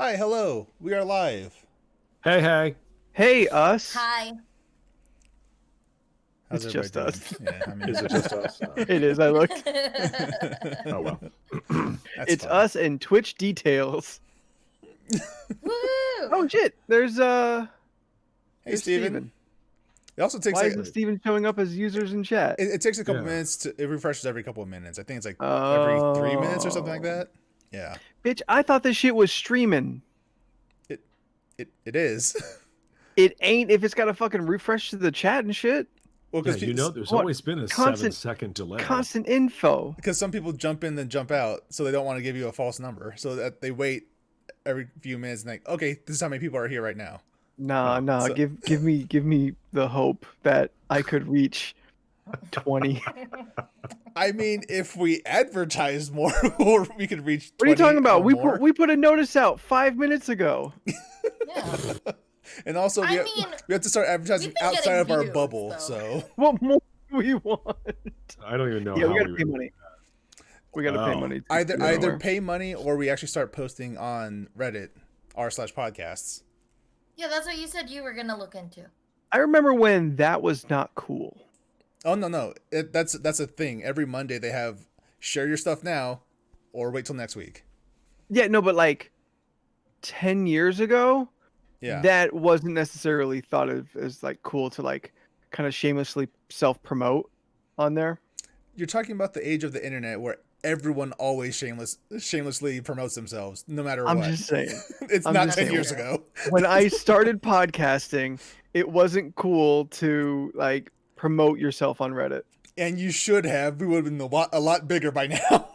Hi, hello. We are live. Hey, hey. Hey, us. Hi. How's It's everybody just doing? us. Yeah, I mean, Is it just us? It is. I looked. Oh, well. That's It's fine. us and Twitch details. Woo! Oh shit. There's Hey, there's Steven. Steven. It also takes Why like isn't Steven showing up as users in chat? it takes a couple Yeah. minutes to it refreshes every couple of minutes. I think it's like every 3 minutes or something like Oh. that. Yeah. Bitch, I thought this shit was streaming. It is. It ain't if it's got a fucking refresh to the chat and shit. Well, Yeah, because there's What? always been a Constant- 7-second delay. Constant info. some people jump in then jump out, so they don't want to give you a false number, so that they wait every few minutes and like, okay, this is how many people are here right now. Nah. So- Give me the hope that I could reach 20. I mean, if we advertised more, or we could reach. What are you 20 talking about? or We more. put a notice out 5 minutes ago. Yeah. And also, we have to start advertising we've been outside getting of our views, bubble. though. So What more do we want? I don't even know Yeah, how we gotta we pay would- money. We gotta pay Oh. money. to either do it. pay money or we actually start posting on Reddit r/podcasts. Yeah, that's what you said you were gonna look into. I remember when that was not cool. Oh no, that's a thing. Every Monday they have share your stuff now, or wait till next week. Yeah, no, but like 10 years ago, Yeah, that wasn't necessarily thought of as like cool to like kind of shamelessly self-promote on there. you're talking about the age of the internet where everyone always shamelessly promotes themselves, no matter I'm what. just saying. It's I'm not just 10 saying. years ago. When I started podcasting, it wasn't cool to like promote yourself on Reddit. And you should have. We would have been a lot bigger by now.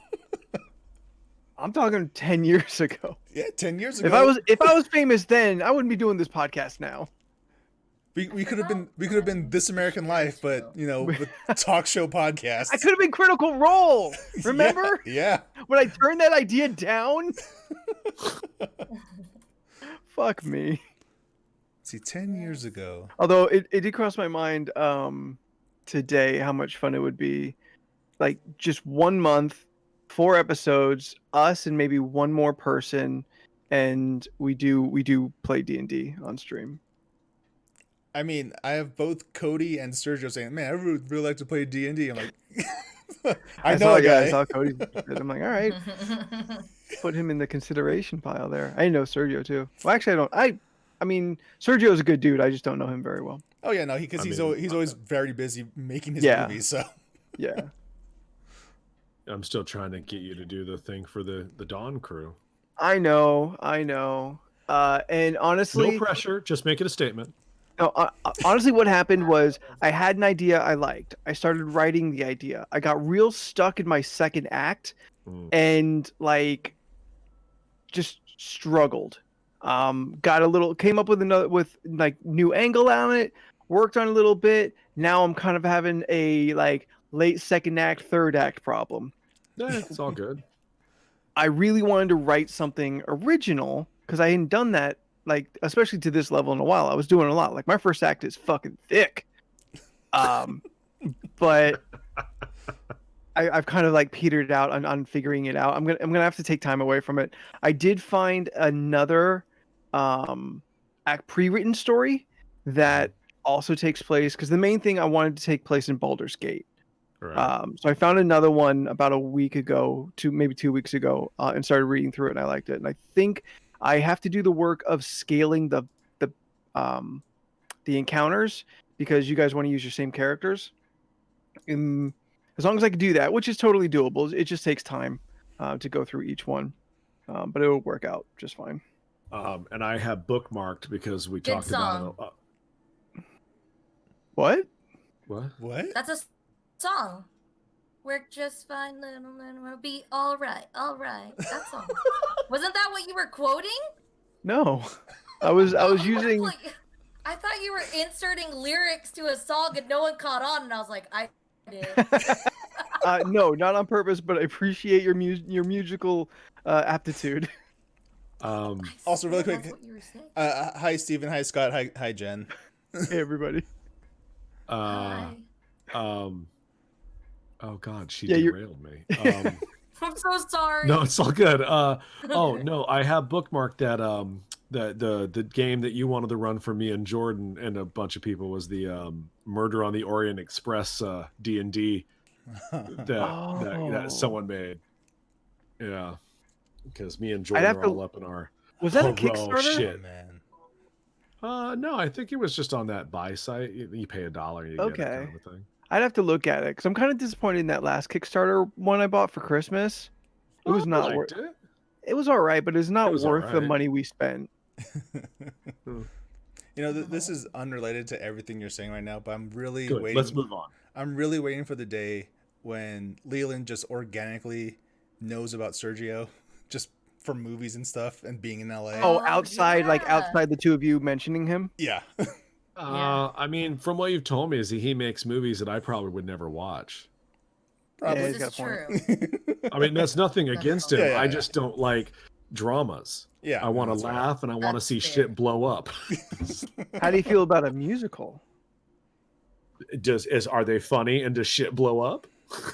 I'm talking 10 years ago. Yeah, 10 years ago. If I was famous then, I wouldn't be doing this podcast now. we could have been This American Life, but with talk show podcasts. I could have been Critical Role. Remember Yeah. when I turned that idea down? Fuck me. See, 10 years ago. Although it did cross my mind today how much fun it would be, like just 1 month, 4 episodes, us and maybe one more person, and we do play D&D on stream. I mean, I have both Cody and Sergio saying, "Man, I would really like to play D&D." I'm like, I know a guy. I saw Cody. I'm like, all right, put him in the consideration pile there. I know Sergio too. Well, actually, I don't. I mean, Sergio's a good dude. I just don't know him very well. Oh yeah, no, because he's always very busy making his Yeah. movies. So Yeah. I'm still trying to get you to do the thing for the Dawn crew. I know. And honestly, No pressure. Just make it a statement. no, honestly, what happened was I had an idea I liked. I started writing the idea. I got real stuck in my second act, and like, just struggled. Came up with like new angle on it. Worked on it a little bit. Now I'm kind of having a like late second act, third act problem. Yeah, it's all good. I really wanted to write something original because I hadn't done that, like, especially to this level in a while. I was doing a lot. Like, my first act is fucking thick. But I've kind of like petered out on figuring it out. I'm gonna have to take time away from it. I did find another act pre-written story that also takes place because the main thing I wanted to take place in Baldur's Gate. Right. So I found another one about a week ago, maybe 2 weeks ago, and started reading through it, and I liked it. And I think I have to do the work of scaling the encounters because you guys want to use your same characters. As long as I can do that, which is totally doable, it just takes time to go through each one, but it will work out just fine. And I have bookmarked because we Good talked song. about What? what? That's a song. Work just fine, little man, we'll be all right. That song. Wasn't that what you were quoting? No, I was using. I thought you were inserting lyrics to a song and no one caught on, and I was like, I did. No, not on purpose, but I appreciate your musical aptitude. Also, really quick, That's what you were saying. hi Steven, hi Scott, hi Jen. Hey, everybody. Hi. oh God, she Yeah, you're- derailed me. I'm so sorry. No, it's all good. Oh no, I have bookmarked that the game that you wanted to run for me and Jordan and a bunch of people was the Murder on the Orient Express D&D that someone made. Yeah, because me and Jordan have are to- all up in our Was that a Hero Kickstarter? shit. Oh, man. No, I think it was just on that buy site. You pay $1, you get it Okay. kind of a thing. I'd have to look at it because I'm kind of disappointed in that last Kickstarter one I bought for Christmas. It was I not liked worth. it. It was all right, but it's not was worth the alright. money we spent. You know, this is unrelated to everything you're saying right now, but I'm really Good. waiting. Let's move on. I'm really waiting for the day when Leland just organically knows about Sergio, just from movies and stuff, and being in LA. Oh, Oh, outside, like yeah. outside the two of you mentioning him. Yeah. Yeah. I mean, from what you've told me, is he makes movies that I probably would never watch. Probably. he's This got is a point. true. I mean, that's nothing That's against all. him. Yeah, yeah, I yeah. just don't like dramas. Yeah. I want to that's right. laugh and I want to That's see fair. shit blow up. How do you feel about a musical? Are they funny and does shit blow up?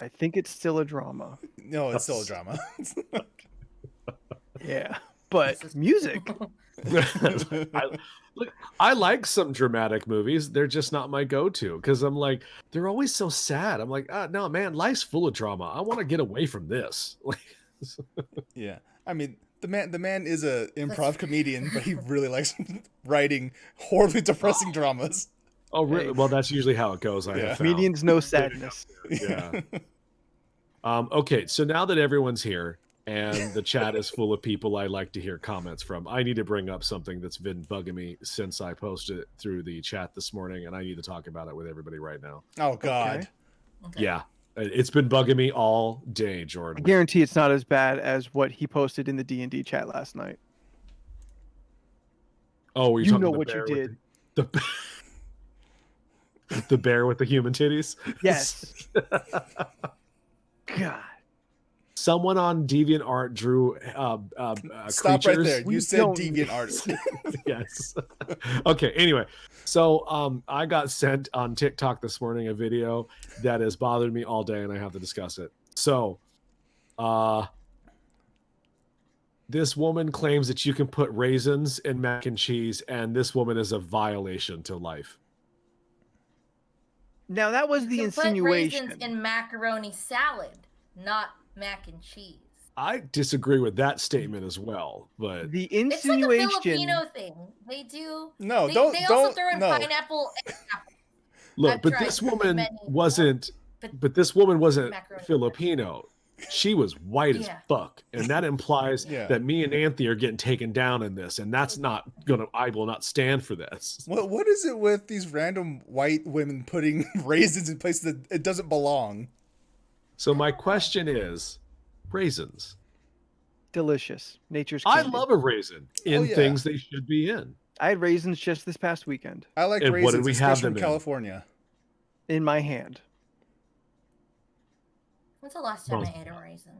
I think it's still a drama. No, it's still a drama. Yeah, but This is- music. I like some dramatic movies. They're just not my go-to because I'm like, they're always so sad. I'm like, no, man, life's full of drama. I want to get away from this. Yeah. I mean, the man is a improv comedian, but he really likes writing horribly depressing dramas. Oh, really? Hey. Well, that's usually how it goes. I Yeah. have found. Comedians know sadness. Yeah. Okay, so now that everyone's here and the chat is full of people I like to hear comments from, I need to bring up something that's been bugging me since I posted it through the chat this morning, and I need to talk about it with everybody right now. Oh God. Okay. Okay. Yeah, it's been bugging me all day, I Jordan. guarantee it's not as bad as what he posted in the D&D chat last night. Oh, were you You talking know the what you bear with did. the bear with the human titties? Yes. God. Someone on DeviantArt drew Stop creatures. right there. We You said don't- deviant art. Yes. Okay. Anyway, so I got sent on TikTok this morning a video that has bothered me all day, and I have to discuss it. So, this woman claims that you can put raisins in mac and cheese, and this woman is a violation to life. Now that was the You can insinuation. put raisins in macaroni salad, not mac and cheese. I disagree with that statement as well, but The It's like a insinuation. Filipino thing. They do. No, they, don't- They also don't- throw in no. pineapple and apple. look, I've but tried this woman many, wasn't. but But this woman wasn't macaroni. Filipino. She was white as Yeah. fuck, and that implies Yeah. that me and Anthony are getting taken down in this, and that's not gonna. I will not stand for this. What is it with these random white women putting raisins in places that it doesn't belong? So my question is, raisins. Delicious. Nature's I candy. love a raisin in yeah. things they should be in. I had raisins just this past weekend I like And what raisins, did we especially have from them in? California. in my hand. When's the last time Well, I ate a raisin?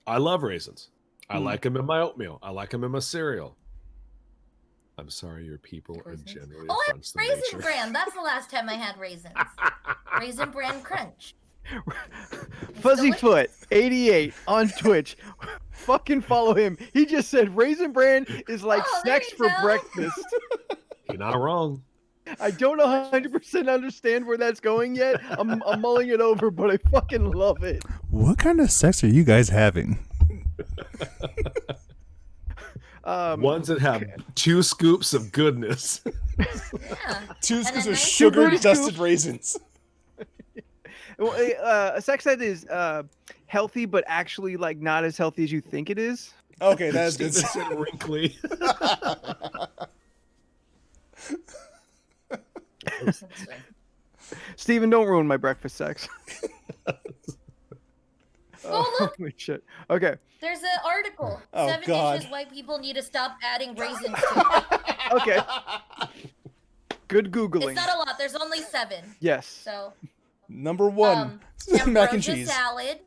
I love raisins. I Mm. like them in my oatmeal. I like them in my cereal. I'm sorry, your people are Raisins? generally Oh, affronts to Raisin nature. Bran. That's the last time I had raisins. Raisin Bran Crunch. Fuzzyfoot 88 on Twitch. Fucking follow him. He just said Raisin Bran is like Oh, there snacks you for go. breakfast. You're not wrong. I don't 100% understand where that's going yet. I'm mulling it over, but I fucking love it. What kind of sex are you guys having? Ones that have 2 scoops of goodness. Yeah. 2 And scoops a of nice sugar-dusted scoop. raisins. Well, a sex that is healthy, but actually like not as healthy as you think it is. Okay, that's good. Stevenson wrinkly. That's right. Steven, don't ruin my breakfast sex. Oh, look. Holy shit. Okay. There's an article. Oh, 7 God. dishes white people need to stop adding raisins to. Okay. Good Googling. It's not a lot. There's only 7. Yes. So, Number 1, mac and ambrosia cheese. salad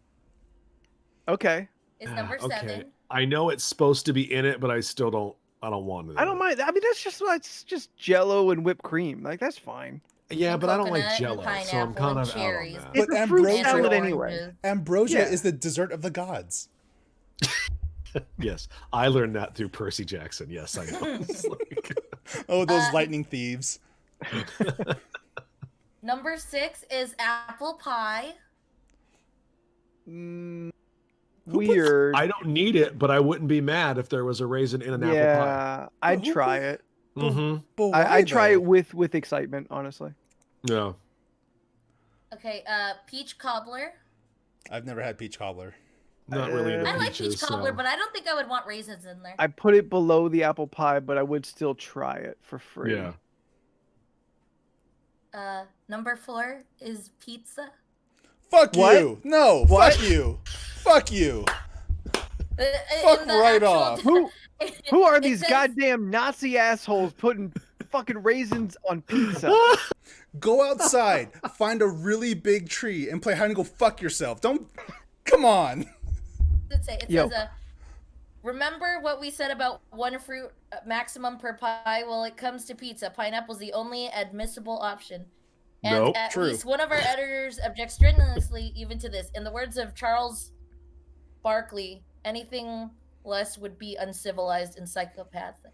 Okay. is number 7. I know it's supposed to be in it, but I still don't. I don't want it. I don't mind. I mean, that's just Jello and whipped cream. Like that's fine. Yeah, and but I don't like coconut and Jello, so I'm pineapple kind and of cherries. out on It's But a fruit ambrosia- salad And anyway. oranges. Ambrosia Yeah. is the dessert of the gods. that. Yes, I learned that through Percy Jackson. Yes, I know. It's like- Oh, those Uh, lightning thieves. Number 6 is apple pie. Mm, Who puts- weird. I don't need it, but I wouldn't be mad if there was a raisin in an apple Yeah, I'd But who try put- it. pie. Mm-hmm. But why, I'd try though? it with excitement, honestly. Yeah. Okay, peach cobbler. I've never had peach cobbler. Not really into I I like peaches. peach cobbler, so- but I don't think I would want raisins in there. I put it below the apple pie, but I would still try it for free. Yeah. Number 4 is pizza. Fuck What? you! No! What? Fuck you! Fuck you! In Fuck the right actual- off. Who are it these says- goddamn Nazi assholes putting fucking raisins on pizza? Go outside, find a really big tree, and play hide and go fuck yourself. Don't. Come on. It Yo. says, remember what we said about one fruit maximum per pie? Well, it comes to pizza. Pineapple's the only admissible option. And Nope. at True. least one of our editors objects strenuously even to this. In the words of Charles Barkley, anything less would be uncivilized and psychopathic.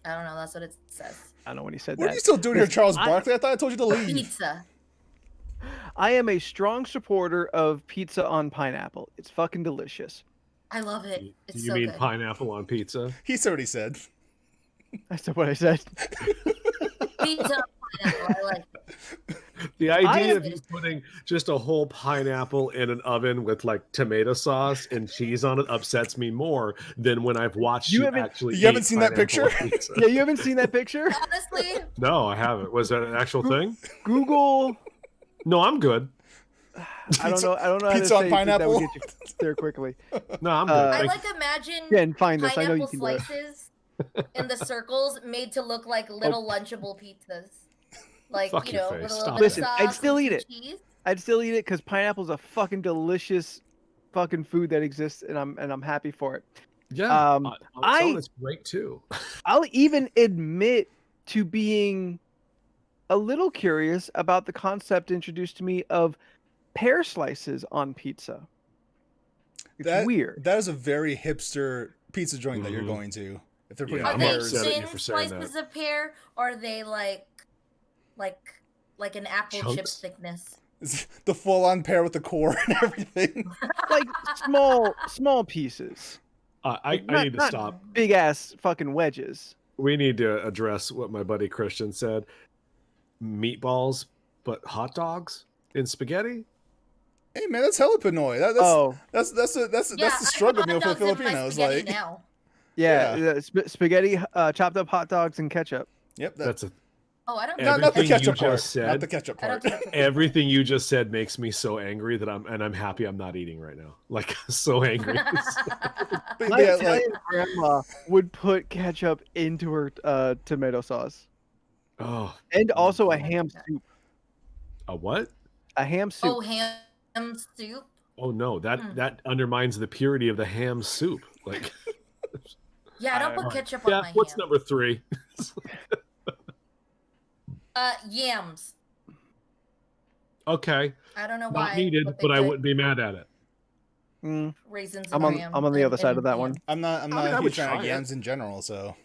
I don't know, that's what it says. I don't know when he said What that. are you still doing here, Charles I- Barkley? I thought I told you to leave. Pizza. I am a strong supporter of pizza on pineapple. It's fucking delicious. I love it. Do It's you so mean good. pineapple on pizza? He said what he said. That's what I said. Pizza on pineapple. I like it. The idea am- of you putting just a whole pineapple in an oven with like tomato sauce and cheese on it upsets me more than when I've watched You you, haven't- actually. You haven't eat seen that pineapple picture? on pizza. Yeah, you haven't seen that picture? Honestly, No, I haven't. Was that an actual thing? Google. No, I'm good. I don't know. I don't know how to Pizza on say it, but that would pineapple? get you there quickly. No, I'm good. Uh, I Thank like imagine Yeah, and find this. I know you pineapple can do it. slices in the circles made to look like little lunchable pizzas. Like, Fuck you your know, face. with a Stop little it. bit Listen, of I'd sauce still and eat some it. cheese. I'd still eat it because pineapple's a fucking delicious fucking food that exists, and I'm happy for it. Yeah, Um, on its own, I- it's great too. I'll even admit to being a little curious about the concept introduced to me of pear slices on pizza. It's weird. That is a very hipster pizza joint that you're Mhm. going to. If they're putting Yeah, Are I'm they pears. upset at you thin for saying slices of pear, or are they like an apple chip Chunks? thickness? It's the full-on pear with the core and everything. Like small pieces. I Not- need to not stop. Big ass fucking wedges. We need to address what my buddy Christian said. Meatballs, but hot dogs in spaghetti? Hey man, that's hella Pinoy. That's the Yeah, struggle I put meal hot for the dogs in my Filipinos. spaghetti Like, now. yeah. Spaghetti, chopped up hot dogs, and ketchup. yep, That's a, Oh, I don't. not the everything you ketchup part. just Not said. the ketchup I part. don't do everything you just said makes me so angry that I'm happy I'm not eating right now. Like so angry. But My yeah, like, Italian grandma would put ketchup into her tomato sauce, Oh, and also a ham soup. a what? A ham soup. Oh, ham soup. Oh no, that Hmm. that undermines the purity of the ham soup. Like, Yeah, I don't I- put ketchup on yeah, my what's ham. number 3? Yams. Okay, I don't know why. not needed, they but I put wouldn't be mad at it. Mm, Raisins. I'm in on. our yam I'm on the in- other side in of that yam. one. I'm not I mean, a I would huge fan try of it. yams in general. So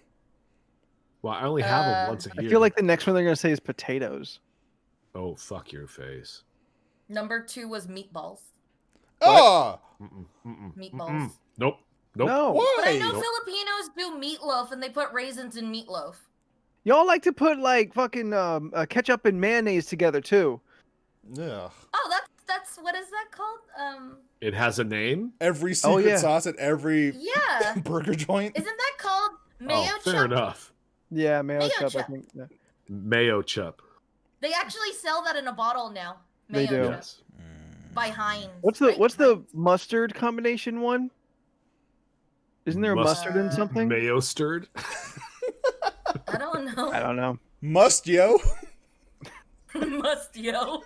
Well, I only have them once a I year. feel like the next one they're gonna say is potatoes. Oh, fuck your face. Number 2 was meatballs. oh, Mm-mm, mm-mm, Meatballs. mm-mm. Nope. Nope. No, But I why? know Nope. Filipinos do meatloaf and they put raisins in meatloaf. y'all like to put like fucking ketchup and mayonnaise together too. Yeah. Oh, that's what is that called? It has a name? Every secret yeah. sauce at every Yeah. burger joint. Isn't that called mayo Oh, fair chup? enough. Yeah, mayo Mayo chup. I chup. think. Yeah. Mayo chup. They actually sell that in a bottle now. They Mayo do. chup Yes. by Heinz. What's the right? what's the Heinz. mustard combination one? Isn't there a mustard in Uh, something? Mayo stirred? I don't know. I don't know. Must yo. Must yo.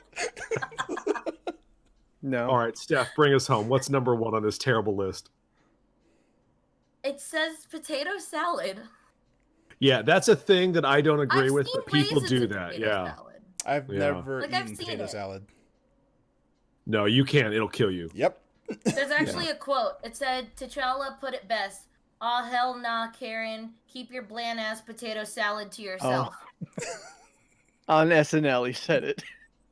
No. All right, Steph, bring us home. What's number 1 on this terrible list? It says potato salad. Yeah, that's a thing that I don't agree I've with, seen but people raisins do in that. potato Yeah. salad. I've Yeah. never Like, I've eaten seen potato it. salad. No, you can't. It'll kill you. Yep. There's actually a quote. It said, T'Challa put it best. Aw, hell nah, Karen. Keep your bland ass potato salad to yourself. On SNL, he said it.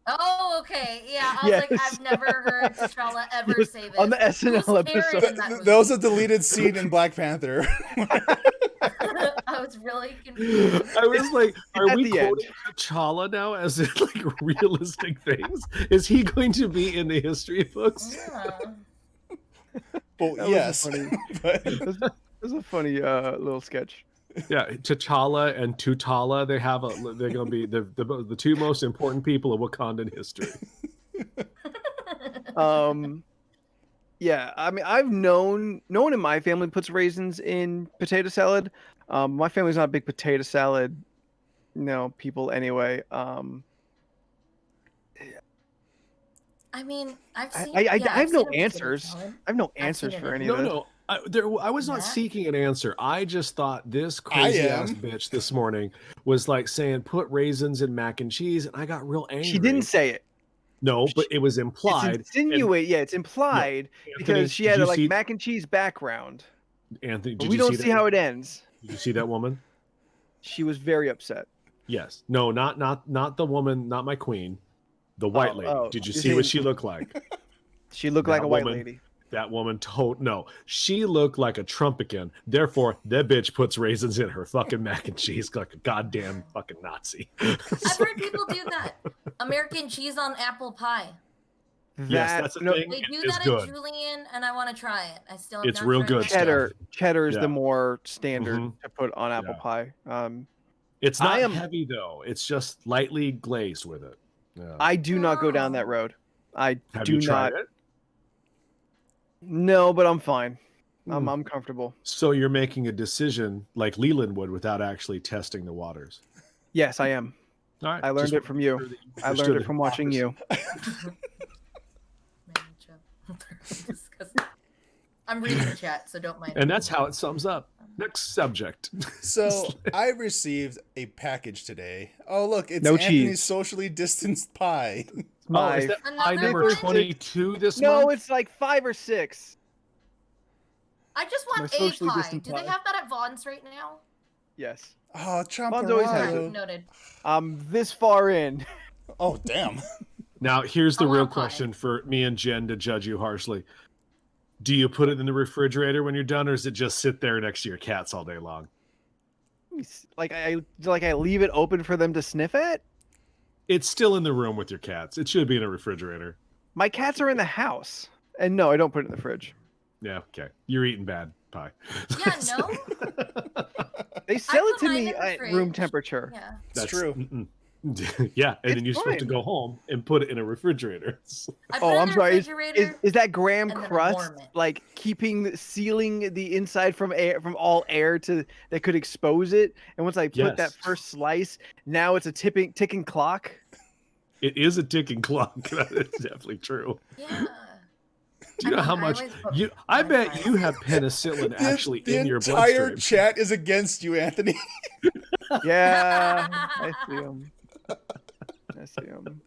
Oh, okay. Yeah, I was like, Yes. I've never heard T'Challa ever Yes, say this. on the SNL Who's Karen episode. in that movie? That was a deleted scene in Black Panther. I was really confused. I was like, are at we the end. quoting T'Challa now as in like realistic things? Is he going to be in the history books? Yeah. Well, That was yes. funny. But It was a funny little sketch. Yeah, T'Challa and Tutala, they're going to be the two most important people of Wakandan history. Yeah, I mean, I've known no one in my family puts raisins in potato salad. My family's not big potato salad, people anyway. I mean, I've seen. I yeah, have I've no seen a potato answers. salad. I have no I've answers seen it for in- any No, of this. no. I was not Matt? seeking an answer. I just thought this crazy ass am. bitch this morning was like saying put raisins in mac and cheese, and I got real angry. She didn't say it. No, but it was implied. It's insinuate. Yeah, it's implied because she had a like mac and cheese background. Anthony, But did we you don't see see that? how it ends. Did you see that woman? She was very upset. Yes. No, not the woman, not my queen. The white lady. Did you you're see what saying- she looked like? She looked like That a white woman- lady. That woman no. She looked like a Trumpican. Therefore, that bitch puts raisins in her fucking mac and cheese like a goddamn fucking Nazi. I've heard people do that. American cheese on apple pie. Yes, that's a thing. They do It is that good. at Julian, and I want to try it. I still. Have It's not real tried good it. stuff. Cheddar is Yeah. the more standard Mhm. to put on apple Yeah. pie. It's I not am- heavy though. It's just lightly glazed with it. Yeah. I do not go down that Oh. road. I Have do you tried not. it? No, but I'm fine. Hmm. I'm comfortable. So you're making a decision like Leland would without actually testing the waters. Yes, I am. All right. I learned just it from you. wanted to make sure that I learned understood it from watching hypocrisy. you. Man, Joe. Disgusting. I'm reading the chat, so don't mind. And that's how it sums up. Next subject. So I received a package today. Oh look, it's No Anthony's cheese. socially distanced pie. Oh, My is that Another pie number one? 22 this no, month? it's like 5 or 6. I just My want a socially pie. distant Do they pie. have that at Vaughn's right now? Yes. Oh, Bonds always has champurrado. it. Noted. I'm this far in. Oh damn. Now, here's the I want real pie. question for me and Jen to judge you harshly. Do you put it in the refrigerator when you're done, or does it just sit there next to your cats all day long? Like I leave it open for them to sniff at. It's still in the room with your cats. It should be in a refrigerator. My cats are in the house, and no, I don't put it in the fridge. Yeah, okay. You're eating bad pie. Yeah, no. They sell it put to mine me in the at room fridge. temperature. Yeah. It's true. mm-mm. Yeah, and It's then you're supposed to fine. go home and put it in a refrigerator. I put Oh, it I'm in the sorry. refrigerator. Is that graham and then crust warm it. like sealing the inside from all air to that could expose it? And once I put that Yes. first slice, now it's a ticking clock. It is a ticking clock. That is definitely true. Yeah. Do you know I how mean, I much always put you? I my bet pies. you have penicillin actually the in your entire bloodstream. chat is against you, Anthony. Yeah, I see him. I see him.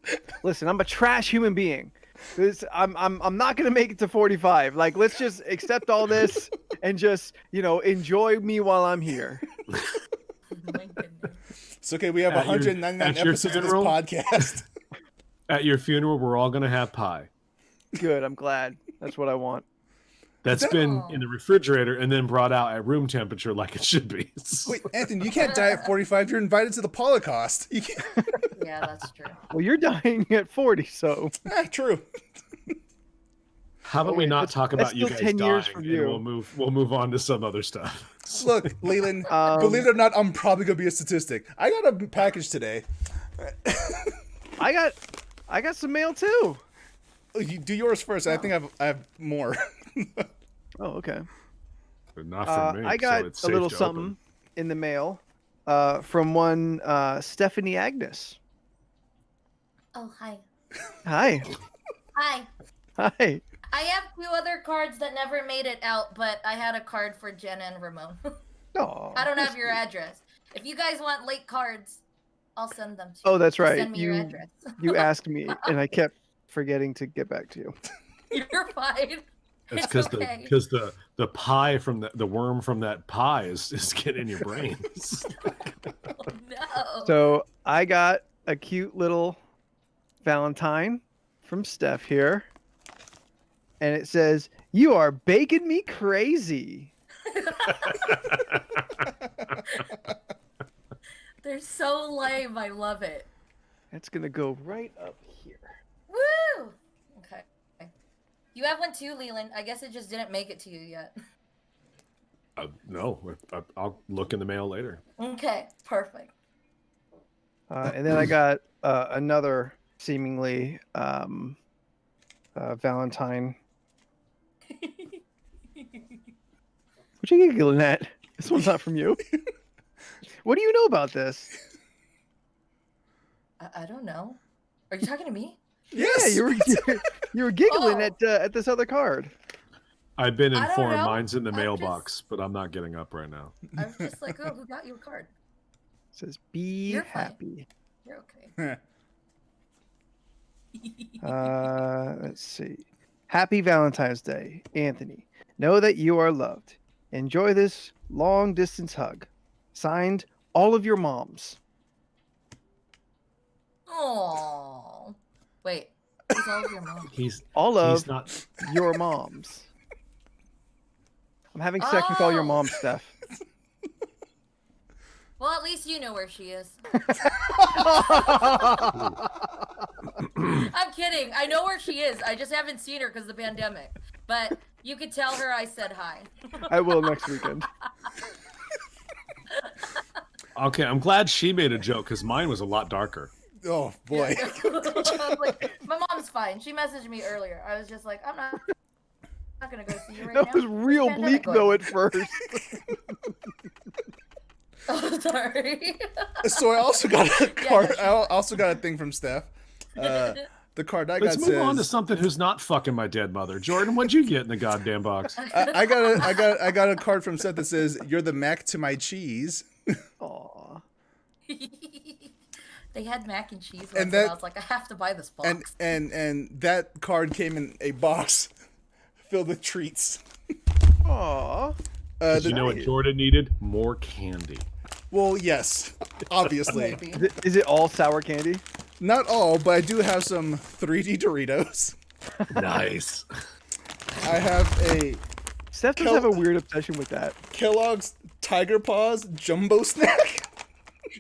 Listen, I'm a trash human being. I'm not gonna make it to 45. Like, let's just accept all this and just enjoy me while I'm here. Oh my goodness. It's okay. We have At your- 199 at your episodes of this funeral? podcast. At your funeral, we're all gonna have pie. Good. I'm glad. That's what I want. That's that- been Oh. in the refrigerator and then brought out at room temperature like it should be. Wait, Anthony, you can't die at 45. You're invited to the Holocaust. You can't. Yeah, that's true. Well, you're dying at 40, so True. How about Oh, we wait, not that's- talk that's about you still guys 10 dying, years from and you. we'll move on to some other stuff. Look, Leland, Um, believe it or not, I'm probably gonna be a statistic. I got a package today. I got some mail too. You do yours first. I think I have more. Oh, okay. But not from me. I got so it's a safe little to something open. in the mail from one Stephanie Agnes. Oh, hi. Hi. Hi. Hi. I have 2 other cards that never made it out, but I had a card for Jenna and Ramon. Oh, I don't have your address. If you guys want late cards, I'll send them to you. Oh, that's Just right. Send me your address. You asked me, and I kept forgetting to get back to you. You're fine. It's It's because okay. the pie from the worm from that pie is getting in your brains. Oh, no. So I got a cute little Valentine from Steph here, and it says, "You are baking me crazy." They're so lame. I love it. That's gonna go right up here. Woo! Okay. You have one too, Leland. I guess it just didn't make it to you yet. No, I'll look in the mail later. Okay, perfect. And then I got another seemingly Valentine. What you giggling at? This one's not from you. What do you know about this? I don't know. Are you talking to me? Yes. Yeah, you were giggling Oh. at this other card. I've been I don't informed know. mine's in the I'm mailbox, but I'm not getting up right now. I was just like, oh, who got you a card? It says, "Be You're fine. happy." You're okay. Let's see. Happy Valentine's Day, Anthony. Know that you are loved. Enjoy this long distance hug. Signed, all of your moms. Oh. Wait. Who's all of your mom? He's All of not. your moms. I'm having sex with all your Oh. moms, Steph. Well, at least you know where she is. I'm kidding. I know where she is. I just haven't seen her because of the pandemic. But you could tell her I said hi. I will next weekend. Okay, I'm glad she made a joke because mine was a lot darker. Oh boy. I'm like, my mom's fine. She messaged me earlier. I was just like, I'm not gonna go see you right now. That was real There's bleak pandemic though going at first. on. Oh, sorry. So I also got a card. no, I also got a thing from Steph. The card I Let's got move on to says something who's not fucking my dead mother. Jordan, what'd you get in the goddamn box? I got a card from Seth that says "You're the mac to my cheese." Aw. They had mac and cheese once, And and, that- I was like, I have to buy this box. And that card came in a box filled with treats. Aw. You know what Jordan needed? More candy. Well, yes, obviously. Maybe. Is it all sour candy? Not all, but I do have some 3D Doritos. Nice. I have a Steph does have a weird obsession with that. Kellogg's Tiger Paws Jumbo Snack.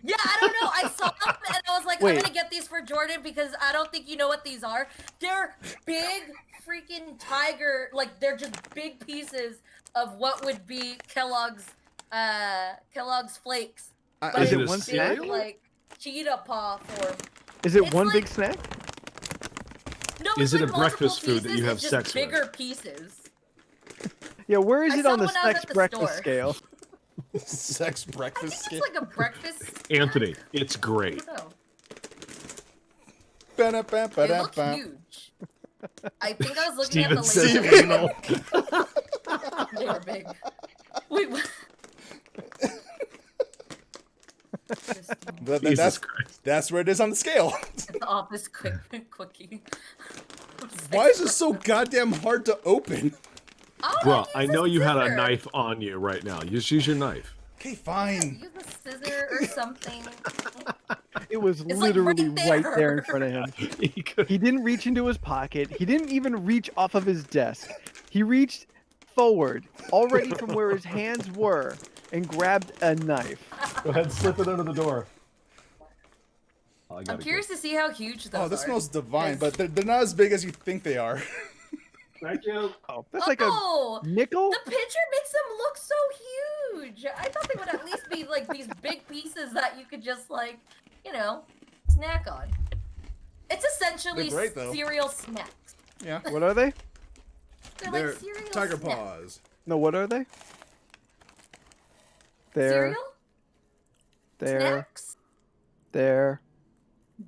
Yeah, I don't know. I saw them and I was like, Wait. I'm gonna get these for Jordan because I don't think you know what these are. They're big freaking tiger, like they're just big pieces of what would be Kellogg's flakes. But Is it in one big, snack? like cheetah paw form. Is it It's one like- big snack? No, Is it's it like a breakfast multiple food that you pieces, have it's just sex with? bigger pieces. Yeah, where is I it saw on the when I was sex at the breakfast store. scale? Sex I breakfast. think it's like a breakfast. Anthony, it's great. No, They they look huge. I think I was looking Steven at the says label. anal. They were big. Wait, what? Jesus Christ. That's where it is on the scale. The office quickie. Why is it so goddamn hard to open? Bro, I know you had a knife on you right now. Just use your knife. Okay, fine. Use a scissor or something. It was It's like literally right right there in there. front of him. He could- He didn't reach into his pocket. He didn't even reach off of his desk. He reached forward, already from where his hands were, and grabbed a knife. Go ahead, slip it under the door. I'm curious to see how huge those Oh, this are. smells divine, Because- but they're not as big as you think they are. Thank you. Oh, that's like a Oh, nickel? the picture makes them look so huge. I thought they would at least be like these big pieces that you could just like, you know, snack on. It's essentially They're great, though. cereal snacks. Yeah. What are they? They're like cereal Tiger snacks. Paws. No, what are they? They're, Cereal? they're, Snacks? they're.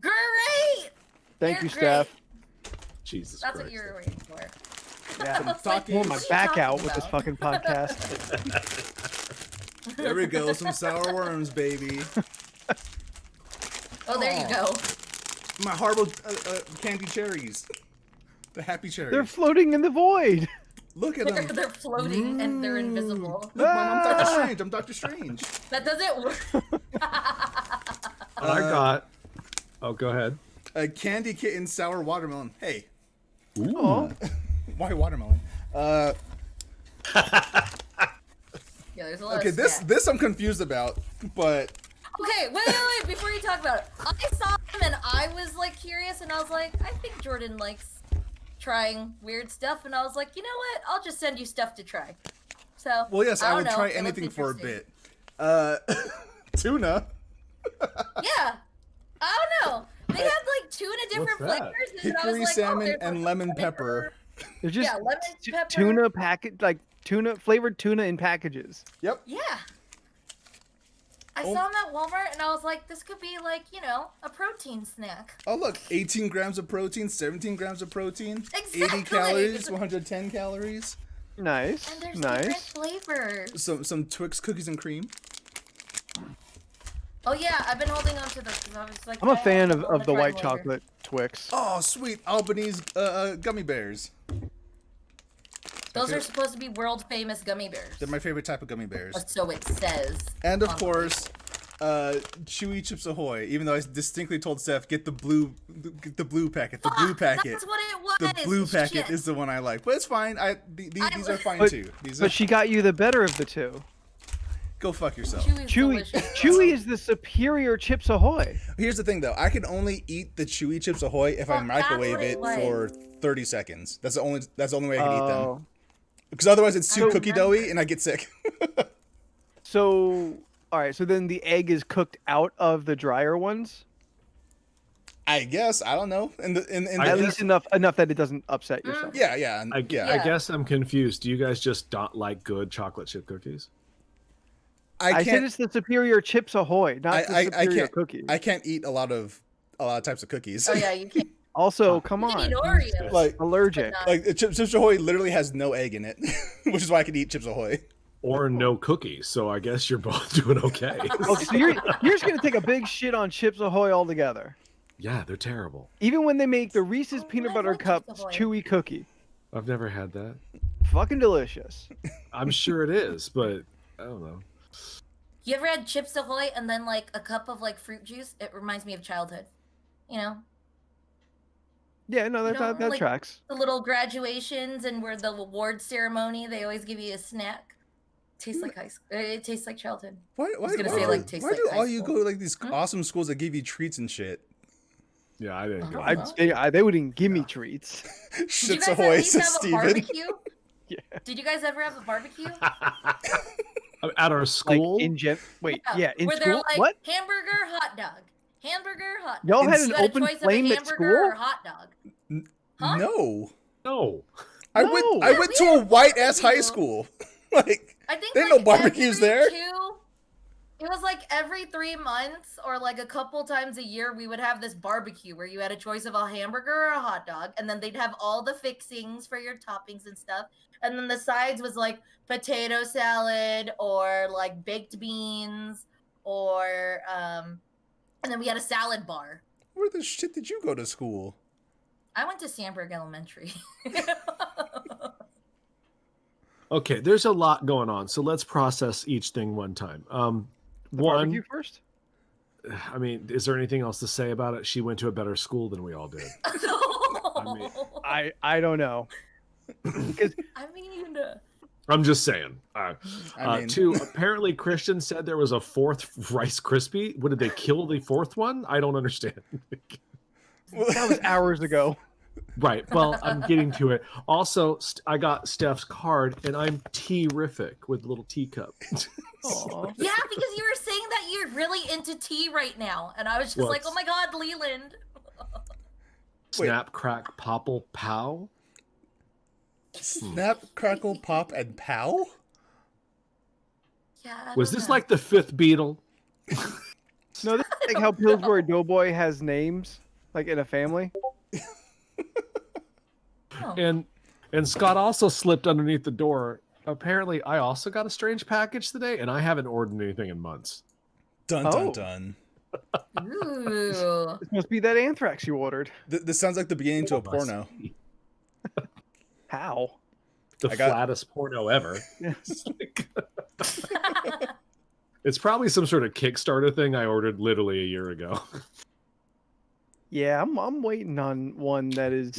Great! Thank They're you, Steph. Jesus That's Christ. what you were waiting for. Yeah. I was like, talking- Pulling my what are you back talking out with this about? fucking podcast. There we go. Some sour worms, baby. Oh, there you go. My horrible candy cherries. The happy cherries. They're floating in the void. Look at them. They're floating and they're invisible. Look, Mom, I'm Doctor Ah! Strange. I'm Doctor Strange. That doesn't work. I got. Oh, go ahead. A candy kitten sour watermelon. Hey, Aw. why watermelon? Yeah, there's a lot Okay, of this I'm confused about, but Okay, wait, before you talk about it. I saw him and I was like curious and I was like, I think Jordan likes trying weird stuff, and I was like, you know what? I'll just send you stuff to try. So well, yes, I don't would know. try It looked anything for a interesting. bit. Tuna. Yeah. I don't know. They had like tuna different What's that? flavors, and I Hickory was like, salmon there's and like lemon pepper. They're just Yeah, lemon pepper. tuna packet, like tuna flavored tuna in packages. Yep. Yeah. I Oh. saw them at Walmart, and I was like, this could be like, you know, a protein snack. Oh look, 18 grams of protein, 17 grams of protein, 80 Exactly. calories, 110 calories. Nice, And there's nice. different flavors. Some Twix cookies and cream. Oh yeah, I've been holding on to this because I was like, I'm a I fan wanna of the try white later. chocolate Twix. Oh, sweet Albanese gummy bears. Those are supposed to be world famous gummy bears. They're my favorite type of gummy bears. So it says. And of on the course, Chewy Chips Ahoy. Even though I distinctly told Steph, get the blue packet. The blue packet. That's what it was. The blue packet Shit. is the one I like, but it's fine. These are fine But- too. These are, But she got you the better of the two. go fuck yourself. Chewy's Chewy, delicious. Chewy is the superior Chips Ahoy. Here's the thing, though. I can only eat the Chewy Chips Ahoy if I Well, that's microwave what it it was. for 30 seconds. That's the only way I can eat them. Oh. Because otherwise, it's too don't cookie remember. doughy, and I get sick. So, all right. So then the egg is cooked out of the drier ones. I guess I don't know. At least enough that it doesn't upset your stomach. yeah, I yeah. guess I'm confused. Do you guys just not like good chocolate chip cookies? I said can't. it's the superior Chips Ahoy, not the I superior can't. cookie. I can't eat a lot of types of cookies. Oh yeah, you can't. Also, come You can on, eat Oreos. Like allergic. But not- like Chips Ahoy literally has no egg in it, which is why I can eat Chips Ahoy. Or no cookies, so I guess you're both doing okay. Oh, so you're just gonna take a big shit on Chips Ahoy altogether. Yeah, they're terrible. Even when they make the Reese's Oh, peanut I butter like cups Chips Ahoy. chewy cookie, I've never had that. fucking delicious. I'm sure it is, but I don't know. You ever had Chips Ahoy and then like a cup of like fruit juice? It reminds me of childhood. You know, Yeah, no, You that know, that like- tracks. the little graduations and where the award ceremony, they always give you a snack. Tastes like high school. It tastes like childhood. Why gonna say, like, tastes why like do high all you school. go to like these Huh? awesome schools that give you treats and shit? Yeah, I didn't go. Uh-huh. They wouldn't give me treats. Did you Chips guys at Ahoy, least says have a Steven. barbecue? Yeah. Did you guys ever have a barbecue? At our Like school, wait, yeah, in where they're school. like What? hamburger, hot dog, hamburger, hot dog. Y'all had In- an You had a open choice of a flame at hamburger school? or hot dog. Huh? No, no. I No. went Yeah, to we a had a white ass high barbecue. school. Like I think There ain't like no barbecues every there. It was like every 3 months or like a couple times a year we would have this barbecue where you had a choice of a hamburger or a hot dog, and then they'd have all the fixings for your toppings and stuff. And then the sides was like potato salad or like baked beans or and then we had a salad bar. where the shit did you go to school? I went to Sandburg Elementary. Okay, there's a lot going on, so let's process each thing one time. The barbecue One, first? I mean, is there anything else to say about it? She went to a better school than we all did. mean, I don't know. Because I mean, I'm just saying. I mean, Two, apparently Christian said there was a fourth Rice Krispie. What, did they kill the fourth one? I don't understand. that was hours ago. Right. Well, I'm getting to it. Also, I got Steph's card, and I'm terrific with little teacup. Aw. yeah, because you were saying that you're really into tea right now, and I was just like, What's- oh my god, Leland. Snap, crack, popple, pow. Snap, crackle, pop, and pow. Yeah. I Was don't this know. like the fifth Beatle? No, this is like how Pillsbury Doughboy has names, like in a family. Oh. And Scott also slipped underneath the door. Apparently, I also got a strange package today, and I haven't ordered anything in months. Dun Oh. dun dun. Ooh. This must be that anthrax you ordered. This sounds like the beginning to a Must porno. be. How? The I got- flattest porno ever. Yeah. It's probably some sort of Kickstarter thing I ordered literally a year ago. Yeah, I'm waiting on one that is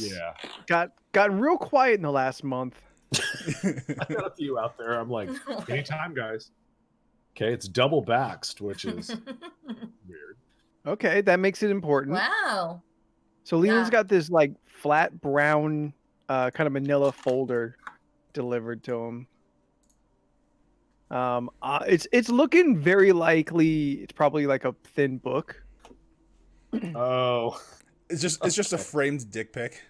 Yeah. gotten real quiet in the last month. I got a few out there. I'm like, anytime, guys. Okay, it's double baxed, which is weird. Okay, that makes it important. Wow. So Leland's Yeah. got this like flat brown kind of manila folder delivered to him. It's looking very likely it's probably like a thin book. Oh, It's just a framed dick pic.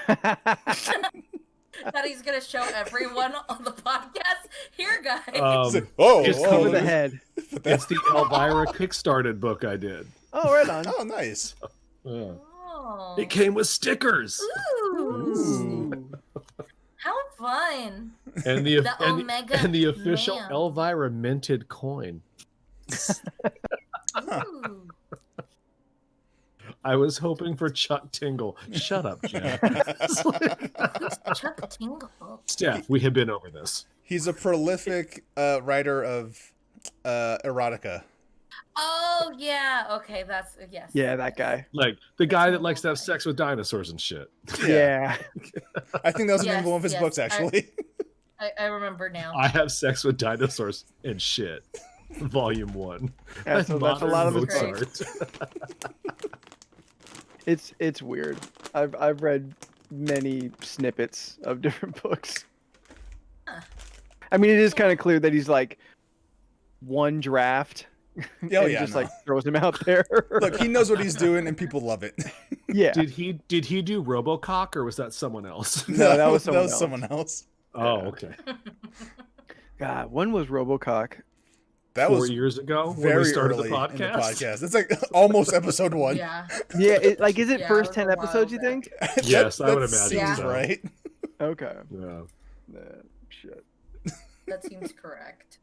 That he's gonna show everyone on the podcast. Here, guys. It's like, oh, Just Over the look head. at that. it's the Elvira Kickstarted book I did. Oh, right on. Oh, nice. Yeah. Oh. It came with stickers Ooh. How fun. and the The and, Omega and the official Man. Elvira minted coin. Ooh. I was hoping for Chuck Tingle. Shut up, Jen. Who's Chuck Tingle? Steph, we have been over this. He's a prolific writer of erotica. Oh yeah. Okay, that's yes. Yeah, that guy. Like the guy that likes to have sex with dinosaurs and shit. Yeah. I think that was the name of Yes, one of his yes, books, actually. I remember now. I have sex with dinosaurs and shit. Volume 1. That's a lot of the Great. books. It's weird. I've read many snippets of different books. Huh. I mean, it is kind of clear that he's like one draft. Oh, and yeah, just no. like throws him out there. Look, he knows what he's doing, and people love it. Yeah. Did he do RoboCock or was that someone else? No, that was someone else. someone else. Oh, okay. God, when was RoboCock? That 4 was years ago when very we started early the podcast. in the podcast. It's like almost episode 1. Yeah. Yeah, is it Yeah, first it 10 was a while episodes? You back. think? Yes, I would That imagine seems so. right. Okay. Yeah. Shit. That seems correct.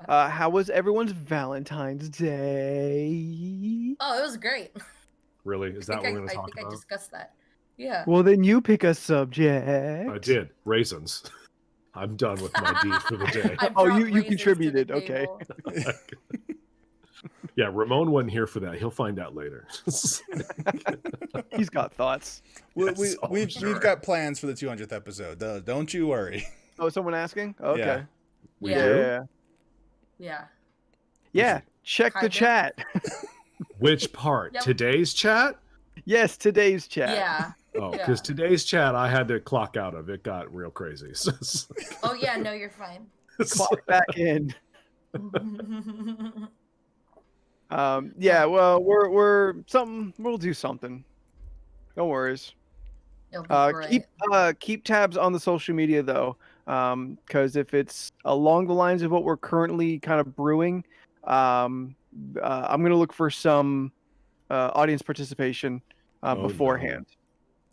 How was everyone's Valentine's Day? Oh, it was great. Really? Is that what we're going to I talk think I about? discussed that. Yeah. Well, then you pick a subject. I did. Raisins. I'm done with my deed for the day. I Oh, brought you raisins to contributed, the okay. table. Yeah, Ramon wasn't here for that. He'll find out later. He's got thoughts. Yes, I'm We've sure. got plans for the 200th episode. Don't you worry. Oh, someone asking? Okay. Yeah. We Yeah. do? Yeah. Yeah. Yeah. Check the Kinda. chat. Which part? Yep. Today's chat? Yes, today's chat. Yeah. Oh, Yeah. because today's chat I had to clock out of. It got real crazy. Oh yeah. No, you're fine. Clock back in. Yeah. Well, we'll do something. No worries. It'll be great. Keep tabs on the social media though, because if it's along the lines of what we're currently kind of brewing, I'm gonna look for some audience participation Oh, no. beforehand.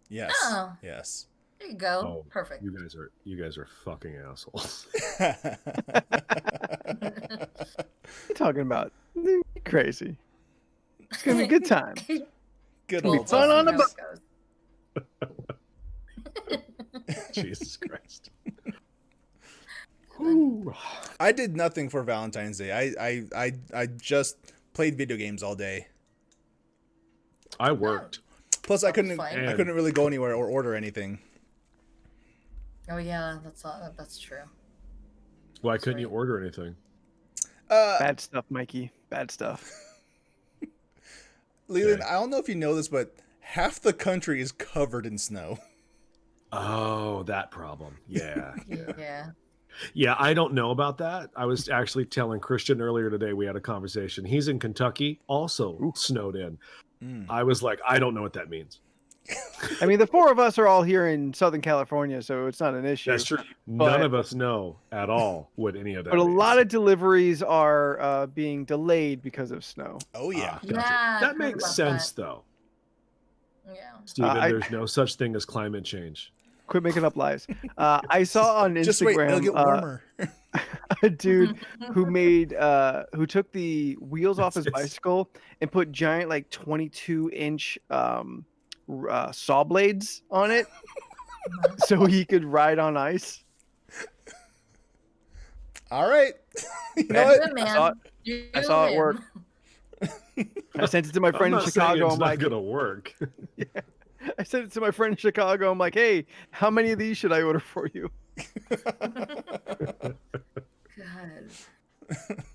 Yes. Oh. Yes. There you go. Oh, Perfect. you guys are fucking assholes. What are you talking about? You're crazy. It's gonna be a good time. Good Well, old fun time. on the Jesus Christ. Ooh. I did nothing for Valentine's Day. I just played video games all day. I worked. Plus, I That was couldn't fine. I couldn't really go anywhere or order anything. Oh yeah, that's true. Why couldn't you order anything? Bad stuff, Mikey. Bad stuff. Leland, Okay. I don't know if you know this, but half the country is covered in snow. Oh, that problem. Yeah. Yeah. Yeah, I don't know about that. I was actually telling Christian earlier today, we had a conversation. He's in Kentucky, also snowed in. Mm. I was like, I don't know what that means. I mean, the four of us are all here in Southern California, so it's not an issue. That's true. But- None of us know at all what any of that But a means. lot of deliveries are being delayed because of snow. Oh yeah. Gotcha. Yeah, I've That heard makes about sense, though. Yeah. Steven, I- there's no such thing as climate change. Quit making up lies. I saw on Instagram. Just wait, it'll get warmer. a dude who took the wheels off his bicycle and put giant like 22-inch saw blades on it so he could ride on ice. All right. You know Man, what? Good man. I saw it Do work. him. I sent it to my friend in I'm not saying Chicago. it's I'm not like, gonna work. I sent it to my friend in Chicago. I'm like, hey, how many of these should I order for you? God.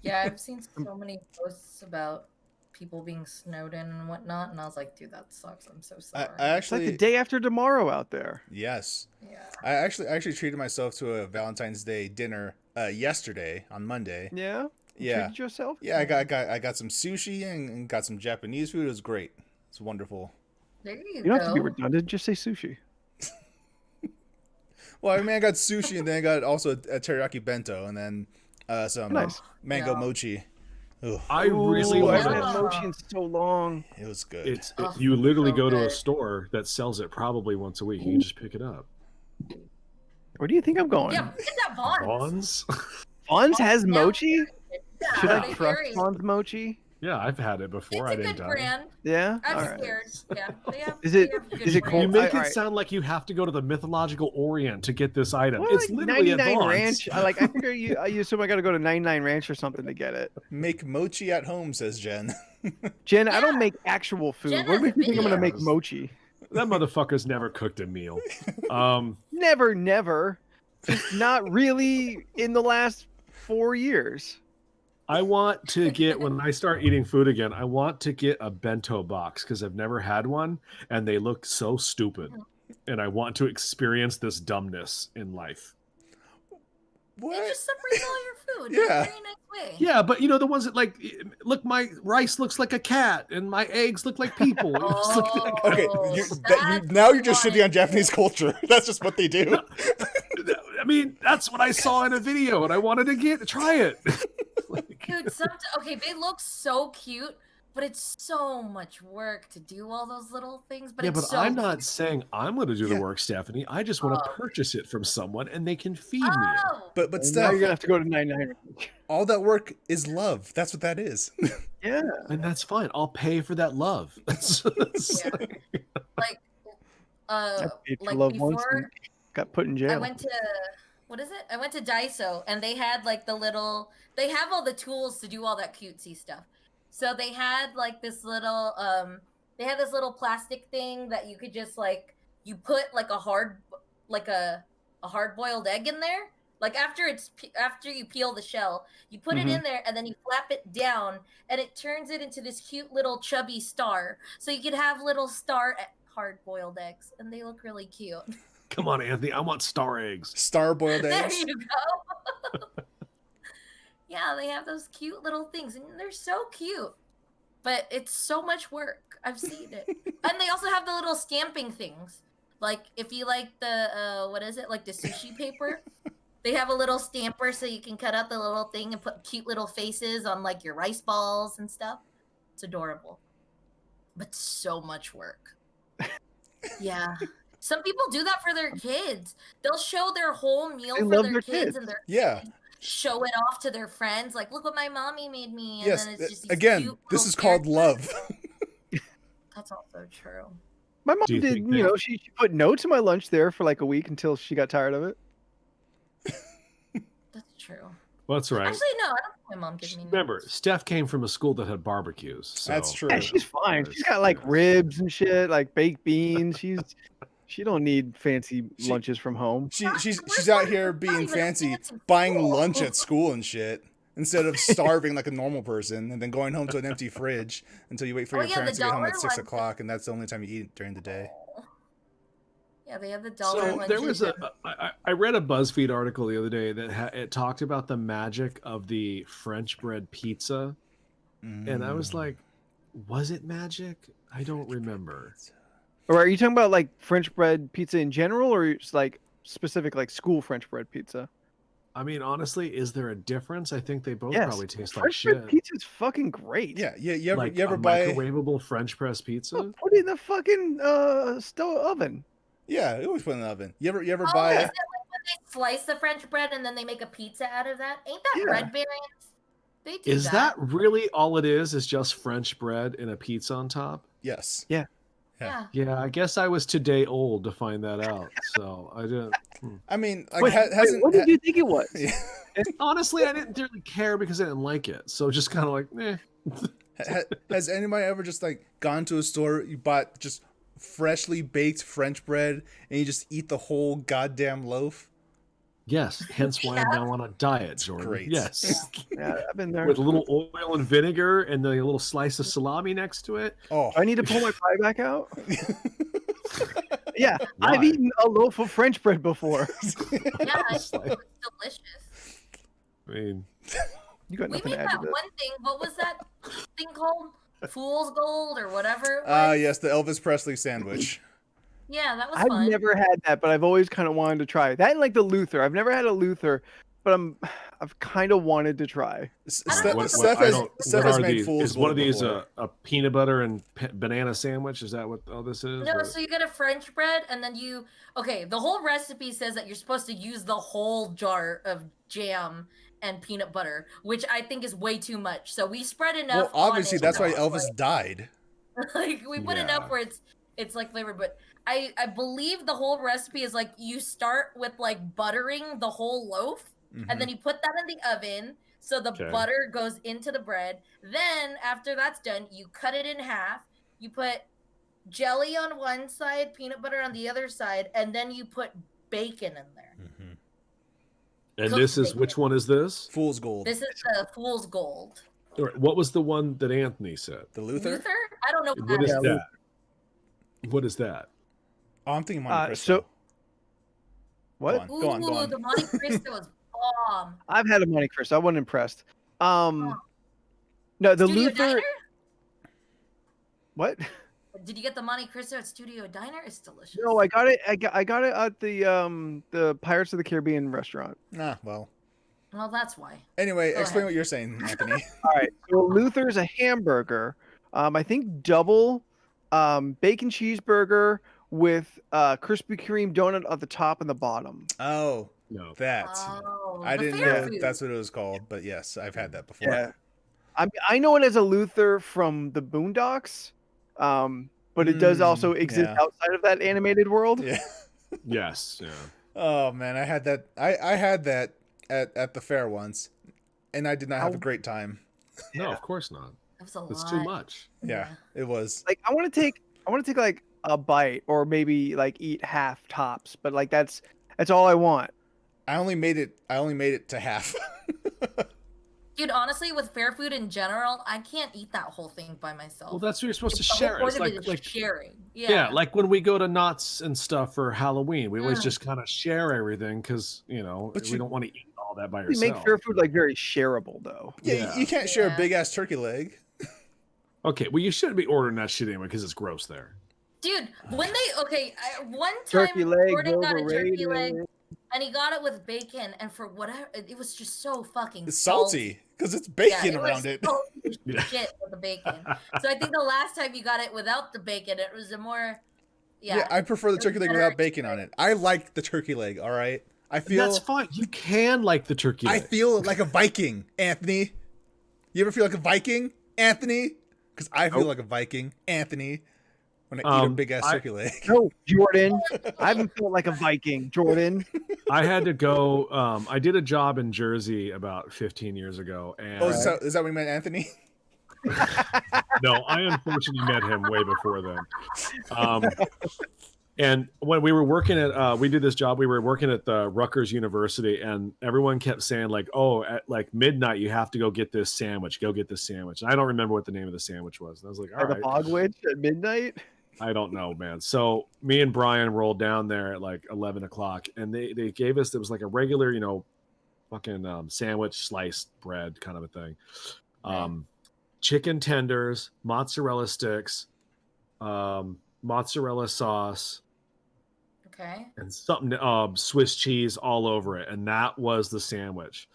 Yeah, I've seen so many posts about people being snowed in and whatnot, and I was like, dude, that sucks. I'm so sorry. I It's like actually the day after tomorrow out there. yes. Yeah. I actually treated myself to a Valentine's Day dinner yesterday on Monday. Yeah. You Yeah. treated yourself. Yeah, I got some sushi and got some Japanese food. It was great. It's wonderful. There you You go. don't have to be redundant. Just say sushi. Well, I mean, I got sushi and then I got also a teriyaki bento and then some Nice. mango Yeah. mochi. Ugh, I really Ooh, I want haven't it. had mochi in so long. it was good. You literally so go to a good. store that sells it probably once a week. You can just pick it up. Where do you think I'm going? Yeah, look at that Vons. Bonds? Fonz has Now- mochi? Yeah, Should I they trust vary. Fonz mochi? Yeah, I've had it before. It's I a didn't good die. brand. Yeah. I'm All right. scared. Yeah. They have, Is they it- have good is it brands. You cold? make it Alright. sound like you have to go to the mythological Orient to get this item. Well, It's like literally at 99 Vons. Ranch. I figure you assume I got to go to 99 Ranch or something to get it. Make mochi at home, says Jen. Jen, I Yeah. don't make actual food. Jen What has makes you think I'm going to make videos. mochi? That motherfucker's never cooked a meal. Never. Just not really in the last 4 years. I want to get, when I start eating food again, I want to get a bento box because I've never had one and they look so stupid. And I want to experience this dumbness in life. It What? just separates all your food Yeah. in a very nice way. Yeah, but you know, the ones that like, look, my rice looks like a cat and my eggs look like people. It looks like- Okay, that's now you're just why. shitting on Japanese culture. That's just what they do. I mean, that's what I saw in a video and I wanted to try it. Dude, okay, they look so cute, but it's so much work to do all those little things. But Yeah, it's but so I'm not cute. saying I'm going to do Yeah. the work, Stephanie. I just want to Oh. purchase it from someone and they can feed me it. Oh, But And now Steph, you're going to have to go to 99 Ranch. all that work is love. That's what that is. Yeah. And that's fine. I'll pay for that love. yeah. like, I paid for like love once and before got put in jail. I went to what is it? I went to Daiso and they had like they have all the tools to do all that cutesy stuff. So they had like this little they had this little plastic thing that you could just like you put like a hard boiled egg in there. Like after you peel the shell, you put it in there and then you flap it down and it turns it into this cute little chubby star. So you could have little hard boiled eggs and they look really cute. Come on, Anthony. I want star eggs. Star boiled There eggs. you go. Yeah, they have those cute little things, and they're so cute. But it's so much work. I've seen it. And they also have the little stamping things. Like if you like the what is it? Like the sushi paper. They have a little stamper so you can cut out the little thing and put cute little faces on like your rice balls and stuff. It's adorable. But so much work. Yeah. Some people do that for their kids. They'll show their whole meal They for love their their kids kids. and their Yeah. kids show it off to their friends. Like, look what my mommy made me. And Yes. then it's just these Again, cute this little is called characters. love. That's also true. My mom Do you did, think you that- know, she put notes in my lunch there for like a week until she got tired of it. That's true. Well, that's right. Actually, no, I don't think my mom gives me Remember, notes. Steph came from a school that had barbecues. So. That's true. Yeah, she's fine. She's got like ribs and shit, like baked beans. She don't need fancy lunches from home. She's out here being fancy, buying lunch at school and shit, instead of starving like a normal person and then going home to an empty fridge until you wait for Oh, your yeah, parents the to get home at dollar 6 ones. o'clock, and that's the only time you eat during the day. Yeah, they have the dollar So lunches. there was I read a BuzzFeed article the other day that it talked about the magic of the French bread pizza, and I was like, was it magic? I don't remember. Or are you talking about like French bread pizza in general, or just like specific like school French bread pizza? I mean, honestly, is there a difference? I think they both Yes. probably taste like French bread shit. pizza is fucking great. Yeah, you ever Like you ever a buy? microwavable French press pizza? Put it in the fucking stove oven. Yeah, you always put it in the oven. You ever Oh, buy? is it like they slice the French bread and then they make a pizza out of that? Ain't that Yeah. Red Baron's? They do Is that really all it is? Is just French bread and a pizza on top? Yes. Yeah. Yeah. Yeah, I guess I was today old to find that out. So I didn't. I mean, like, Wait, hasn't what did you think it was? Yeah. Honestly, I didn't really care because I didn't like it. So just kind of like, Has anybody ever just like gone to a store, you bought just freshly baked French bread, and you just eat the whole goddamn loaf? Yes. Hence why I'm now on a diet, Jordan. great. Yes. Yeah, I've been there. With a little oil and vinegar and then a little slice of salami next to it. Oh, Do I need to pull my pie back out? Yeah, Why? I've eaten a loaf of French bread before. Yeah, It's like- delicious. I mean, You got We nothing made to add that to this. one thing. What was that thing called? Fool's Gold or whatever it was? yes, the Elvis Presley sandwich. Yeah, that was I've fun. never had that, but I've always kind of wanted to try that. And like the Luther, I've never had a Luther, but I've kind of wanted to try. I don't know what Steph what has are made these? Fool's Is one of Gold these before. a peanut butter and banana sandwich? Is that what all this is? No, Or- so you get a French bread and then the whole recipe says that you're supposed to use the whole jar of jam and peanut butter, which I think is way too much. So we spread enough. Well, obviously on it that's why that, Elvis died. like we put Yeah. enough where it's like flavored, but I believe the whole recipe is like you start with like buttering the whole loaf and then you put that in the oven so the Okay. butter goes into the bread. Then after that's done, you cut it in half. You put jelly on one side, peanut butter on the other side, and then you put bacon in there. And cooked this is bacon. which one is this? Fool's Gold. This is the Fool's Gold. Or what was the one that Anthony said? The Luther? Luther? I don't know what What that is is. that? What is that? Oh, I'm thinking Monte Cristo. So what? Go on, go on. The Monte Cristo is bomb. I've had a Monte Cristo. I wasn't impressed. No, the Studio Luther. Diner? What? Did you get the Monte Cristo at Studio Diner? It's delicious. No, I got it. I got it at the Pirates of the Caribbean restaurant. Ah, well. Well, that's why. Anyway, Go explain ahead. what you're saying, Anthony. All right. So Luther's a hamburger. I think double bacon cheeseburger with Krispy Kreme donut at the top and the bottom. Oh, No. that. Oh, I the didn't fair know food. that's what it was called, but yes, I've had that before. Yeah. I know it as a Luther from the Boondocks, but it does also exist yeah. outside of that animated world. Yeah. Yes. Yeah. Oh man, I had that. I had that at the fair once, and I did not have a How- great time. No, of course not. That was a It's lot. too much. Yeah, it was. Like I want to take like a bite or maybe like eat half tops, but like that's all I want. I only made it to half. Dude, honestly, with fair food in general, I can't eat that whole thing by myself. Well, that's what you're supposed to The whole share. point It's of it like is sharing. yeah, like when we go to Knott's and stuff for Halloween, we always Mm. just kind of share everything because But we you- don't want to eat all that by We yourself. make fair food like very shareable though. Yeah, Yeah. you can't share a Yeah. big ass turkey leg. Okay, well you shouldn't be ordering that shit anyway because it's gross there. Dude, one time Turkey leg, Jordan got a turkey overrated. leg, and he got it with bacon, and for whatever, it was just so fucking It's salty because it's bacon Yeah, around it. salty as Yeah. shit with the bacon. So I think the last time you got it without the bacon, it was a more, Yeah, I prefer the It turkey was leg better without bacon on it. I like the turkey leg. All right, I feel That's fine. You can like the turkey I leg. feel like a Viking, Anthony. You ever feel like a Viking, Anthony? Because I feel Nope. like a Viking, Anthony, when I eat a big ass I- turkey leg. No, Jordan. I haven't felt like a Viking, Jordan. I had to go. I did a job in Jersey about 15 years ago, and Oh, is that what you meant, Anthony? no, I unfortunately met him way before then. And when we were working at, we did this job. We were working at the Rutgers University, and everyone kept saying like, "Oh, at like midnight, you have to go get this sandwich. Go get this sandwich." And I don't remember what the name of the sandwich was. And I was like, "All At the right." bog witch at midnight. I don't know, man. So me and Brian rolled down there at like 11 o'clock, and they gave us, it was like a regular, fucking sandwich, sliced bread kind of a thing. Chicken tenders, mozzarella sticks, mozzarella sauce, okay. and something, Swiss cheese all over it. And that was the sandwich.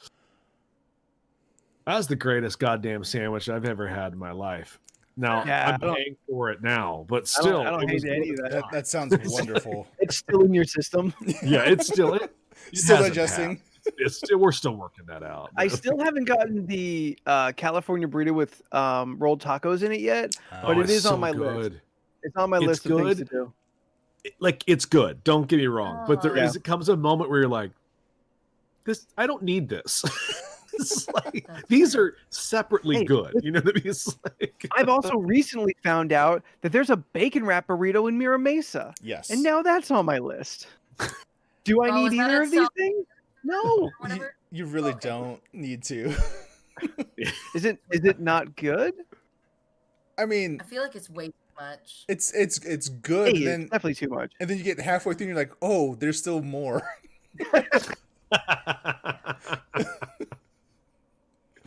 That was the greatest goddamn sandwich I've ever had in my life. Now, Yeah, I I'm don't- paying for it now, but I still, don't it was hate any worth of the that. time. That sounds wonderful. It's still in your system. Yeah, it's still it. It Still hasn't digesting. We're still working that out. I still haven't gotten the California burrito with rolled tacos in it yet, but it it's is on so my list. good. It's on my It's list of things good. to do. Like, it's good. Don't get me wrong, but there Yeah. is. It comes a moment where you're like, "This, I don't need this." It's like, these are separately Hey, good. You know what I mean? It's like, I've also recently found out that there's a bacon wrap burrito in Mira Mesa, Yes. and now that's on my list. Do I need is that either at of these things? No. You really Okay. don't need to. Is it not good? I mean, I feel like it's way too much. it's good, Hey, and it's then definitely too much. you get halfway through, and you're like, oh, there's still more.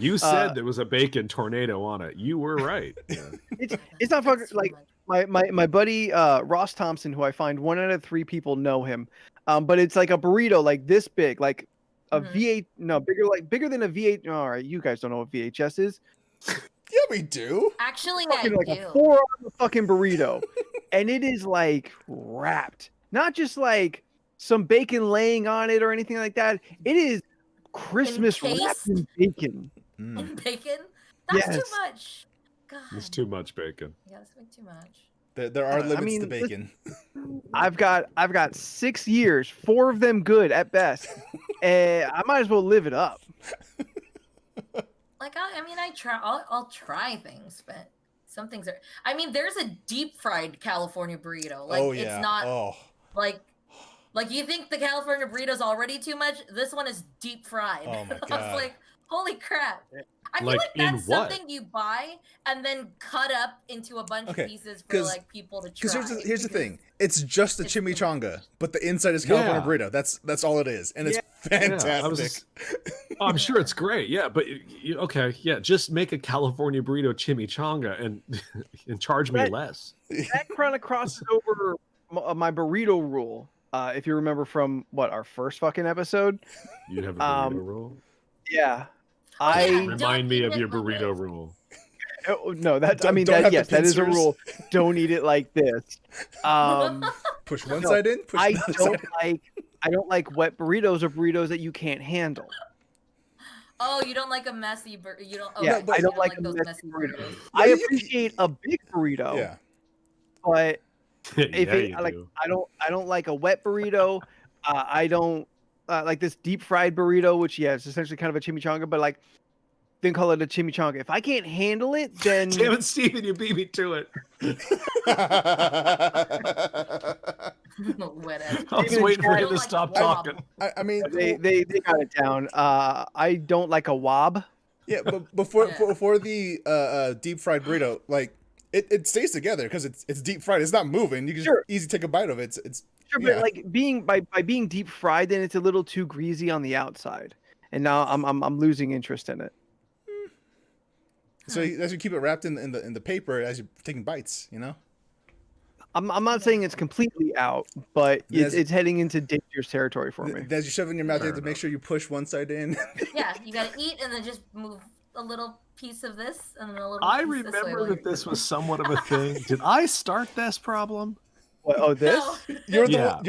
You said there was a bacon tornado on it. You were right. Yeah. It's not fucking That's too like much. my buddy Ross Thompson, who I find 1 out of 3 people know him. But it's like a burrito like this big, like a Mhm. V8, no, bigger than a V8. All right, you guys don't know what VHS is. Yeah, we do. Actually, Fucking I like do. a 4-hour fucking burrito. And it is like wrapped. Not just like some bacon laying on it or anything like that. It is Christmas wrapped Encased? in bacon. And bacon? That's Yes. too much. God. It's too much bacon. Yeah, that's way too much. There are I limits mean, to bacon. I've got 6 years, 4 of them good at best. And I might as well live it up. Like I mean, I'll try things, but some things are. I mean, there's a deep fried California burrito. Like Oh yeah. it's not Oh. like you think the California burrito's already too much. This one is deep fried. Oh my I God. was like, holy crap. I feel Like, like in that's what? something you buy and then cut up into a bunch Okay, of pieces for 'cause- like people to try. Because here's the thing. It's just a it's too chimichanga, but the inside is California burrito. That's all it is, and it's fantastic. I was I'm sure it's great. Yeah, but okay, yeah, just make a California burrito chimichanga and charge me That- less. That kind of crosses over my burrito rule. If you remember from our first fucking episode. You have a burrito rule? Yeah. yeah. Remind me eat of it your like burrito this. rule. Oh, no, that I Don't- mean don't that have the yes, that is a pincers. rule. Don't eat it like this. Push one No, side in. Push I the other don't side. I don't like wet burritos or burritos that you can't handle. Oh, you don't like a messy burrito? You don't? Oh, Yeah, you I don't like a those messy burrito. burritos. I Yeah, you- appreciate a big burrito, Yeah. but if Yeah, it, you like do. I don't like a wet burrito. I don't like this deep fried burrito, which it's essentially kind of a chimichanga, but like then call it a chimichanga. If I can't handle it, then Damn it, Steven, you beat me to it. Wet ass. I was Steven waiting for tried- him to Like stop wob. talking. I mean, they got it down. I don't like a wob. yeah, but before Yeah. before the deep fried burrito, like it stays together because it's deep fried. It's not moving. You can Sure. just easy take a bite of it. It's Sure, yeah. but like by being deep fried, then it's a little too greasy on the outside, and now I'm losing interest in it. So as you keep it wrapped in the paper as you're taking bites, I'm not saying it's completely out, but Yes. it's heading into dangerous territory for me. As you shove it in your mouth, Fair you have to make enough. sure you push one side in. Yeah, you gotta eat and then just move a little piece of this and then a little. I piece this way remember while that you're this was somewhat of a thing. Did I start this problem? What, oh, this? No. You're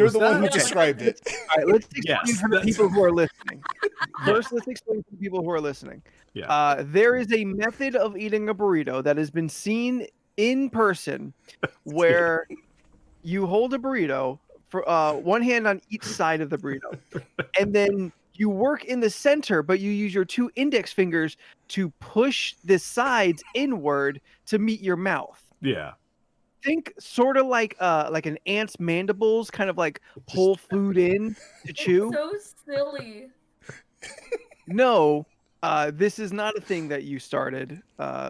was the one who that- described it. All right, let's explain Yes, for the that's- people who are listening. First, let's explain for the people who are listening. Yeah. There is a method of eating a burrito that has been seen in person where you hold a burrito for one hand on each side of the burrito, and then you work in the center, but you use your 2 index fingers to push the sides inward to meet your mouth. Yeah. Think sort of like an ant's mandibles, kind of like pull food in to chew. So silly. No, this is not a thing that you started,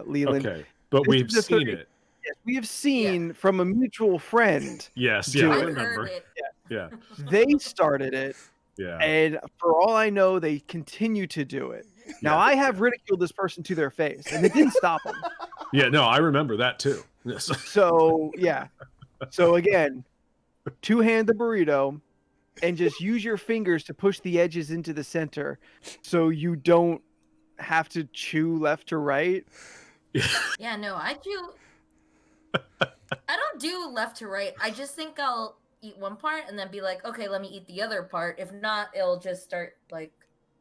Leland. Okay. But This we've is the seen 30 it. Yes, we have seen from a mutual friend. Yes. Do Yeah, I it. I've remember. heard it. Yeah. They started it, Yeah. and for all I know, they continue to do it. Now, Yeah. I have ridiculed this person to their face, and it didn't stop them. Yeah, no, I remember that too. Yes. So, yeah. So, again, 2-hand the burrito and just use your fingers to push the edges into the center so you don't have to chew left to right. Yeah, no, I don't do left to right. I just think I'll eat one part and then be like, okay, let me eat the other part. If not, it'll just start like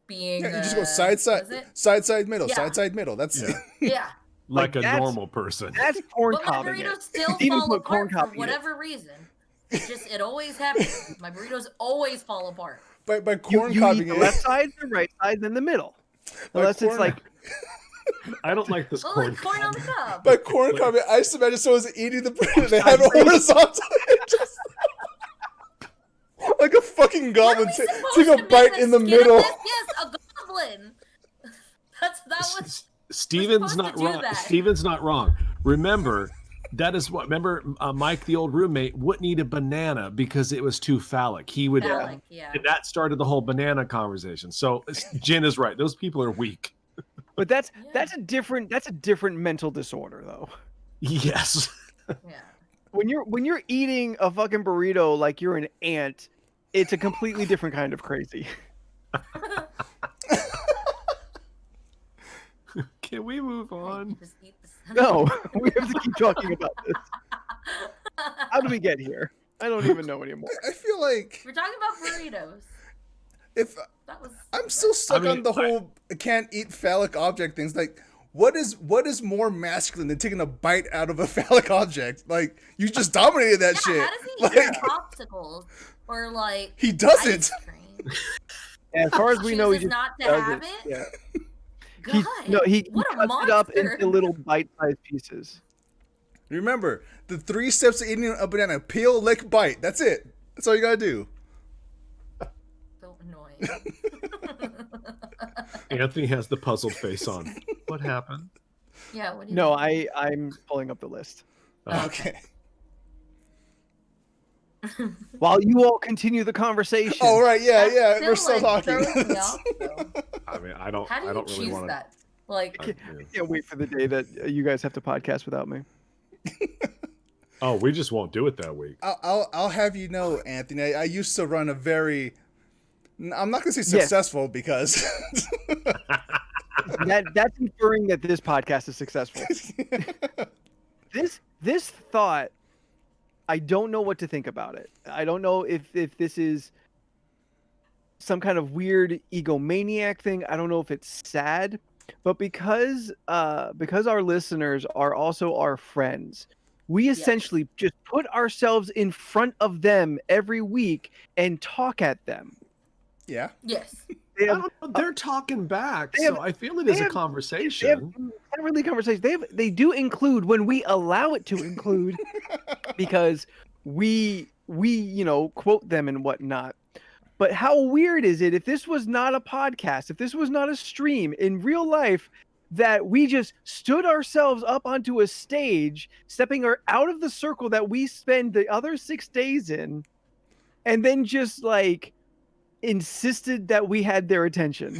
being. Yeah, you just go side, middle, Yeah. side, middle. That's Yeah. Yeah. Like a that's- normal person. That's corn But my cobbing it. burritos still Even fall put corn apart for cobbing in it. whatever reason. It always happens. My burritos always fall apart. by You, corn you eat cobbing the it. left side, the right side, then the middle. By Unless it's corn- like I don't like this Oh, corn. like corn on the cob. By corn cobbing, I just imagine someone's eating the burrito. They have it horizontally. Just like a fucking What are goblin. we supposed Take to a make bite the in the skin of middle. this? Yes, a goblin. That was. Steven's supposed not to do wrong. that. Steven's not wrong. Remember, that is what. Remember, Mike, the old roommate, wouldn't eat a banana because it was too phallic. He would. Phallic, yeah. And that started the whole banana conversation. So Jen is right. Those people are weak. but that's Yeah. a different mental disorder though. Yes. Yeah. When you're eating a fucking burrito like you're an ant, it's a completely different kind of crazy. Can we move on? Just eat this. No, we have to keep talking about this. How did we get here? I don't even know anymore. I feel like We're talking about burritos. if That was. I'm still stuck I mean, on the whole can't eat phallic object things. Like, what is more masculine than taking a bite out of a phallic object? Like, you just dominated that Yeah, shit. how does he Like, eat popsicles or like? he doesn't. ice cream? As far as we know, he Chooses just not to does have it. it. Yeah. God, He what a cuts it up monster. into little bite-sized pieces. Remember the 3 steps to eating a banana: peel, lick, bite. That's it. That's all you gotta do. So annoying. Anthony has the puzzled face on. What happened? Yeah. What do you No, think? I'm pulling up the list. Okay. While you all continue the conversation. Oh right, yeah, That yeah. We're still like, talking. throws me off, though. I mean, I don't. How do I you don't really choose want that? Like, to. I can't wait for the day that you guys have to podcast without me. Oh, we just won't do it that week. I'll have you know, Anthony. I used to run a very. I'm not gonna say successful because. That's inferring that this podcast is successful. This thought, I don't know what to think about it. I don't know if this is some kind of weird egomaniac thing. I don't know if it's sad, but because our listeners are also our friends, we essentially just put ourselves in front of them every week and talk at them. Yeah. yes. They I have, don't know, they're talking back, they have- so I feel it is they a have- conversation. not really conversations. They do include when we allow it to include, because we quote them and whatnot. But how weird is it if this was not a podcast, if this was not a stream in real life, that we just stood ourselves up onto a stage, stepping out of the circle that we spend the other 6 days in, and then just like insisted that we had their attention.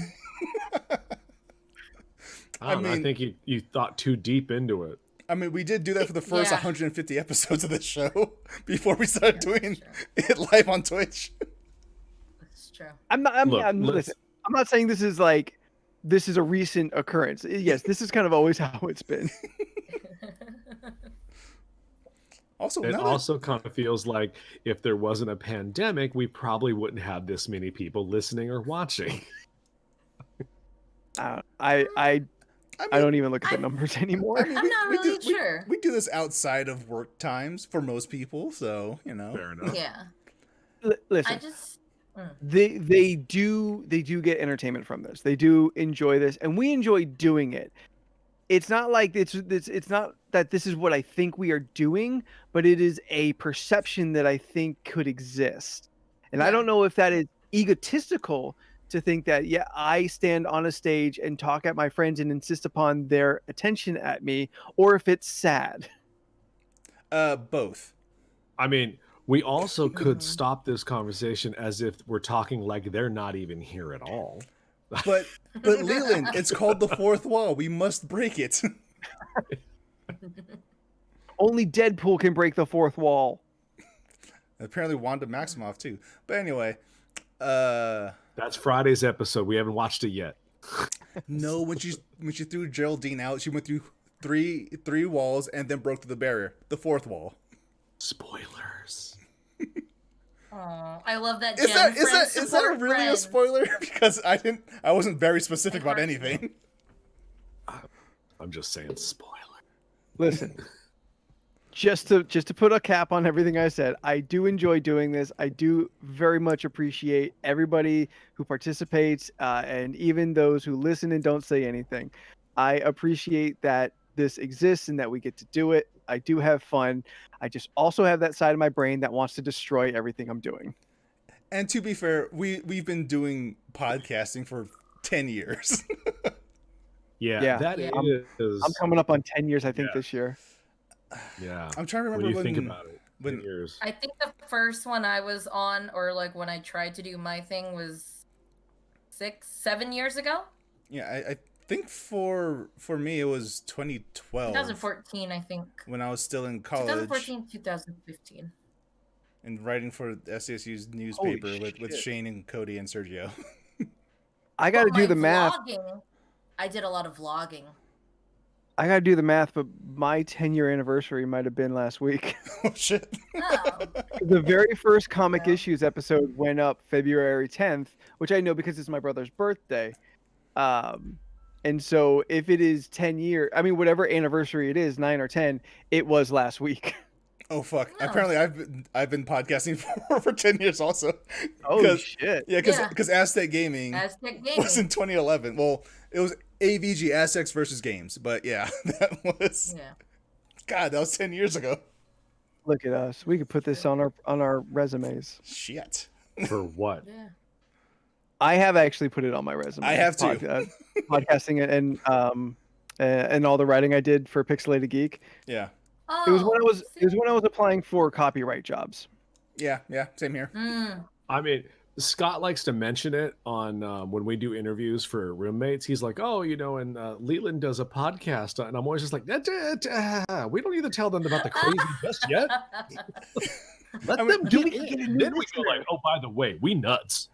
I don't know, I mean- think you thought too deep into it. I mean, we did do that for the first Yeah. 150 episodes of the show before we started Yeah, doing that's it live on Twitch. It's true. Look, Listen, I'm not saying this is a recent occurrence. Yes, this is kind of always how it's been. Also, It now that- also kind of feels like if there wasn't a pandemic, we probably wouldn't have this many people listening or watching. I I don't even look at the numbers anymore. mean, I'm not really sure. We do this outside of work times for most people, so you know. Fair enough. Yeah. Listen, I just. they do get entertainment from this. They do enjoy this, and we enjoy doing it. It's not like it's not that this is what I think we are doing, but it is a perception that I think could exist. And I Yeah. don't know if that is egotistical to think that, yeah, I stand on a stage and talk at my friends and insist upon their attention at me, or if it's sad. Both. I mean, we also could Mhm. stop this conversation as if we're talking like they're not even here at all. But Leland, it's called the fourth wall. We must break it. Only Deadpool can break the fourth wall. Apparently Wanda Maximoff too. But anyway, That's Friday's episode. We haven't watched it yet. no, when she threw Geraldine out, she went through three walls and then broke through the barrier. The fourth wall. Spoilers. Oh, I love that. Is Jen. that Friends is that support really a friends. spoiler? Because I wasn't very specific about iHeart. anything. I'm just saying spoiler. Listen, just to put a cap on everything I said, I do enjoy doing this. I do very much appreciate everybody who participates, and even those who listen and don't say anything. I appreciate that this exists and that we get to do it. I do have fun. I just also have that side of my brain that wants to destroy everything I'm doing. And to be fair, we've been doing podcasting for 10 years. Yeah. That Yeah. is. I'm coming up on 10 years, I think, Yeah. this year. Yeah. I'm trying to remember When you when think about it, 10 when years. I think the first one I was on, or like when I tried to do my thing, was 7 years ago. yeah, I think for me it was 2012 2014, I think. when I was still in college 2014, 2015. and writing for SCSU's newspaper with shit. Shane and Cody and Sergio. I got to But do my the math. vlogging, I did a lot of vlogging. I got to do the math, but my 10-year anniversary might have been last week. Oh shit. Oh, The very first Comic Yeah. Issues episode went up February 10th, which I know because it's my brother's birthday. And so if it is 10 years, I mean, whatever anniversary it is, 9 or 10, it was last week. Oh fuck. No. Apparently I've been podcasting for 10 years also. Oh, 'Cause- shit. Yeah, Yeah. because Aztec Gaming Aztec was in Gaming. 2011. Well, it was AVG Aztecs versus Games, but yeah, that was Yeah. God, that was 10 years ago. Look at us. We could put this on our resumes. Shit. For what? Yeah. I have actually put it on my resume. I have too. Podcasting and all the writing I did for Pixelated Geek. Yeah. Oh, It was when I was applying for copyright jobs. Yeah, same here. I mean, Scott likes to mention it on when we do interviews for roommates. He's like, "Oh, and Leland does a podcast," and I'm always just like, "We don't need to tell them about the crazy just yet. Let I mean, them do get we in. get a And new then we go like, oh, by the way, we nuts."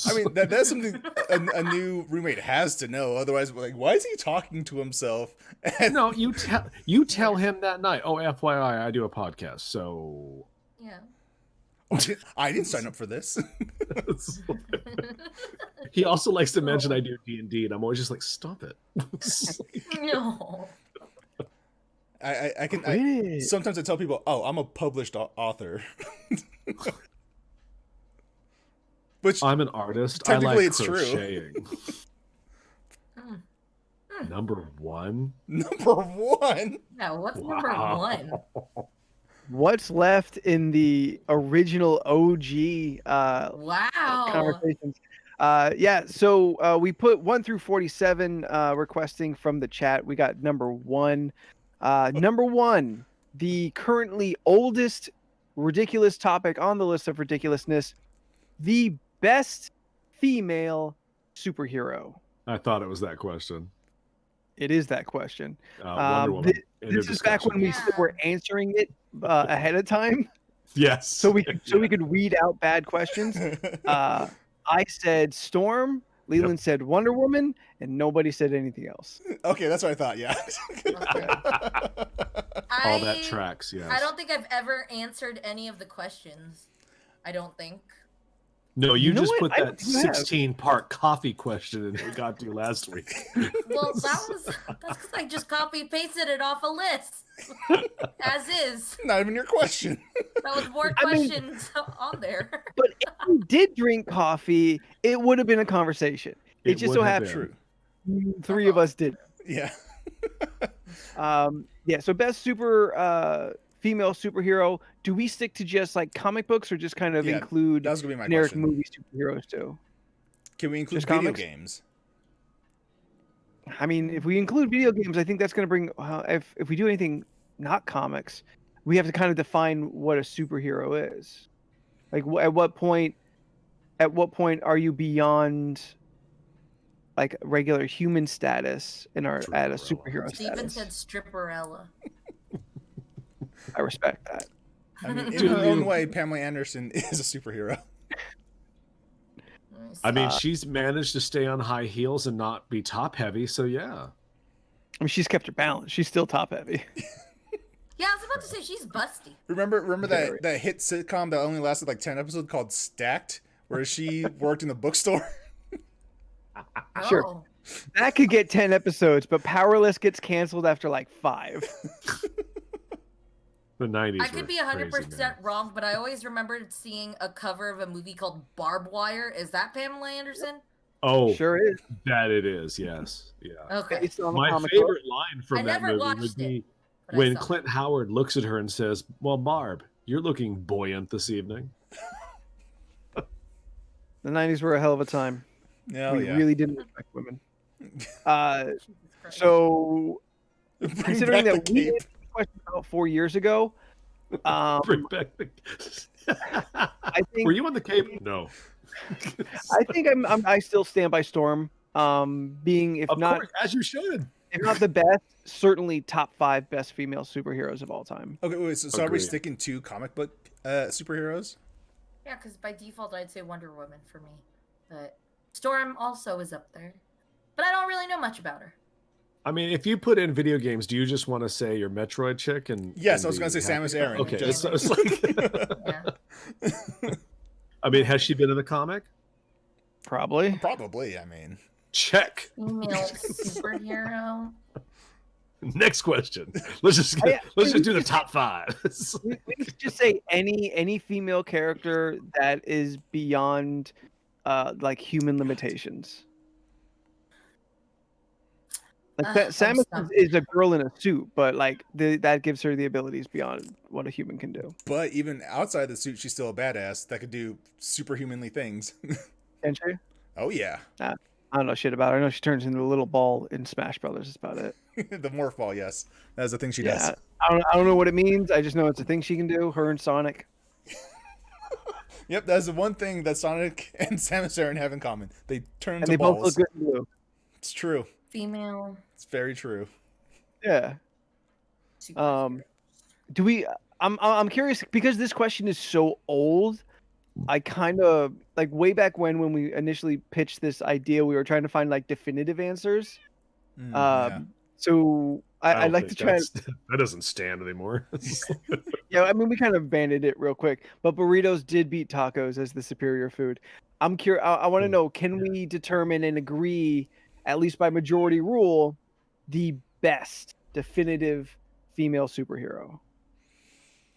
I mean, that's something a new roommate has to know. Otherwise, like, why is he talking to himself? And No, you tell him that night. Oh, FYI, I do a podcast, so Yeah. I didn't sign up for this. he also likes to mention I do D&D, and I'm always just like, stop it. No. I can. Quit it. Sometimes I tell people, "Oh, I'm a published author." Which I'm an artist. Technically, I like it's true. crocheting. Mm. Number one. number one. Yeah, what's number Wow. one? What's left in the original OG Wow. conversations? Yeah, so we put 1 through 47 requesting from the chat. We got number one. Number one, the currently oldest ridiculous topic on the list of ridiculousness, the best female superhero. I thought it was that question. It is that question. Wonder Woman. End of This is back when discussion. we still were answering it ahead of time, Yes. so we could weed out bad questions. I said Storm. Leland said Wonder Woman, and nobody said anything else. Okay, that's what I thought. Yeah. All that tracks. Yes. I don't think I've ever answered any of the questions. I don't think. No, you You know just what? put I that think you have. 16-part coffee question in we got to last week. Well, that's because I just copy pasted it off a list. As is. Not even your question. That was more I mean- questions on there. But if we did drink coffee, it would have been a conversation. It just would so have happened been. True. three of us did. Yeah. Yeah. So best female superhero. Do we stick to just like comic books, or just kind of Yeah, include That was gonna be my generic question. movie superheroes too? Can we include Just video comics? games? I mean, if we include video games, I think that's going to bring. If we do anything not comics, we have to kind of define what a superhero is. Like, at what point are you beyond like regular human status and are at a superhero Steven status? said stripperella. I respect that. I mean, in Do her own you- way, Pamela Anderson is a superhero. I mean, she's managed to stay on high heels and not be top heavy, so yeah. I mean, she's kept her balance. She's still top heavy. Yeah, I was about to say she's busty. Remember Very. that hit sitcom that only lasted like 10 episodes called Stacked, where she worked in the bookstore? Sure. Oh. That could get 10 episodes, but Powerless gets canceled after like 5. The 90s. I could be 100% crazy, man. wrong, but I always remembered seeing a cover of a movie called Barbed Wire. Is that Pamela Anderson? Oh, Sure is. that it is. Yes. Yeah. Okay. Based on the My comic book. favorite line from I that never movie watched would be it, but I when saw it. Clint Howard looks at her and says, "Well, Barb, you're looking buoyant this evening." The 90s were a hell of a time. Yeah, We yeah. really didn't respect women. So, Bring considering back that the we cape. did this question about 4 years ago, Bring back the... I think Were you on the Cape? No. I still stand by Storm. Being if Of not course, as you should. the best, certainly top 5 best female superheroes of all time. Okay, wait, so are we Agreed. sticking to comic book superheroes? Yeah, because by default I'd say Wonder Woman for me. But Storm also is up there. But I don't really know much about her. I mean, if you put in video games, do you just want to say you're Metroid chick? And Yes, and I was be going to say happy? Samus Aran. Okay, Just, it's like, Yeah. I mean, has she been in the comic? Probably. probably, I mean. Check. Female superhero. Next question. Let's just do the top 5. We could just say any female character that is beyond like human limitations. Like I'm Samus stumped. is a girl in a suit, but like that gives her the abilities beyond what a human can do. But even outside the suit, she's still a badass that could do superhumanly things. Can she? Oh, yeah. I don't know shit about her. I know she turns into a little ball in Smash Brothers. That's about it. The morph ball, yes. That's the thing she Yeah, does. I don't know what it means. I just know it's a thing she can do. Her and Sonic. Yep, that's the one thing that Sonic and Samus Aran have in common. They turn And into they balls. both look good in blue. It's true. Female It's very true. Yeah. superhero. Do we? I'm curious because this question is so old. I kind of like way back when we initially pitched this idea, we were trying to find like definitive answers. Yeah. So I'd don't like to think try. that doesn't stand anymore. Yeah, I mean we kind of banded it real quick, but burritos did beat tacos as the superior food. I'm curious. I want to know: can we determine and agree, at least by majority rule, the best definitive female superhero?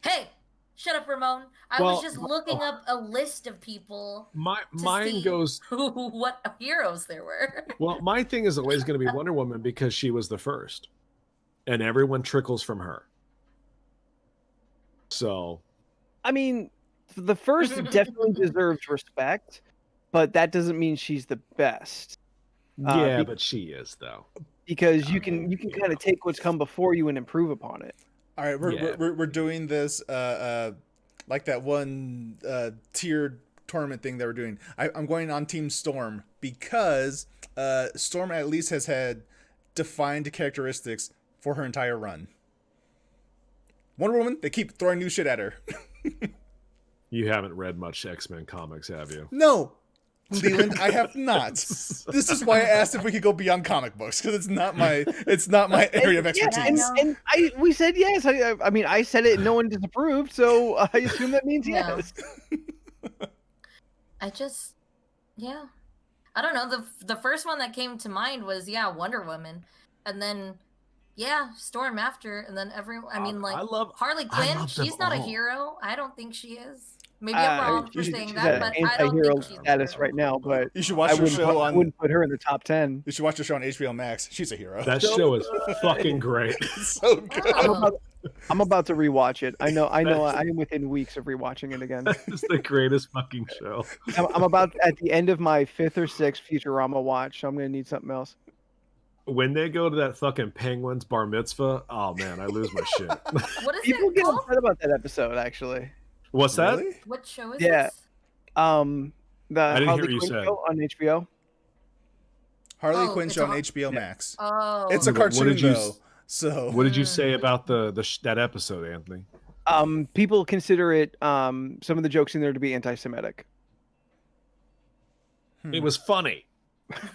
Hey, shut up, Ramon. I Well, was just looking up a list of people to Mine see goes. what heroes there were. Well, my thing is always going to be Wonder Woman because she was the first, and everyone trickles from her. So, I mean, the first definitely deserves respect, but that doesn't mean she's the best. yeah, but she is though. Because you can kind of take what's come before you and improve upon it. All right, we're doing this like that one tiered tournament thing that we're doing. I'm going on Team Storm because Storm at least has had defined characteristics for her entire run. Wonder Woman, they keep throwing new shit at her. You haven't read much X-Men comics, have you? No, Leland, I have not. This is why I asked if we could go beyond comic books because it's not my area of expertise. And we said yes. I mean, I said it and no one disapproved, so I assume that means No. yes. Yeah. I don't know. The first one that came to mind was Wonder Woman, and then Storm after, and then everyone. I mean, like Harley Quinn. love them She's not a all. hero. I don't think she is. Maybe I'm wrong for saying she's that, at but I don't anti-hero think she's a status hero. right now. But You should I watch her show I on. wouldn't put her in the top 10. You should watch the show on HBO Max. She's a hero. That show is fucking great. It's so good. Oh. I'm about to rewatch it. I know. I am within weeks of rewatching it again. It's the greatest fucking show. I'm about at the end of my 5th or 6th Futurama watch, so I'm gonna need something else. When they go to that fucking penguin's bar mitzvah, oh man, I lose my shit. What is People it get called? upset about that episode, actually. What's that? Really? What show is Yeah. this? The didn't Harley hear you Quinn say. show on HBO. Harley Oh, Quinn it's show on on- HBO Max. Oh. It's a What cartoon did you though, so What did you say about that episode, Anthony? People consider it some of the jokes in there to be anti-Semitic. It was funny.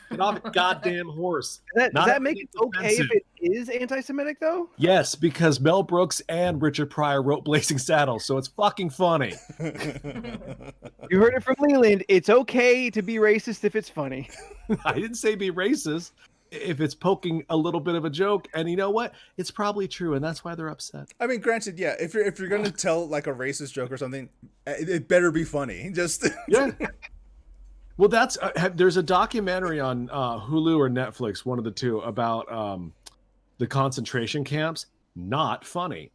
Get off the goddamn horse. Does Not that make it everything's okay if offensive. it is anti-Semitic though? Yes, because Mel Brooks and Richard Pryor wrote Blazing Saddles, so it's fucking funny. You heard it from Leland. It's okay to be racist if it's funny. I didn't say be racist if it's poking a little bit of a joke, and you know what? It's probably true, and that's why they're upset. I mean, granted, yeah. If you're gonna tell like a racist joke or something, it better be funny. Just Yeah. Well, that's there's a documentary on Hulu or Netflix, one of the two, about the concentration camps. Not funny,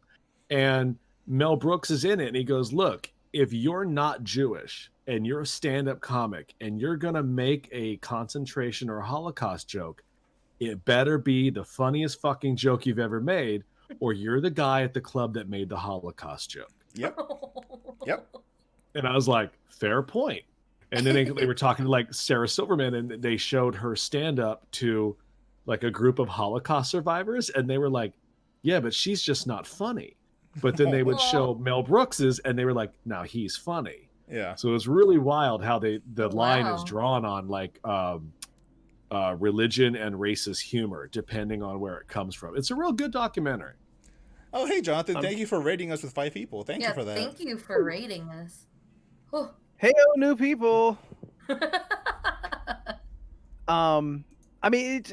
and Mel Brooks is in it, and he goes, "Look, if you're not Jewish and you're a stand-up comic and you're gonna make a concentration or Holocaust joke, it better be the funniest fucking joke you've ever made, or you're the guy at the club that made the Holocaust joke." Yep. Yep. And I was like, fair point. And then they were talking to like Sarah Silverman, and they showed her stand up to like a group of Holocaust survivors, and they were like, yeah, but she's just not funny. But then they would show Mel Brooks's, and they were like, now he's funny. Yeah. So it was really wild how the line is Wow. drawn on like religion and racist humor, depending on where it comes from. It's a real good documentary. Oh, hey, Jonathan. Thank you for rating us with 5 people. Thank you for that. Thank you for rating us. Whew. Hey, new people. I mean,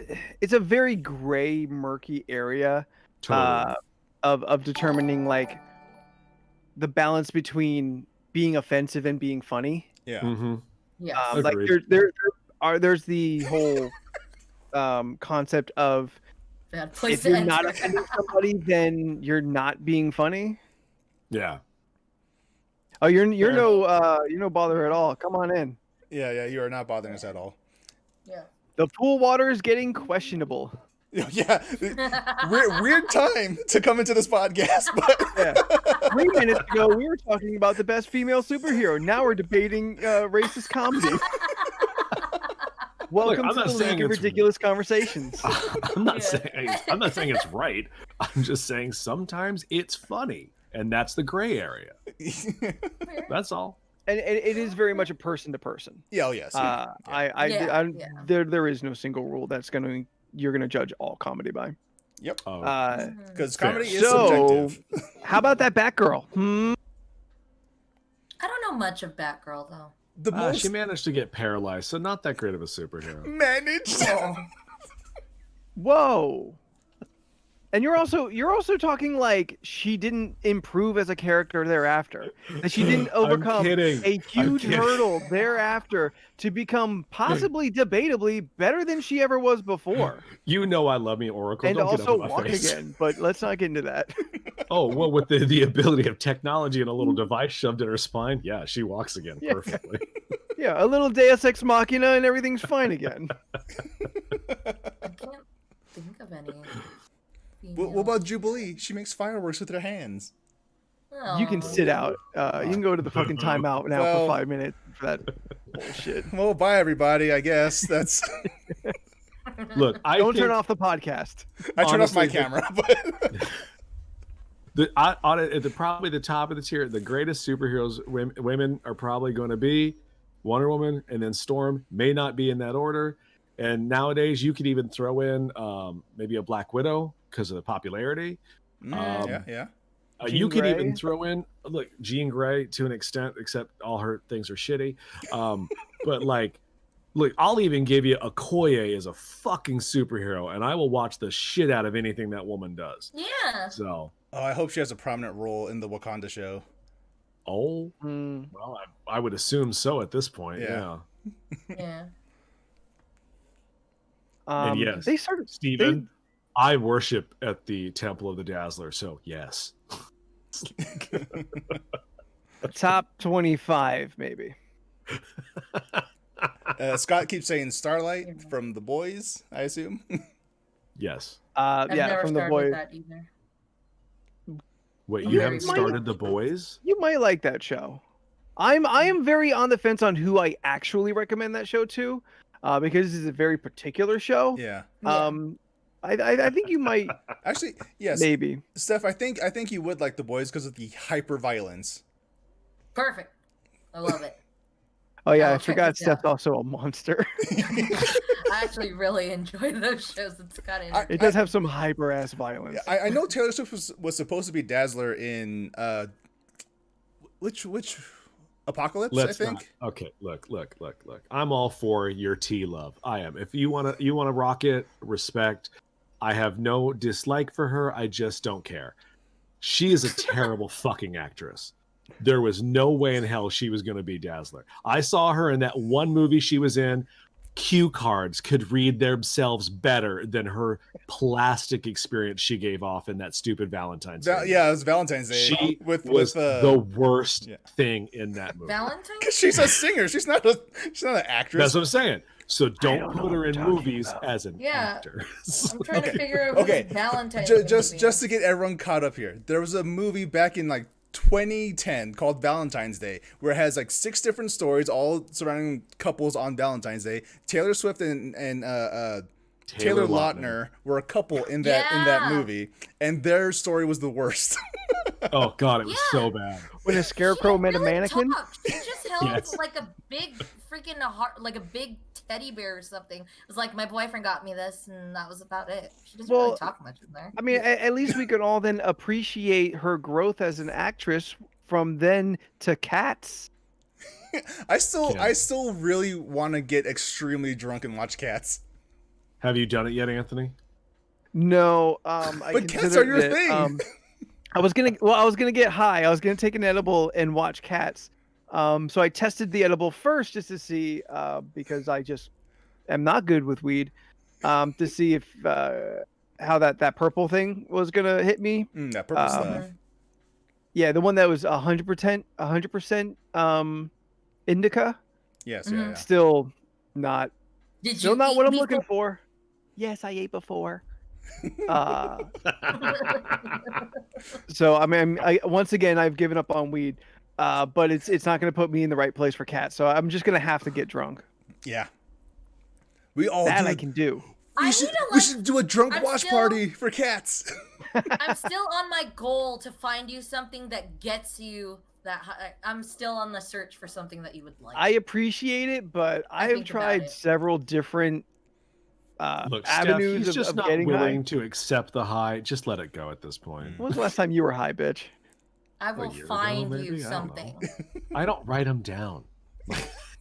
it's a very gray, murky area Totally. of determining like the balance between being offensive and being funny. Yeah. Mm-hmm. Yes. Like Agreed. there's the whole concept of Bad place if to you're enter. not offending somebody, then you're not being funny. Yeah. Oh, you're no bother at all. Come on in. Yeah. You are not bothering us at all. Yeah. The pool water is getting questionable. Yeah. Weird time to come into this podcast, but Yeah. 3 minutes ago, we were talking about the best female superhero. Now we're debating racist comedy. Welcome I'm to not the saying League of it's- Ridiculous Conversations. I'm not Yeah. saying it's right. I'm just saying sometimes it's funny, and that's the gray area. That's all. And it is very much a person to person. yeah, oh yes. Yeah, yeah. There is no single rule you're gonna judge all comedy by. Yep. Oh, Because Fair. comedy is So, subjective. how about that Batgirl? I don't know much of Batgirl though. The most she managed to get paralyzed, so not that great of a superhero. managed. Oh. Whoa. And you're also talking like she didn't improve as a character thereafter. That she didn't I'm overcome kidding. a huge kidding. hurdle thereafter to become possibly debatably better than she ever was before. You know I love me, Oracle. And Don't get also up in my walk face. again, but let's not get into that. Oh, well, with the ability of technology and a little device shoved in her spine, yeah, she walks again Yeah. perfectly. Yeah, a little Deus Ex Machina and everything's fine again. I can't think of any. What about Jubilee? She makes fireworks with her hands. You can sit out. You can go to the fucking timeout now Well- for 5 minutes for that bullshit. Well, bye everybody. I guess that's. Look, I Don't think turn off the podcast. I turned off my Honestly, camera, but probably the top of the tier, the greatest superheroes women are probably going to be Wonder Woman, and then Storm may not be in that order. And nowadays, you could even throw in maybe a Black Widow because of the popularity. yeah. You Jean could Grey? even throw in Jean Grey to an extent, except all her things are shitty. But like, look, I'll even give you Okoye as a fucking superhero, and I will watch the shit out of anything that woman does. Yeah. So, Oh, I hope she has a prominent role in the Wakanda show. well, I would assume so at this point. Yeah. Yeah. Yeah. And yes, They started. Steven, I worship at the Temple of the Dazzler, so yes. Top 25, maybe. Scott keeps saying Starlight from The Boys, I assume. Yes. I've Yeah, never from the started boy. that either. Wait, I'm you very haven't minded. started The Boys? You might like that show. I am very on the fence on who I actually recommend that show to, because this is a very particular show. Yeah. Yeah. I think you might Actually, yes. maybe. Steph, I think you would like The Boys because of the hyper violence. Perfect. I love it. Oh yeah, I I'll check forgot this out. Steph's also a monster. I actually really enjoy those shows. It's kind of It does have some hyper ass violence. I know Taylor Swift was supposed to be Dazzler in which Apocalypse, I think. Not. Okay, look. I'm all for your tea love. I am. If you wanna rock it, respect. I have no dislike for her. I just don't care. She is a terrible fucking actress. There was no way in hell she was going to be Dazzler. I saw her in that one movie she was in. Cue cards could read themselves better than her plastic experience she gave off in that stupid Valentine's Day. Yeah, it was Valentine's Day. She with the worst thing in that movie. Valentine's. Because she's a singer. She's not an actress. That's what I'm saying. So don't know put what her you're in talking movies about. as an Yeah. actor. I'm trying to figure out Okay. what Valentine's. Just to get everyone caught up here, there was a movie back in like 2010 called Valentine's Day, where it has like 6 different stories, all surrounding couples on Valentine's Day. Taylor Swift and Taylor Lautner were a couple in that movie, and their story was the worst. Oh god, it was Yeah. so bad. When a scarecrow met a mannequin. She just held Yes. like a big freaking heart, like a big teddy bear or something. It was like my boyfriend got me this, and that was about it. She doesn't really Well, talk much in there. I mean, at least we could all then appreciate her growth as an actress from then to Cats. I still really want to get extremely drunk and watch Cats. Have you done it yet, Anthony? No, But Cats are your thing. I was gonna get high. I was gonna take an edible and watch Cats. So I tested the edible first just to see, because I just am not good with weed, to see if how that purple thing was gonna hit me. That purple stuff. Yeah, the one that was 100% indica. Yes, Mhm. yeah. Still not Did Still you not eat what I'm before? looking for. Yes, I ate before. So I mean, once again I've given up on weed, but it's not going to put me in the right place for Cats. So I'm just going to have to get drunk. Yeah. We all That do. I can do. We should do a drunk watch party for Cats. I'm still on my goal to find you something that gets you that high. I'm still on the search for something that you would like. I appreciate it, but I have think about tried it. several different Look, Steph, avenues he's just of not getting willing high. to accept the high. Just let it go at this point. When was the last time you were high, bitch? I will year ago, find maybe? you I don't know. something. I don't write them down.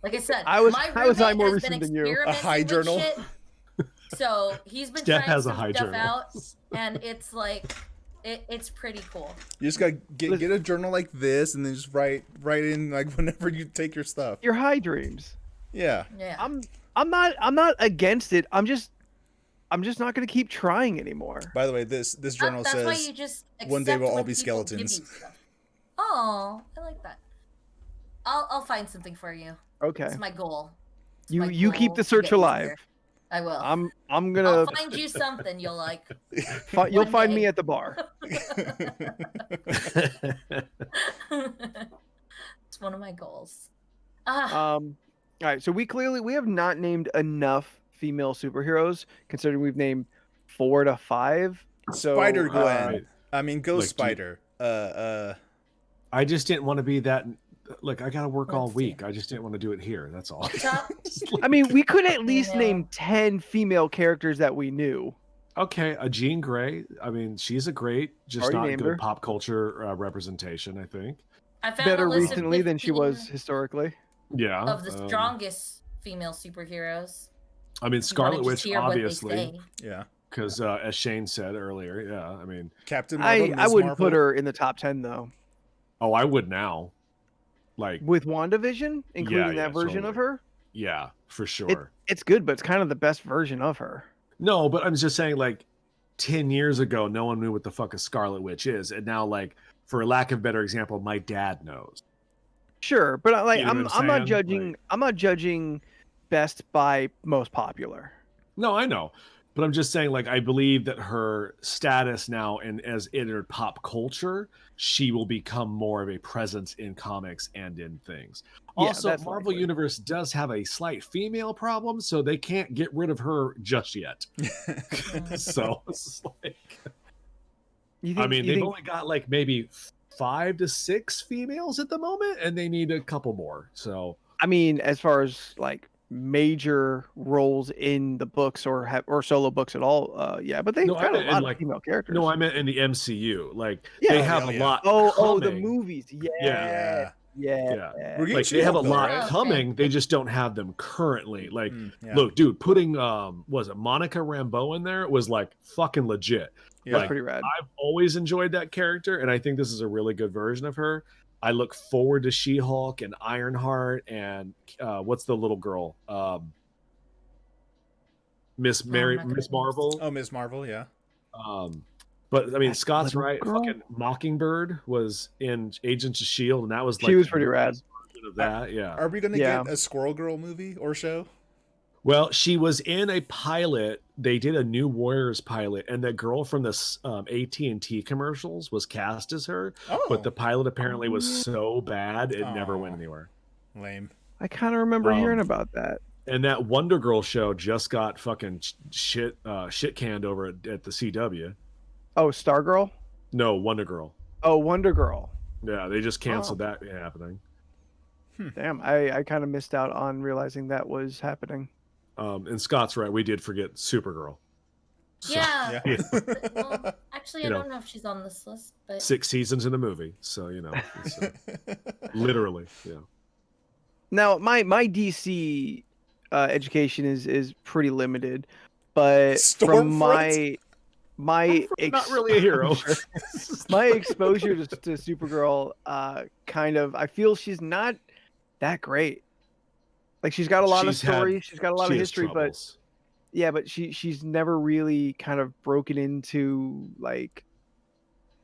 Like I said, I was my high roommate more has recent been than you. A high experimenting journal? with shit. So he's been Steph trying has a some high stuff journal. out, and it's like it's pretty cool. You just gotta get a journal like this, and then just write in like whenever you take your stuff. Your high dreams. Yeah. Yeah. I'm not against it. I'm just not going to keep trying anymore. By the way, this journal That's why says you just one day accept we'll all when be people give skeletons. you stuff. Oh, I like that. I'll find something for you. Okay. It's my goal. It's You my keep goal the to search get alive. easier. I will. I'm I'll gonna find you something you'll like. you'll one find day. me at the bar. It's one of my goals. All right, so we have not named enough female superheroes, considering we've named 4 to 5. So Spider Gwen. Go Look, do you- Spider. I just didn't want to be that. Look, I got to work all Let's see. week. I just didn't want to do it here. That's all. Top, I mean, we could at least Yeah. name 10 female characters that we knew. Okay, a Jean Grey. I mean, she's a great, just Already not named good her. pop culture representation. I think. I found Better a list of recently than she 15 was historically. Yeah. of the strongest female superheroes. I mean, If you Scarlet wanna just Witch, hear what they obviously, say. Yeah. because as Shane said earlier, yeah. I mean, Captain Marvel. I Ms. wouldn't Marvel. put her in the top 10 though. oh, I would now. Like, With WandaVision, including yeah, that version of totally. her, yeah, for sure. it's good, but it's kind of the best version of her. No, but I'm just saying, like, 10 years ago, no one knew what the fuck a Scarlet Witch is, and now, like, for lack of a better example, my dad knows. Sure, but like You know what I'm I'm not saying? judging. Like- I'm not judging best by most popular. No, I know. But I'm just saying, like, I believe that her status now and as entered pop culture, she will become more of a presence in comics and in things. Yeah, Also, that's Marvel likely. Universe does have a slight female problem, so they can't get rid of her just yet. So it's like, You I mean, you they've only got like maybe 5 to 6 females at the moment, and they need a couple more. So I mean, as far as like major roles in the books or solo books at all, yeah, but they've No, I got a meant in lot of like female characters. no, I meant in the MCU. Like Yeah. they have Oh, a yeah. lot. Oh, the coming. movies. Yeah. Yeah. Yeah. Yeah. We're getting Like they have a She-Hulk, though, lot right? Okay. coming. They just don't have them currently. Like, Yeah. look, dude, putting was it Monica Rambeau in there was like fucking legit. Yeah. That's Like, pretty rad. I've always enjoyed that character, and I think this is a really good version of her. I look forward to She-Hulk and Ironheart and what's the little girl? Miss Marvel. Oh, Ms. Marvel, yeah. But I mean, That Scott's little right. girl? Fucking Mockingbird was in Agents of Shield, and that was like She was the pretty rad. best version of that. Yeah. Are we going to Yeah. get a Squirrel Girl movie or show? Well, she was in a pilot. They did a New Warriors pilot, and the girl from the AT&T commercials was cast as her. Oh. But the pilot apparently was so bad it never Aw. went anywhere. Lame. I kind of remember hearing Um, about that. And that Wonder Girl show just got fucking shit canned over at the CW. Oh, Stargirl? No, Wonder Girl. Oh, Wonder Girl. Yeah, they just canceled that happening. Damn, I kind of missed out on realizing that was happening. And Scott's right. We did forget Supergirl. So, Yeah. Yeah. Well, actually, I You know. don't know if she's on this list, but 6 seasons in a movie. So, it's, literally, yeah. Now, my DC education is pretty limited, but from Stormfront? my Not really a hero. my exposure to Supergirl, kind of, I feel she's not that great. Like she's got a lot of stories, she's got a lot of history, but yeah, but she's never really kind of broken into like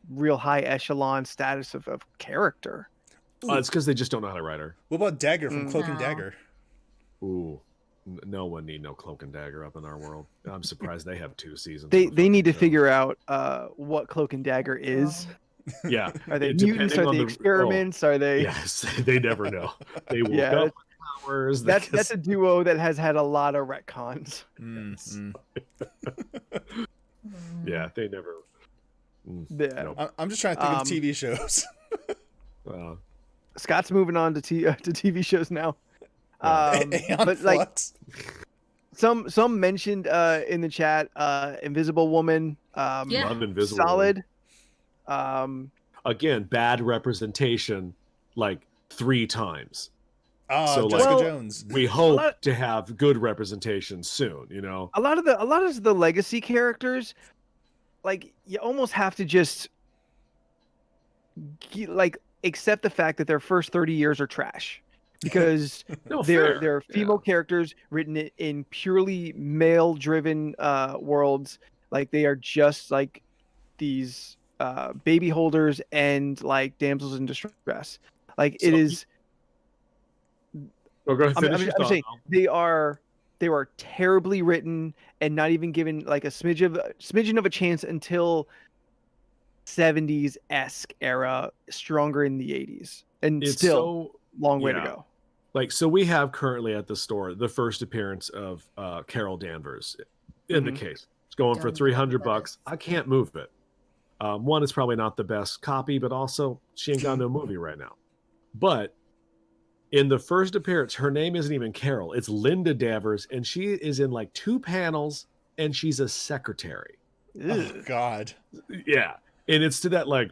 real high echelon status of character. It's because they just don't know how to write her. What about Dagger from Cloak and No. Dagger? Ooh, no one need no Cloak and Dagger up in our world. I'm surprised they have 2 seasons. They of a need to fucking show. figure out what Cloak and Dagger is. Yeah, Are they it- mutants? depending Are on they the- experiments? Are they? Yes, they never know. They will Yeah, go with powers. That's a duo that has had a lot of retcons. Yeah, they never. Yeah. Nope. I'm just trying to think of Um, TV shows. Scott's moving on to TV shows now. Aeon But like Flux. some mentioned in the chat, Invisible Woman. Yeah. Love Invisible Solid. Again, bad representation, like 3 times. So like- Jessica Jones. We hope to have good representation soon. A lot of the legacy characters, like you almost have to just like accept the fact that their first 30 years are trash because No, they're fair. female characters written in purely male driven worlds. Like they are just like these baby holders and like damsels in distress. Like it So- is. Oh, go ahead, I'm finish your thought, saying Al. they are terribly written and not even given like a smidgen of a chance until 70s-esque era, stronger in the 80s, and It's still long way to yeah. go. Like, so we have currently at the store the first appearance of Carol Danvers in the Mhm. case. It's going for Don't $300. know what it is. I can't move it. One, it's probably not the best copy, but also she ain't got no movie right now. But in the first appearance, her name isn't even Carol. It's Linda Danvers, and she is in like 2 panels, and she's a secretary. Oh God. Yeah. And it's to that like,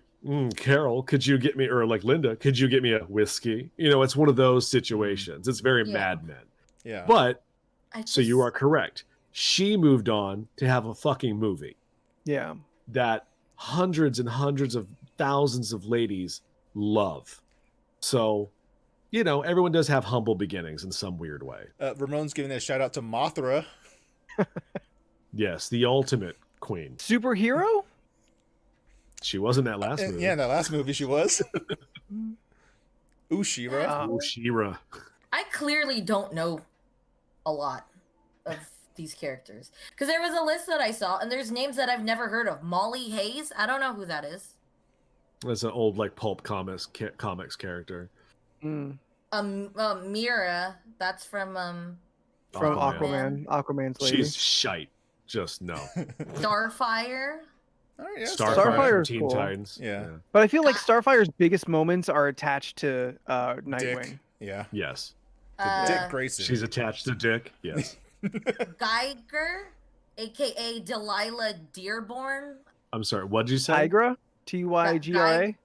Carol, could you get me, or like Linda, could you get me a whiskey? It's one of those situations. It's very Yeah. Mad Men. Yeah. But I so you just- are correct. She moved on to have a fucking movie Yeah. that hundreds and hundreds of thousands of ladies love. So, everyone does have humble beginnings in some weird way. Ramon's giving a shout out to Mothra. Yes, the ultimate queen. Superhero? She was in that last movie. Yeah, in that last movie she was. Ushira. Oh, She-Ra. I clearly don't know a lot of these characters because there was a list that I saw and there's names that I've never heard of. Molly Hayes, I don't know who that is. That's an old like pulp comics character. Mm. Mira, that's from From Aquaman. Aquaman's lady. She's shite. Just no. Starfire. Oh, yeah, Starfire Starfire from is Teen cool. Titans. Yeah. But I feel like Starfire's biggest moments are attached to Nightwing. Dick. Yeah. Yes. Dick Grayson. She's attached to Dick. Yes. Geiger, aka Delilah Dearborn. I'm sorry. What'd you say? Tygra? Tygra?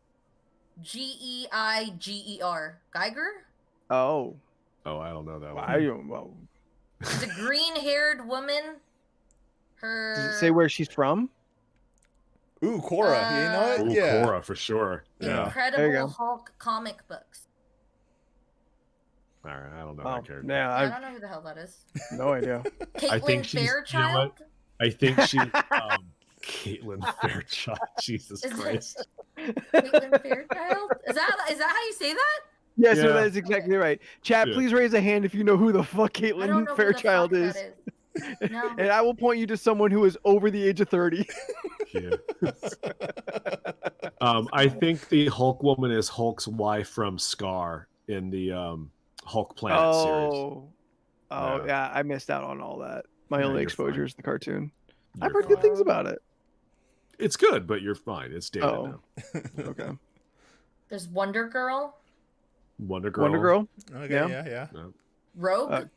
Geiger. Geiger? Oh. Oh, I don't know that one. I don't know. She's a green-haired woman. Her. Does it say where she's from? Ooh, Cora. You know Ooh, what? Yeah. Cora for sure. Yeah. There you Incredible go. Hulk comic books. All right. I don't know Oh, that character. yeah, I I don't know who the hell that is. no idea. Caitlin she's- you know Fairchild. what? I think she. Caitlin Fairchild. Jesus Is it- Christ. Caitlin Fairchild. Is that how you say that? Yes, Yeah. no, that is exactly right. Chat, Yeah. please raise a hand if you know who the fuck I don't Caitlin know Fairchild who the is. fuck that is. No. And I will point you to someone who is over the age of 30. Yeah. I think the Hulk woman is Hulk's wife from Scar in the Hulk Planet series. Oh, Yeah. yeah, I missed out on all that. My Yeah, only you're exposure fine. is the cartoon. You're I've heard fine. good things about it. It's good, but you're fine. It's dated Oh. now. Okay. There's Wonder Girl, Wonder Girl. Wonder Girl, Okay, Yeah. yeah. Rogue.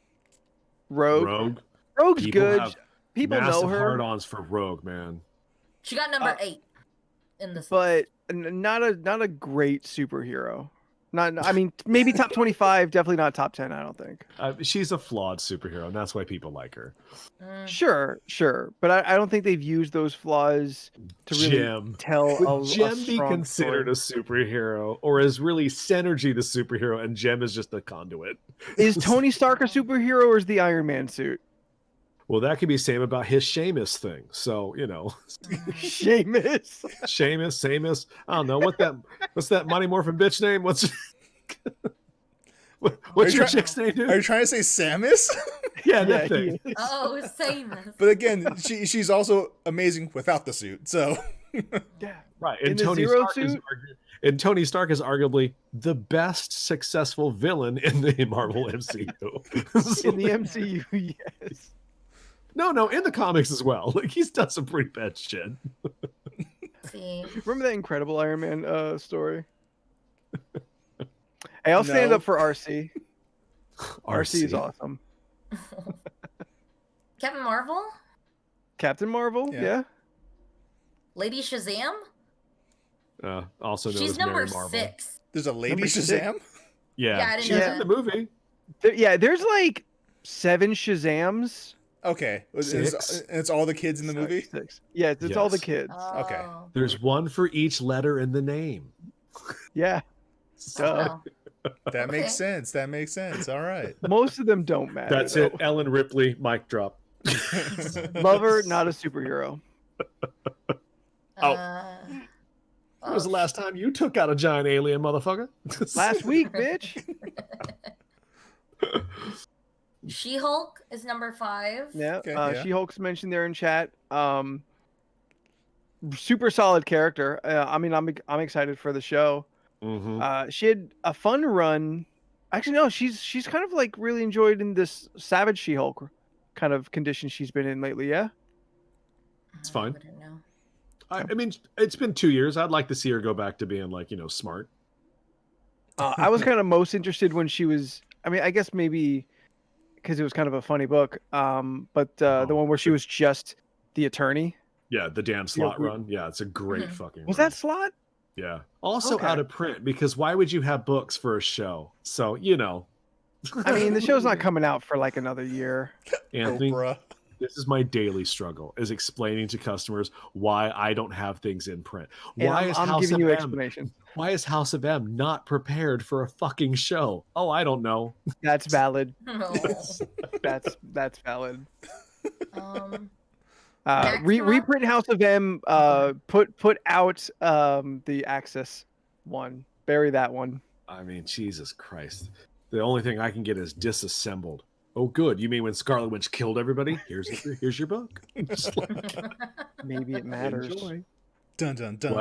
Rogue. Rogue. Rogue's People good. have People know Massive her, hard-ons for Rogue, man. She got number 8 in this. but not a great superhero. I mean, maybe top 25, definitely not top 10. I don't think. She's a flawed superhero, and that's why people like her. Sure, but I don't think they've used those flaws to really Jem. tell Would a Jem be strong considered story. a superhero, or is really Synergy the superhero and Jem is just a conduit? Is Tony Stark a superhero or is the Iron Man suit? Well, that could be same about his Seamus thing. So, you know, Seamus. Seamus, Samus. I don't know what's that Mighty Morphin bitch name? What's Are you your try- chick's name, dude? Are you trying to say Samus? Yeah, Yeah, that thing. he is. Oh, Samus. But again, she's also amazing without the suit. So Yeah. Right. In And the Tony Zero Stark is suit? and Tony Stark is arguably the best successful villain in the Marvel MCU. In the MCU, yes. No, in the comics as well. Like he's done some pretty bad shit. See. Remember that incredible Iron Man story? Hey, I'll stand No. up for RC. RC is awesome. Captain Marvel, Captain Marvel, Yeah. yeah. Lady Shazam. Also known She's as number Mary Marvel. 6. there's a Lady Number six. Shazam. Yeah, Yeah, I didn't she's know in that. the movie. Yeah, there's like 7 Shazams. Okay, Six? it's all the kids in the movie. 6. Yeah, it's all the Yes. kids. Okay. Oh. There's one for each letter in the name. Yeah. Duh. Oh. That Okay. makes sense. That makes sense. All right. Most of them don't matter. That's though. it. Ellen Ripley, mic drop. Lover, not a superhero. When was the last time you took out a giant alien, motherfucker? Last week, bitch. She-Hulk is number 5. Yeah. Okay, yeah. She-Hulk's mentioned there in chat. Super solid character. I mean, I'm excited for the show. Mhm. She had a fun run. Actually, no, she's kind of like really enjoyed in this Savage She-Hulk kind of condition she's been in lately. Yeah. It's fine. I wouldn't know. I mean, it's been 2 years. I'd like to see her go back to being like, smart. I was kind of most interested when she was. I mean, I guess maybe because it was kind of a funny book. But the one where she was just the attorney. Yeah, the Dan Slott we- run. Yeah, it's a great Mhm. fucking Was run. that Slot? Yeah. Also Okay. out of print because why would you have books for a show? So, I mean, the show's not coming out for like another year. Anthony, Oprah. this is my daily struggle is explaining to customers why I don't have things in print. And Why I'm, is I'm House giving of you M? explanation. Why is House of M not prepared for a fucking show? Oh, I don't know. That's valid. No. That's valid. Um, Reprint Maxima? House of M. Put out the Axis one. Bury that one. I mean, Jesus Christ. The only thing I can get is disassembled. Oh, good. You mean when Scarlet Witch killed everybody? Here's your book. Just like, Maybe it matters. enjoy. Dun dun dun.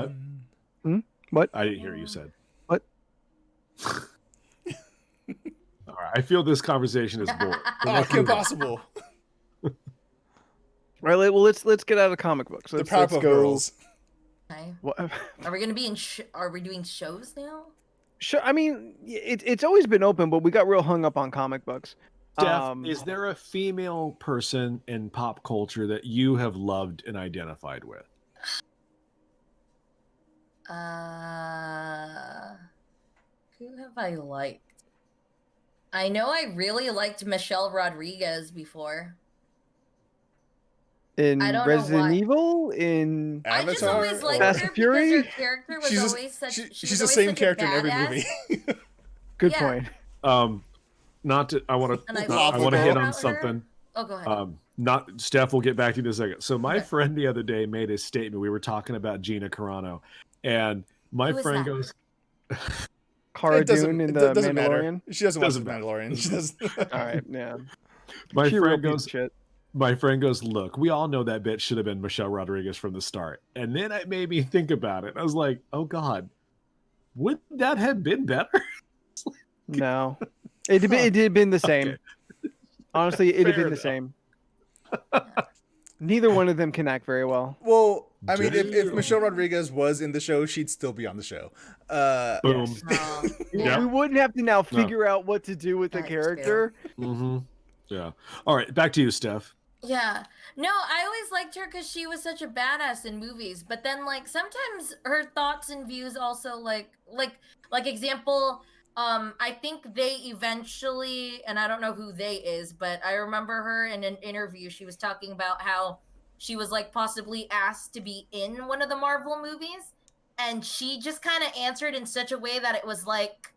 What? What? I didn't hear what you said. What? All right. I feel this conversation is boring. Oh, Kim Possible. Right. Well, let's get out of comic books. The Let's Powerpuff go. Girls. Okay. What? Are we gonna be in? Are we doing shows now? Sure. I mean, it's always been open, but we got real hung up on comic books. Steph, is there a female person in pop culture that you have loved and identified with? Who have I liked? I know I really liked Michelle Rodriguez before. in I don't know Resident why. Evil, in I just Avatar, always liked Fast her and Fury? because her character was she's always such. she's the same character in every movie. good Yeah. point. Not to. I want And I to. love I want to her. hit about on her. something. Oh, go ahead. Not Steph. We'll get back to you in a second. So my Okay. friend the other day made a statement. We were talking about Gina Carano, and my Who is friend that? goes, Cara It doesn't, Dune in it the doesn't matter. Mandalorian. She doesn't watch Doesn't the matter. Mandalorian. She doesn't. All right, yeah. my She a real friend piece goes, of shit. my friend goes, look, we all know that bitch should have been Michelle Rodriguez from the start. And then it made me think about it. I was like, oh God, would that have been better? No, it did have been the same. Okay. Honestly, it'd have Fair been the enough. same. Neither one of them can act very well. Well, I mean, if Damn. Michelle Rodriguez was in the show, she'd still be on the show. Boom. No. Yeah. We wouldn't have to now figure out what to do with the That's character. Mm-hmm. Yeah. All right. Back to you, Steph. Yeah. No, I always liked her because she was such a badass in movies. But then, like, sometimes her thoughts and views also, like example, I think they eventually, and I don't know who they is, but I remember her in an interview. She was talking about how she was like possibly asked to be in one of the Marvel movies, and she just kind of answered in such a way that it was like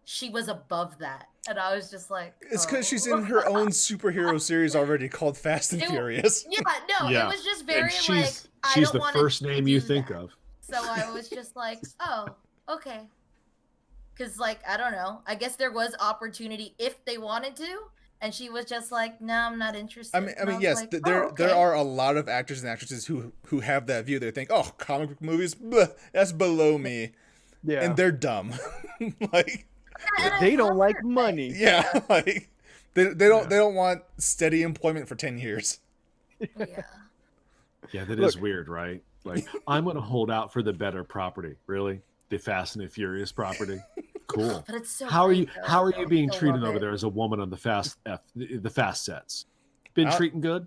she was above that. And I was just like, It's because she's oh. in her own superhero series already called Fast and It- Furious. Yeah, no, Yeah. it was just And very like I she's don't the wanna first name you do think that. of. So I was just like, oh, okay. Because, like, I don't know. I guess there was opportunity if they wanted to. And she was just like, no, I'm not interested. I mean, And was yes, like, there oh, okay. are a lot of actors and actresses who have that view. They think, oh, comic book movies, bleh, that's below me, Yeah. and they're dumb. Like, And I They don't love like her, money. yeah, like they don't want steady employment for 10 years. but- Yeah. Yeah, that is Look. weird, right? Like, I'm going to hold out for the better property. Really? The Fast and the Furious property? Cool. But it's so How are you? great, though. How are you being I treated love over it. there as a woman on the fast sets? Been Uh, treating good?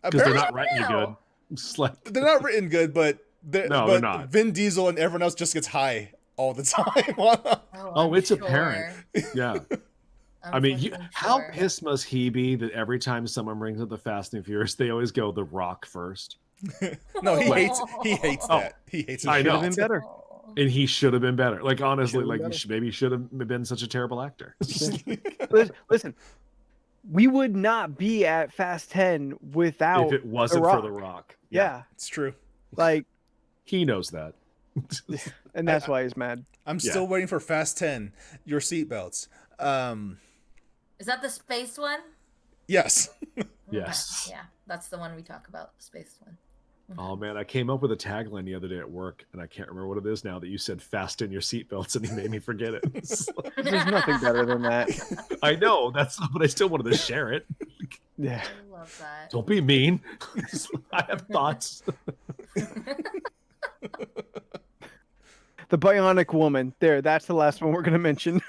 Because they're not Apparently, writing you good. No. It's like, they're not written good, but they're but not. Vin Diesel and everyone else just gets high all the time. Oh, I'm it's sure. apparent. Yeah. I'm I mean, fucking how sure. pissed must he be that every time someone brings up the Fast and Furious, they always go The Rock first? No, he Like- hates Oh, that. He hates it. I a know. Should have been lot. better. Oh. And he should have been better. Like, honestly, Should've been like, better. maybe he should have been such a terrible actor. Listen, we would not be at Fast 10 without if it wasn't The for Rock. The Rock. Yeah, It's true. like, He knows that. and that's why he's mad. I'm Yeah. still waiting for Fast 10. Your seatbelts. Is that the space one? Yes. Yes. Okay, yeah, that's the one we talk about, the space one. Oh man, I came up with a tagline the other day at work, and I can't remember what it is now. That you said "fasten your seatbelts," and he made me forget it. It's like, There's nothing better than that. I know that's, but I still wanted to share it. Yeah. I love that. Don't be mean. I have thoughts. The Bionic Woman. There, that's the last one we're going to mention.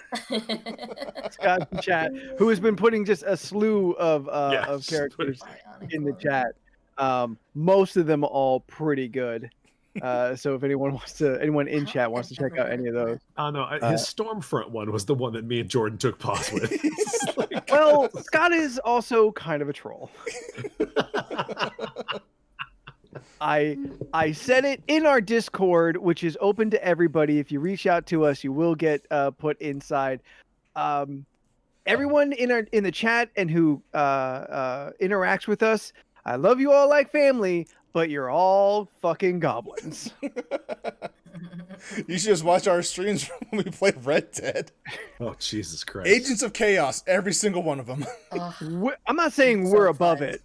Scott in chat, who has been putting just a slew of Yes, characters Bionic in the woman. chat. Most of them all pretty good. So if anyone in chat wants to check out any of those. Oh no, his Stormfront one was the one that me and Jordan took pause with. It's like- Well, Scott is also kind of a troll. I said it in our Discord, which is open to everybody. If you reach out to us, you will get put inside. Everyone in the chat and who interacts with us, I love you all like family, but you're all fucking goblins. You should just watch our streams from when we played Red Dead. oh Jesus Christ! Agents of Chaos, every single one of them. Ugh. I'm not saying So we're above fun. it.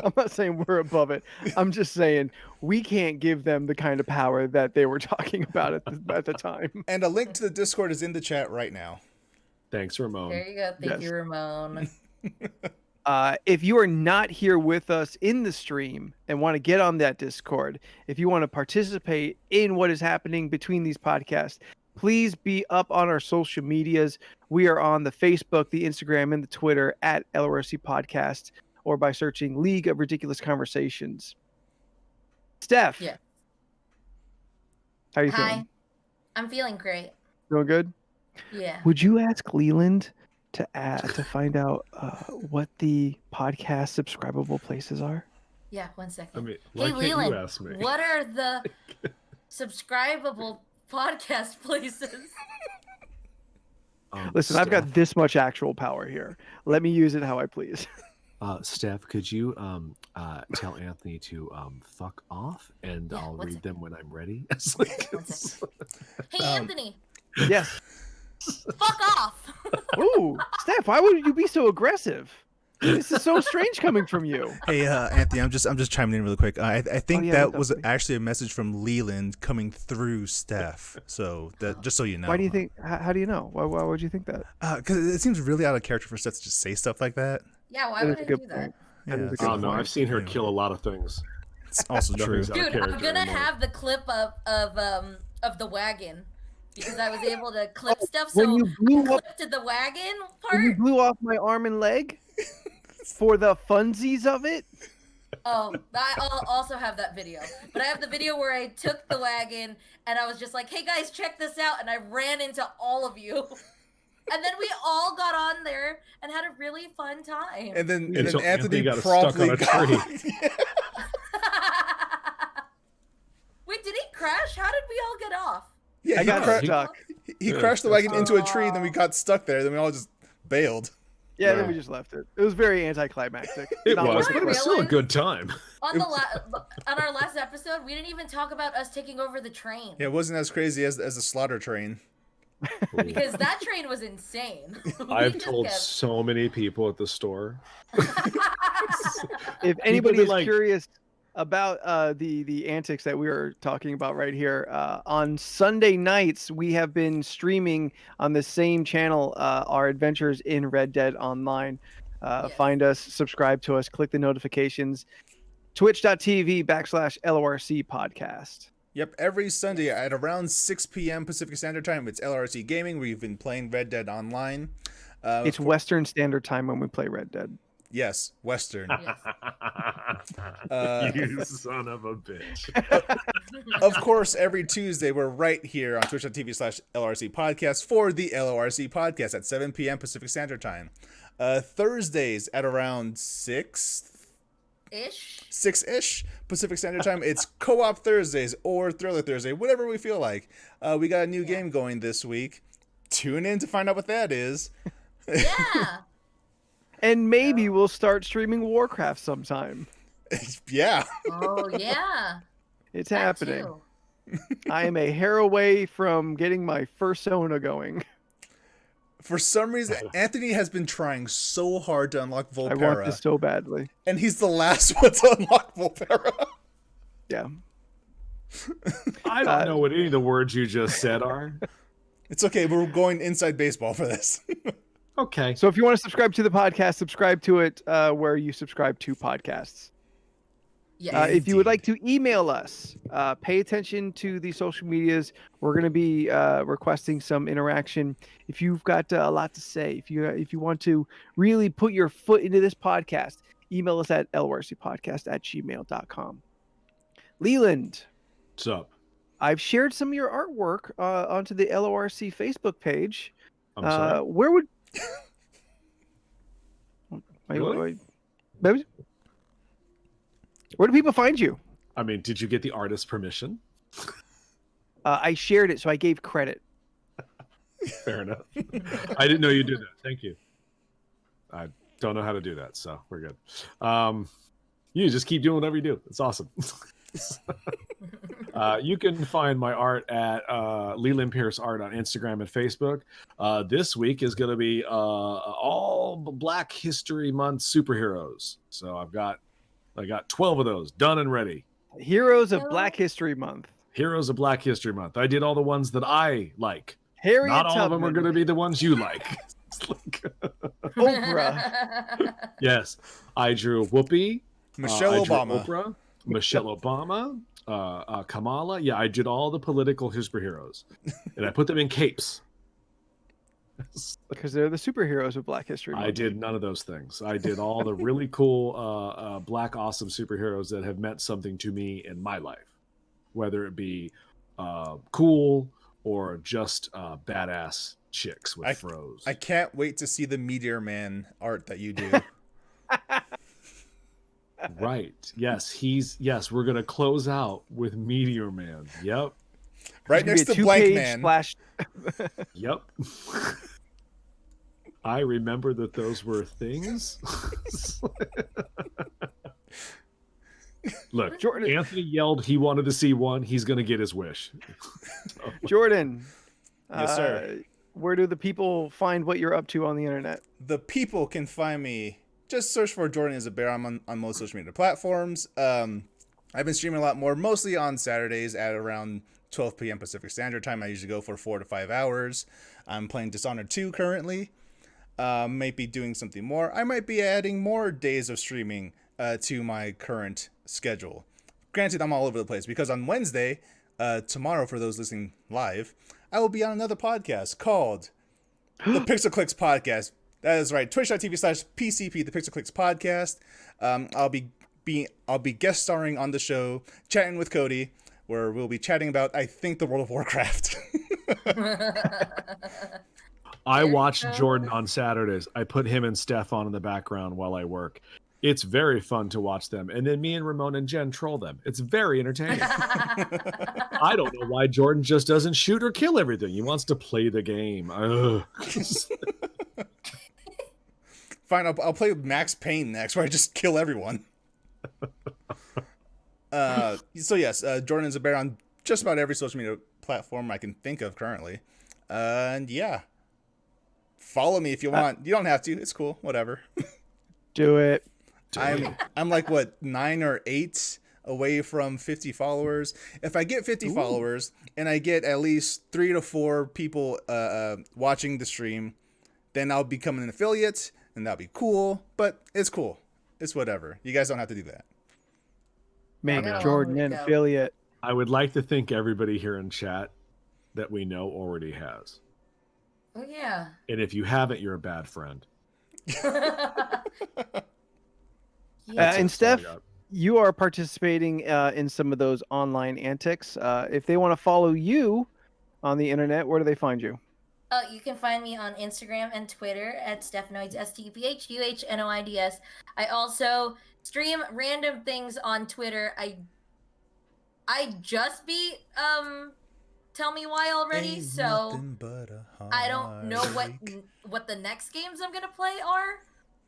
I'm not saying we're above it. I'm just saying we can't give them the kind of power that they were talking about at the time. And a link to the Discord is in the chat right now. Thanks, Ramon. There you go. Thank Yes. you, Ramon. If you are not here with us in the stream and want to get on that Discord, if you want to participate in what is happening between these podcasts, Please be up on our social medias. We are on the Facebook, the Instagram, and the Twitter at LRC Podcast, or by searching League of Ridiculous Conversations. Steph. Yeah. How are you Hi. feeling? I'm feeling great. Doing good? Yeah. Would you ask Leland to find out what the podcast subscribable places are? Yeah, 1 second. I mean, why Hey, can't Leland, you ask me? what are the subscribable podcast places? Listen, I've got this much actual power here. Let me use it how I please. Steph, could you tell Anthony to fuck off, and Yeah, I'll 1 read second. them when I'm ready. 1 second. Hey, Anthony, Yes. fuck off. Ooh, Steph, why would you be so aggressive? This is so strange coming from you. Hey, Anthony, I'm just chiming in really quick. I think yeah, that what's up, was buddy? actually a message from Leland coming through Steph. So that just so you know. Why do you think? How do you know? Why would you think that? Because it seems really out of character for Steph to just say stuff like that. Yeah, why That would is I a good do that? point. Yeah, That is a it's- good Oh no, point. I've seen her Anyway. kill a lot of things. It's also true. Nothing's out of Dude, I'm character gonna anymore. have the clip of the wagon because I was able to clip stuff. when So you blew I up- clipped to the wagon When you part. blew off my arm and leg for the funsies of it. Oh, I'll also have that video. But I have the video where I took the wagon and I was just like, "Hey guys, check this out!" And I ran into all of you. And then we all got on there and had a really fun time. And then Until Anthony Anthony got stuck promptly on a got. Wait, did he crash? How did we all get off? Yeah, I he, got cra- stuck. he Yeah, crashed the that's- wagon into a tree, then we got stuck there. Then we all just bailed. Yeah, Yeah. then we just left it. It was very anticlimactic. It Not was, worth but it was still a good time. On on our last episode, we didn't even talk about us taking over the train. Yeah, it wasn't as crazy as the slaughter train. Because that train was insane. We I've just told kept- so many people at the store. If anybody been is like- curious about the antics that we were talking about right here, on Sunday nights we have been streaming on the same channel our adventures in Red Dead Online. Yes. Find us, subscribe to us, click the notifications. Twitch.tv/LORC podcast. Yep, every Sunday at around 6 p.m. Pacific Standard Time, it's LRC Gaming. We've been playing Red Dead Online. It's Western Standard Time when we play Red Dead. Yes, Western. Yes. You son of a bitch. Of course, every Tuesday, we're right here on twitch.tv/LRC Podcast for the LORC Podcast at 7 p.m. Pacific Standard Time. Thursdays at around 6-ish Pacific Standard Time. It's Co-op Thursdays or Thriller Thursday, whatever we feel like. We got a new game going this week. Tune in to find out what that is. Yeah. And maybe we'll start streaming Warcraft sometime. Yeah. Oh yeah. It's That happening. too. I am a hair away from getting my first Sona going. For some reason, Anthony has been trying so hard to unlock I want Volpera, this so badly. and he's the last one to unlock Volpera. Yeah. I don't know what any of the words you just said are. It's okay, we're going inside baseball for this. Okay. So if you want to subscribe to the podcast, subscribe to it where you subscribe to podcasts. Yeah. If you would like to email us, pay attention to the social medias. We're going to be requesting some interaction. If you've got a lot to say, if you want to really put your foot into this podcast, email us at lrcpodcast@gmail.com. Leland, What's up? I've shared some of your artwork onto the LORC Facebook page. I'm sorry. Where would Really? wait. Where do people find you? I mean, did you get the artist's permission? I shared it, so I gave credit. Fair enough. I didn't know you did that. Thank you. I don't know how to do that, so we're good. You just keep doing whatever you do. It's awesome. You can find my art at Leland Pierce Art on Instagram and Facebook. This week is going to be all Black History Month superheroes. So I got 12 of those done and ready. Heroes of Black History Month. Heroes of Black History Month. I did all the ones that I like. Harriet Not all of them are Tubman, going to be the ones you like. It's like- Oprah. yes, I drew Whoopi. Michelle I drew Obama. Oprah, Michelle Obama. Kamala. Yeah, I did all the political superheroes, and I put them in capes. Because they're the superheroes of Black History Month. I did none of those things. I did all the really cool Black awesome superheroes that have meant something to me in my life, whether it be cool or just badass chicks with froze. I can't wait to see the Meteor Man art that you do. Right. Yes, we're gonna close out with Meteor Man. Yep. Right next to Blank Man. Splash. Yep. I remember that those were things. Look, Jordan. Anthony yelled he wanted to see one. He's going to get his wish. Jordan. Yes, sir. Where do the people find what you're up to on the internet? The people can find me. Just search for Jordan is a Bear. I'm on most social media platforms. I've been streaming a lot more, mostly on Saturdays at around 12 p.m. Pacific Standard Time. I usually go for 4 to 5 hours. I'm playing Dishonored 2 currently. Might be doing something more. I might be adding more days of streaming to my current schedule. Granted, I'm all over the place because on Wednesday, tomorrow for those listening live, I will be on another podcast called the Pixel Clicks Podcast. That is right, twitch.tv/PCP, the Pixel Clicks Podcast. I'll be guest starring on the show, chatting with Cody, where we'll be chatting about, I think, the World of Warcraft. I watch Jordan on Saturdays. I put him and Steph on in the background while I work. It's very fun to watch them. And then me and Ramon and Jen troll them. It's very entertaining. I don't know why Jordan just doesn't shoot or kill everything. He wants to play the game. Fine, I'll play Max Payne next, where I just kill everyone. So yes, Jordan is a Bear on just about every social media platform I can think of currently. And yeah. Follow me if you want. You don't have to. It's cool. Whatever. Do it. I'm like, what, 9 or 8 away from 50 followers. If I get 50 followers and I get at least 3 to 4 people watching the stream, then I'll become an affiliate, and that'll be cool. But it's cool. It's whatever. You guys don't have to do that. Make Jordan an affiliate. I would like to think everybody here in chat that we know already has. Oh, yeah. And if you haven't, you're a bad friend. And Steph, you are participating in some of those online antics. If they want to follow you on the internet, where do they find you? You can find me on Instagram and Twitter at Stephanoids, STEPHUHNOIDS. I also stream random things on Twitter. I just beat Tell Me Why already, Ain't so nothing but a I don't know heartache. what the next games I'm gonna play are.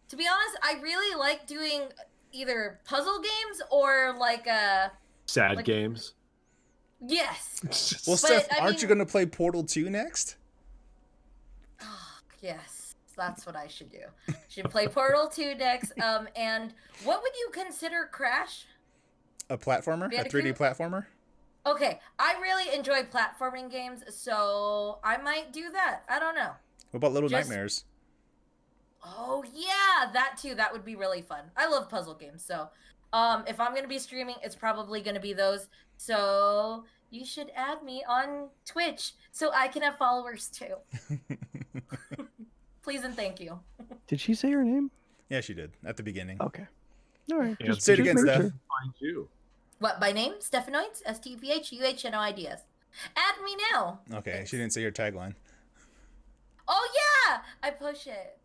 To be honest, I really like doing either puzzle games or like Sad games. Yes. Well, Steph, aren't you going to play Portal 2 next? Yes, that's what I should do. Should play Portal 2 next. And what would you consider Crash? A platformer? A 3D platformer? Okay, I really enjoy platforming games, so I might do that. I don't know. What about Little Nightmares? Oh, yeah, that too. That would be really fun. I love puzzle games, so if I'm going to be streaming, it's probably going to be those. So you should add me on Twitch so I can have followers too. Please and thank you. Did she say her name? Yeah, she did at the beginning. Okay. All right. Just say it again, Steph. Find you. What, by name? Stephanoids? STEPHUHNOIDS. Add me now. Okay, Thanks. she didn't say your tagline. Oh, yeah! I push it.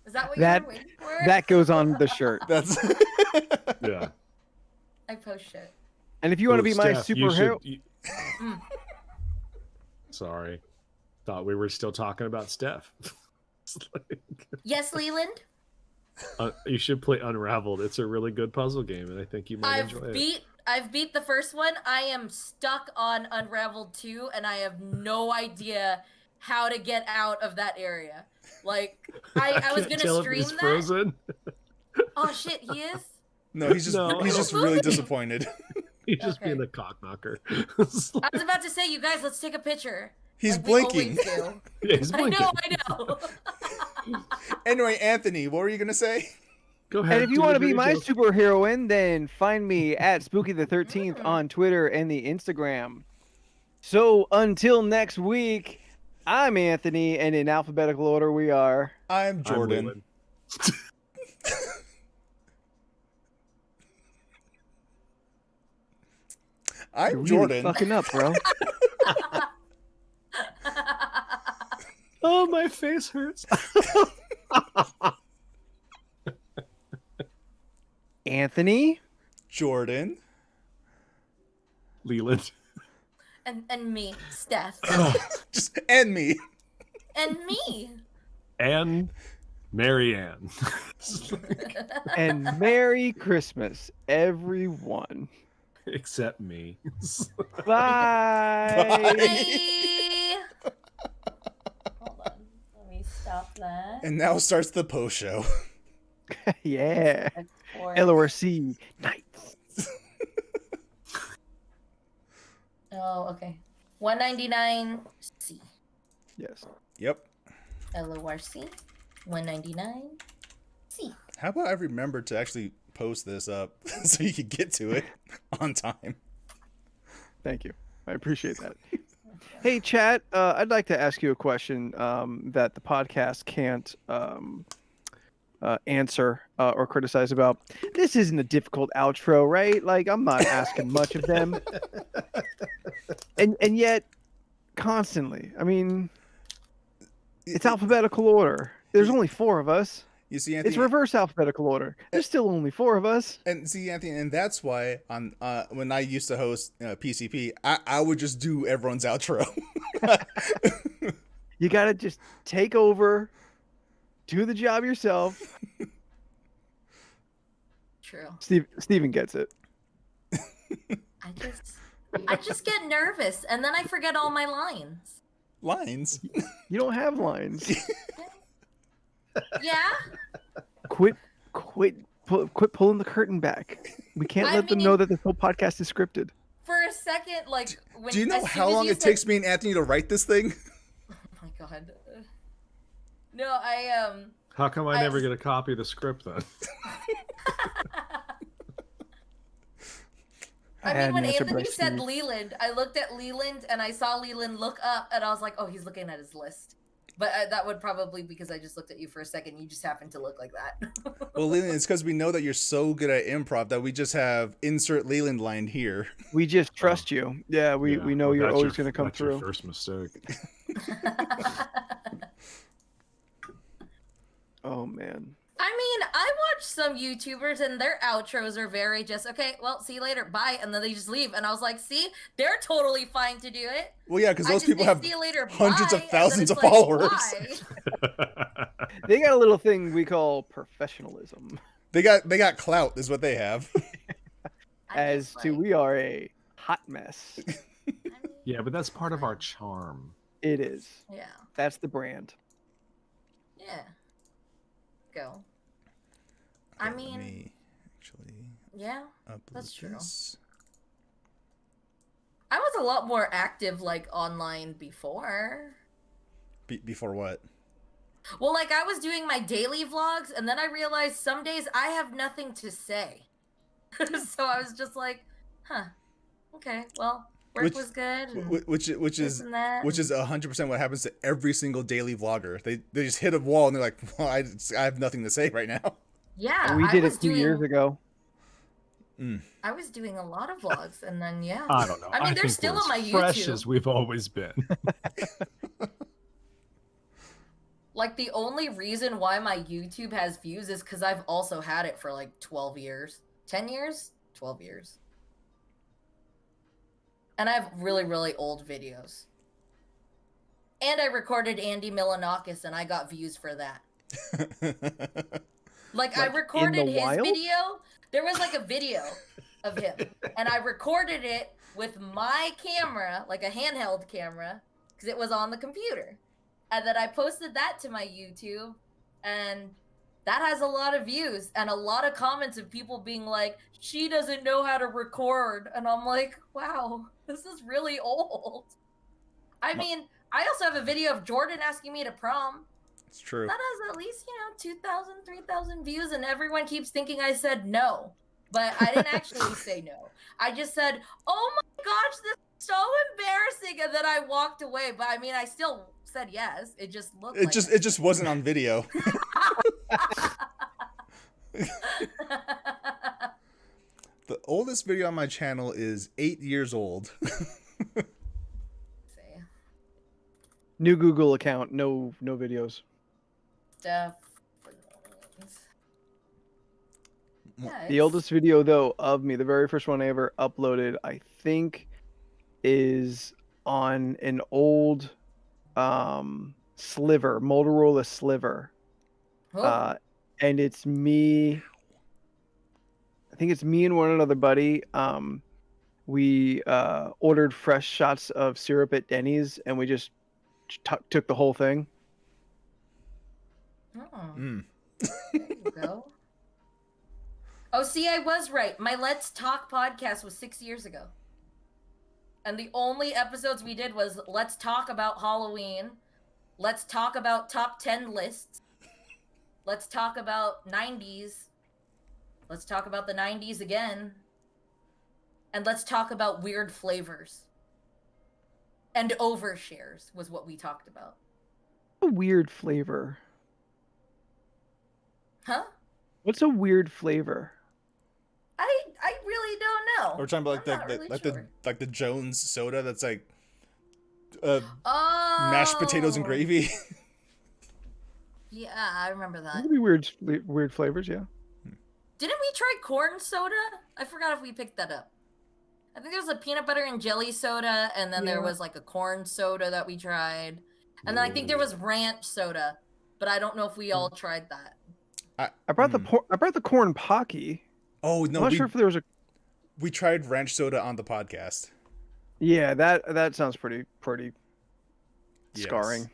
Is that what you were waiting for? That goes on the shirt. That's Yeah. I push it. And if you want to be my Steph, you superhero, should- Sorry. Thought we were still talking about Steph. It's like- Yes, Leland? you should play Unraveled. It's a really good puzzle game, and I think you might enjoy it. I've beat the first one. I am stuck on Unraveled 2, and I have no idea how to get out of that area. Like, I was can't gonna tell if stream he's that. Frozen. Oh shit, he is? No, he's just really disappointed. He's just Okay. being a cock knocker. I was about to say, you guys, let's take a picture. He's Like we blinking. always do. Yeah, he's blinking. I know. Anyway, Anthony, what were you gonna say? Go ahead. And if you do want your to be dirty my joke. superheroine, then find me at Spooky the 13th on Twitter and the Instagram. So until next week, I'm Anthony, and in alphabetical order we are. I'm I'm Jordan. Leland. I'm You're really Jordan. fucking up, bro. Oh, my face hurts. Anthony. Jordan. Leland. and me, Steph, Just and me. and me. And Marianne. And Merry Christmas, everyone. Except me. Bye. Bye. Hold on, let me stop that. And now starts the post show. Yeah. Export. LoRC Nights. Oh, okay. 199C. Yes. Yep. LORC. 199C. How about I remember to actually post this up so you could get to it on time? Thank you. I appreciate that. Hey, chat. I'd like to ask you a question that the podcast can't answer or criticize about. This isn't a difficult outro, right? Like, I'm not asking much of them. And yet, constantly. I mean, it's alphabetical order. There's only 4 of us. You see, Anthony. It's reverse alphabetical order. There's still only 4 of us. And see, Anthony, and that's why on when I used to host PCP, I would just do everyone's outro. You gotta just take over, do the job yourself. True. Steven gets it. I just get nervous and then I forget all my lines. Lines. You don't have lines. Yeah? Quit pulling the curtain back. We can't I let them mean- know that this whole podcast is scripted. For a second, like when Do you know as soon how as long you it said- takes me and Anthony to write this thing? Oh my god. No, I How come I I- never get a copy of the script then? I had mean, when an answer, but I Anthony said sneezed. Leland, I looked at Leland and I saw Leland look up, and I was like, "Oh, he's looking at his list." But that would probably because I just looked at you for a second. You just happened to look like that. Well, Leland, it's because we know that you're so good at improv that we just have insert Leland line here. We just trust you. Yeah, we know well, you're that's always your- going to come that's your through. first mistake. Oh man. I mean, I watch some YouTubers and their outros are very just okay. Well, see you later, bye, and then they just leave. And I was like, see, they're totally fine to do it. Well, yeah, because I those just people say, have see you later, hundreds bye, of and then thousands it's of like, followers. why? They got a little thing we call professionalism. They got clout, is what they have. I As just, to like, we are a hot mess. I mean, Yeah, but that's part of our charm. It is. yeah, That's the brand. yeah. Go. I Okay, mean, let me actually yeah. upload That's true. this. I was a lot more active, like, online before. Before what? Well, like, I was doing my daily vlogs, and then I realized some days I have nothing to say. So I was just like, huh, okay, well, work was good. And Which this is and that, which is 100% what happens to every single daily vlogger. They just hit a wall and they're like, well, I have nothing to say right now. yeah, We I did was it 2 doing, years ago. I was doing a lot of vlogs, and then yeah. I don't know. I mean, they're think still we're on my as fresh YouTube. as we've always been. Like, the only reason why my YouTube has views is because I've also had it for like 12 years. 10 years? 12 years. And I have really, really old videos. And I recorded Andy Milanakis, and I got views for that. Like, I Like, in recorded the his wild? video. There was like a video of him. And I recorded it with my camera, like a handheld camera, because it was on the computer. And then I posted that to my YouTube, and that has a lot of views and a lot of comments of people being like, she doesn't know how to record. And I'm like, wow, this is really old. I mean, I also have a video of Jordan asking me to prom. It's true. That has at least, 2,000, 3,000 views, and everyone keeps thinking I said no. But I didn't actually say no. I just said, oh my gosh, this is so embarrassing, and then I walked away. But I mean, I still said yes. It just looked like It just wasn't on video. The oldest video on my channel is 8 years old. See. New Google account, no videos. Stuff. The oldest video though of me, the very first one I ever uploaded, I think, is on an old sliver, Motorola sliver. And it's me. I think it's me and one other buddy. We ordered fresh shots of syrup at Denny's, and we just took the whole thing. There you go. Oh, see, I was right. My Let's Talk podcast was 6 years ago. And the only episodes we did was Let's Talk about Halloween. Let's talk about top 10 lists. Let's talk about 90s. Let's talk about the 90s again. And let's talk about weird flavors. And overshares was what we talked about. A weird flavor. Huh? What's a weird flavor? I really don't know. We're talking about I'm not really sure. the Jones soda that's like Oh, mashed potatoes and gravy. Yeah, I remember that. There could be weird flavors, yeah. Didn't we try corn soda? I forgot if we picked that up. I think there was a peanut butter and jelly soda, and then there was like a corn soda that we tried. And then I think there was ranch soda, but I don't know if we all tried that. I brought the corn pocky. Oh no, I'm not sure if there was a. We tried ranch soda on the podcast. Yeah, that sounds pretty scarring.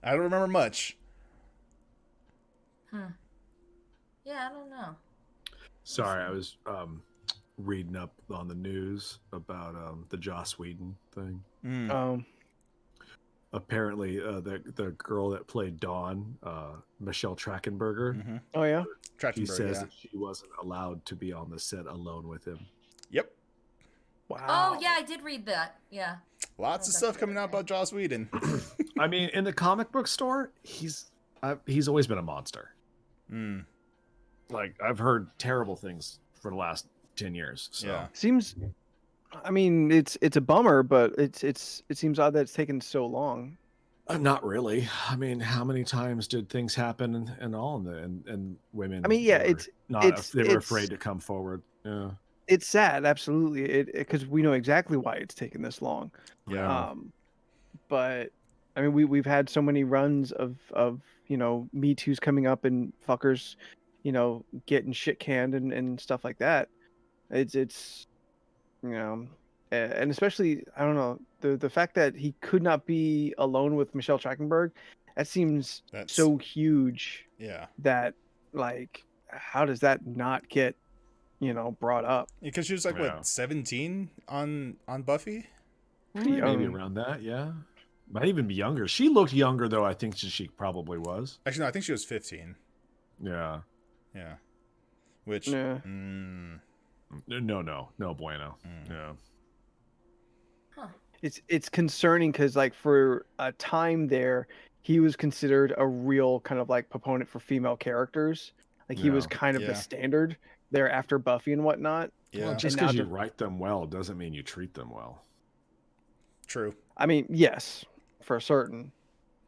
I don't remember much. Yeah, I don't know. Sorry, I was reading up on the news about the Joss Whedon thing. Apparently, the girl that played Dawn, Michelle Trachtenberger, Mm-hmm. Oh yeah. she says that she wasn't allowed to be on the set alone with him. Yep. Wow. Oh yeah, I did read that. Yeah. Lots of stuff coming out about Joss Whedon. I mean, in the comic book store, he's always been a monster. Like, I've heard terrible things for the last 10 years. So. Yeah. Seems. I mean, it's a bummer, but it seems odd that it's taken so long. Not really. I mean, how many times did things happen and all and women? I mean, yeah, they were afraid to come forward. Yeah. It's sad, absolutely, because we know exactly why it's taken this long. Yeah. But I mean, we've had so many runs of Me Too's coming up and fuckers, getting shit canned and stuff like that. It's and especially, I don't know, the fact that he could not be alone with Michelle Trachtenberg, that seems so huge. Yeah. That, like, how does that not get brought up? Because she was like, what, 17 on Buffy? Pretty Maybe young. around that, yeah. Might even be younger. She looked younger, though, I think she probably was. Actually, no, I think she was 15. Yeah. Yeah. Which, Yeah. No bueno. Yeah. Huh. It's concerning because, like, for a time there, he was considered a real kind of like proponent for female characters. Like, he was kind of the standard there after Buffy and whatnot. Yeah. Well, just because you write them well doesn't mean you treat them well. True. I mean, yes, for certain.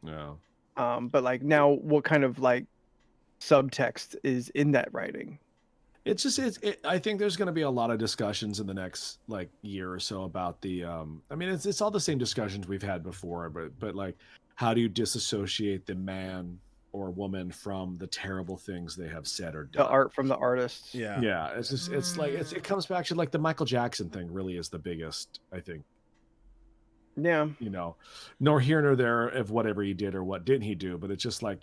Yeah. But like, now what kind of like subtext is in that writing? It's just I think there's going to be a lot of discussions in the next like year or so about the I mean, it's all the same discussions we've had before, but like, how do you disassociate the man or woman from the terrible things they have said or done? The art from the artists. Yeah. Yeah, it's just it comes back to like the Michael Jackson thing really is the biggest, I think. Yeah. Nor here nor there of whatever he did or what didn't he do, but it's just like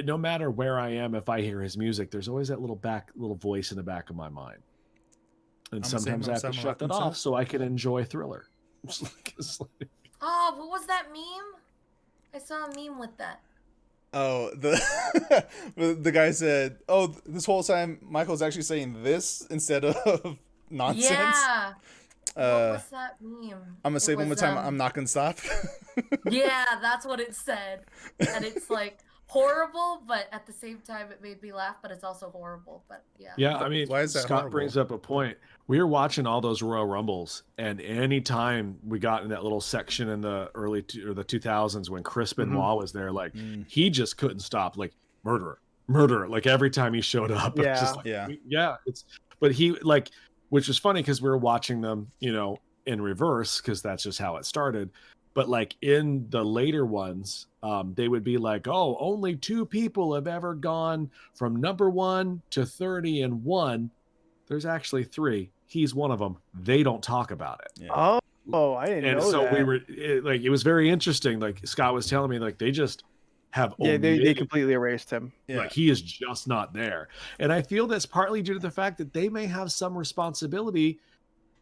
no matter where I am, if I hear his music, there's always that little voice in the back of my mind. And sometimes I have to shut that off so I can enjoy Thriller. Oh, what was that meme? I saw a meme with that. Oh, the guy said, "Oh, this whole time Michael's actually saying this instead of nonsense." Yeah. What Uh, was that meme? I'm gonna It say one more was, time. I'm not gonna stop. Yeah, that's what it said. And it's like horrible, but at the same time it made me laugh, but it's also horrible. But yeah. Yeah, I mean, Why is that Scott horrible? brings up a point. We were watching all those Royal Rumbles, and any time we got in that little section in the or the 2000s when Chris Benoit was there, like he just couldn't stop, like murderer, murderer. Like every time he showed up, it's just like, Yeah. yeah. But he like, which was funny because we were watching them, you know, in reverse because that's just how it started. But like in the later ones, they would be like, "Oh, only 2 people have ever gone from number 1 to 30 and 1." There's actually 3. He's one of them. They don't talk about it. Yeah. Oh, I didn't And know so that. we were like, it was very interesting. Like Scott was telling me, like they just have Yeah, they omitted, completely erased him. Yeah. like he is just not there. And I feel that's partly due to the fact that they may have some responsibility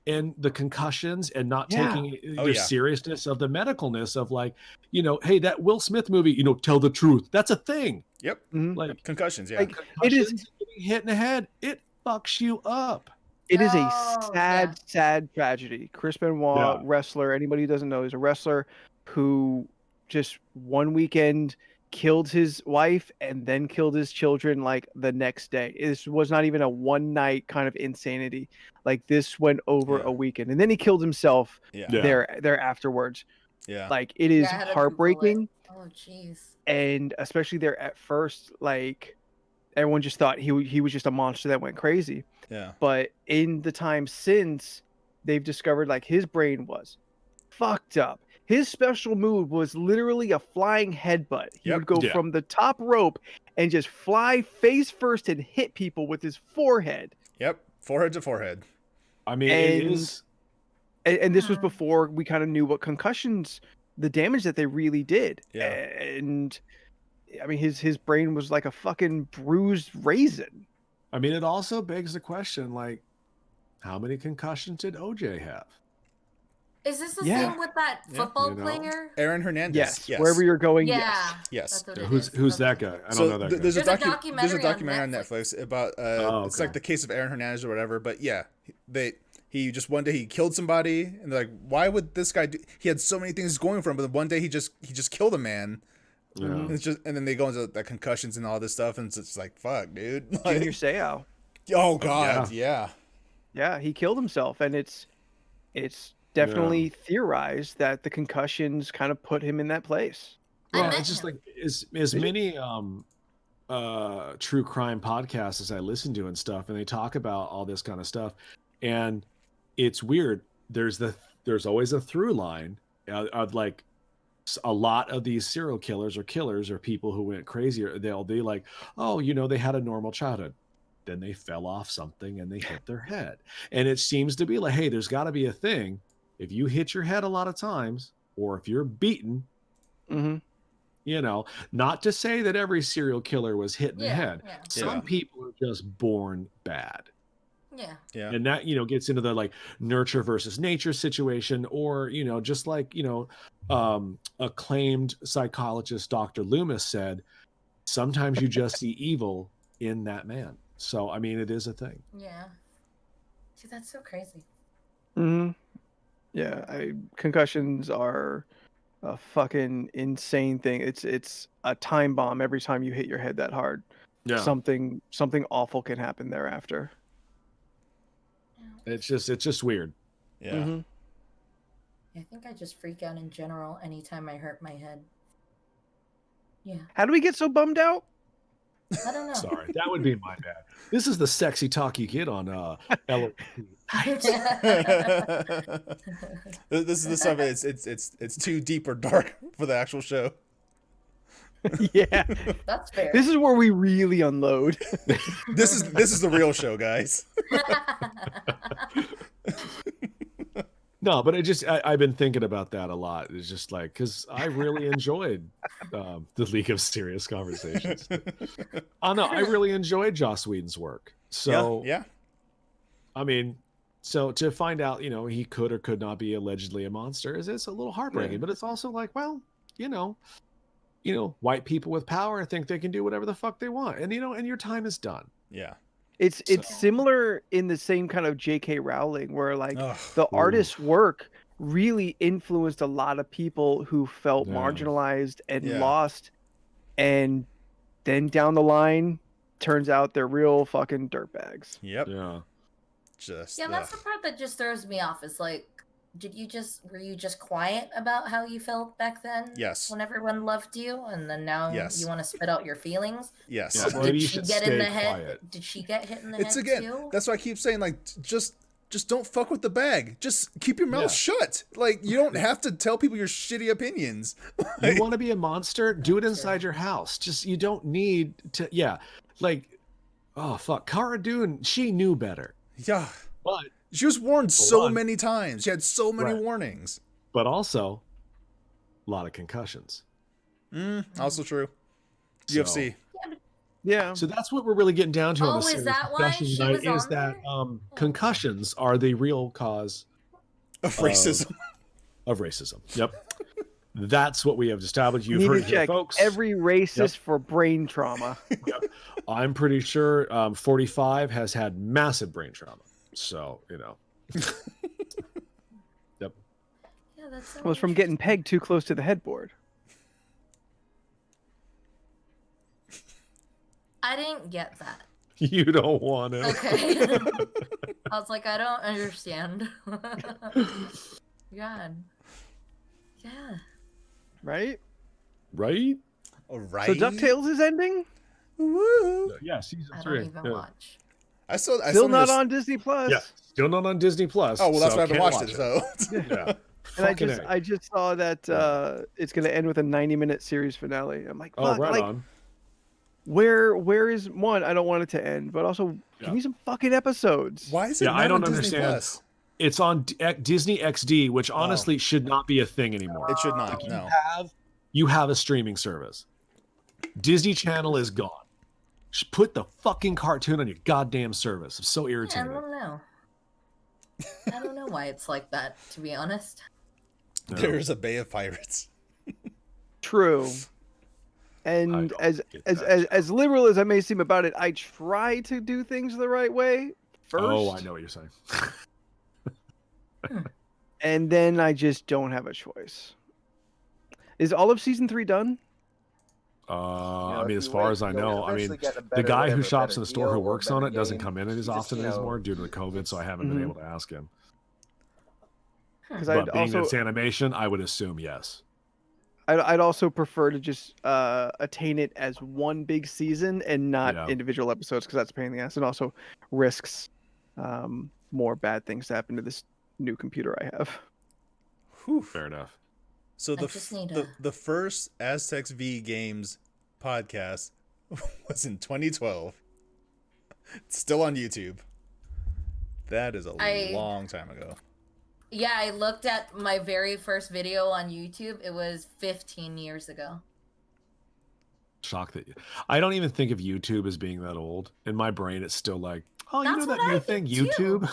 in the concussions and not Yeah. taking Oh, the yeah. seriousness of the medicalness of like, you know, hey, that Will Smith movie, you know, Tell the Truth. That's a thing. Yep. Mhm. Like Concussions. Yeah. Like, it is concussions, getting hit in the head, it fucks you up. It is a Oh, sad, yeah. sad tragedy. Chris Benoit, Yeah. wrestler, anybody who doesn't know, is a wrestler who just one weekend killed his wife and then killed his children like the next day. This was not even a one night kind of insanity. Like this went over Yeah. a weekend. And then he killed himself Yeah. Yeah. there afterwards. Yeah. Like it is Yeah, I had to Google it. heartbreaking. Oh, jeez. And especially there at first, like everyone just thought he was just a monster that went crazy. Yeah. But in the time since, they've discovered like his brain was fucked up. His special move was literally a flying headbutt. He Yep. would go Yeah. from the top rope and just fly face first and hit people with his forehead. Yep. Forehead to forehead. I mean, it And- is. And this was Mhm. before we kind of knew what concussions, the damage that they really did. Yeah. And I mean, his brain was like a fucking bruised raisin. I mean, it also begs the question, like, how many concussions did OJ have? Is this the Yeah. same with that Yeah. football You know. player? Aaron Hernandez. Yes, wherever you're going, Yeah. yes. Yes. That's what it Who's is. that Okay. guy? I don't So know that guy. there's a There's a documentary documentary on on Netflix about Oh, it's okay. like the case of Aaron Hernandez or whatever. But yeah, he just one day he killed somebody and they're like, why would this guy do? He had so many things going for him, but then one day he just killed a man. Yeah. And it's just and then they go into the concussions and all this stuff, and it's just like fuck, dude. Like, Junior Seau. oh god, yeah. Yeah, he killed himself, and it's definitely theorized that the concussions kind of put him in that place. I Well, met it's just him. like as many true crime podcasts as I listen to and stuff, and they talk about all this kind of stuff, and it's weird. There's always a through line of like a lot of these serial killers or people who went crazy. They'll be like, oh, you know, they had a normal childhood. Then they fell off something and they hit their head. And it seems to be like, hey, there's got to be a thing. If you hit your head a lot of times, or if you're beaten, Mm-hmm. you know, not to say that every serial killer was hit in the head. Yeah. Some Yeah. people are just born bad. Yeah. Yeah. And that, you know, gets into the like nurture versus nature situation, or, you know, just like, you know, acclaimed psychologist Dr. Loomis said, sometimes you just see evil in that man. So, I mean, it is a thing. Yeah. See, that's so crazy. Mm-hmm. Yeah, concussions are a fucking insane thing. It's a time bomb every time you hit your head that hard. Yeah. Something awful can happen thereafter. It's just weird. Yeah. Mhm. I think I just freak out in general anytime I hurt my head. Yeah. How do we get so bummed out? I don't know. Sorry, that would be my bad. This is the sexy talk you get on LoRC. This is the stuff. It's too deep or dark for the actual show. Yeah, That's fair. this is where we really unload. This is the real show, guys. No, but I've been thinking about that a lot. It's just like, because I really enjoyed the League of Serious Conversations. Oh no, I really enjoyed Joss Whedon's work. So yeah. I mean, so to find out, you know, he could or could not be allegedly a monster it's a little heartbreaking, Yeah. but it's also like, well, you know, white people with power think they can do whatever the fuck they want, and and your time is done. Yeah. It's So- similar in the same kind of J.K. Rowling, where like Ugh. the artist's work really influenced a lot of people who felt Yeah. marginalized and Yeah. lost, and then down the line, turns out they're real fucking dirtbags. Yep. Yeah. Just Yeah, that's the part that just throws me off. Is like, were you just quiet about how you felt back then? Yes. When everyone loved you, and then now Yes. you want to spit out your feelings? yes. Yeah, Did maybe you she should get in stay the head? quiet. Did she get hit in the It's head again. too? That's why I keep saying like just don't fuck with the bag. Just keep your mouth Yeah. shut. Like you don't have to tell people your shitty opinions. You want to be a monster? Do it inside your house. Just you don't need to. Yeah, like, oh fuck, Cara Dune. She knew better, Yeah. but She was warned so on. many times. She had so many Right. warnings. also a lot of concussions. Also true. So- UFC. Yeah. So that's what we're really getting down to on Oh, this is series that why discussion she tonight, was is on that there? concussions are the real cause Of racism. of racism. Yep. That's what we have established. You've Need heard to it here, check folks. every racist for brain trauma. I'm pretty sure 45 has had massive brain trauma. So, Yep. Yeah, that's so It was from getting pegged too close to the headboard. I didn't get that. You don't want to. Okay. I was like, I don't understand. God. Yeah. Right? Right? All right. So DuckTales is ending? Woo. Yeah, season I 3. don't even watch. I still Still not miss- on Disney Plus. Yeah, still not on Disney Plus. Oh well, that's so why I haven't can't watched watch it. So Yeah. And Fucking A. I just saw that it's gonna end with a 90-minute series finale. I'm like, Oh, fuck, right like on. where is one? I don't want it to end, but also Yeah. give me some fucking episodes. why is it? Yeah, not I don't on Disney understand. Plus? It's on Disney XD, which honestly should not be a thing anymore. It should not. No. You have a streaming service. Disney Channel is gone. Just put the fucking cartoon on your goddamn service. I'm so Yeah, I irritated. don't know. I don't know why it's like that, to be honest. No. There's a Bay of Pirates. True. I And don't as get as, that. as liberal as I may seem about it, I try to do things the right way first. Oh, I know what you're saying. And then I just don't have a choice. Is all of season 3 done? I mean, as far as I know, I mean, the guy who shops in the store who works on it doesn't come in as often anymore due to the COVID, so I haven't been able to ask him. Because But I'd being also it's animation, I would assume yes. I'd also prefer to just attain it as one big season and not Yeah. individual episodes, because that's a pain in the ass and also risks more bad things to happen to this new computer I have. Whew. Fair enough. So I just need the first Aztecs V Games podcast was in 2012. It's still on YouTube. That is a long time ago. Yeah, I looked at my very first video on YouTube. It was 15 years ago. Shocked that I don't even think of YouTube as being that old. In my brain, it's still like, oh, That's you know what that new I thing, think, too. YouTube?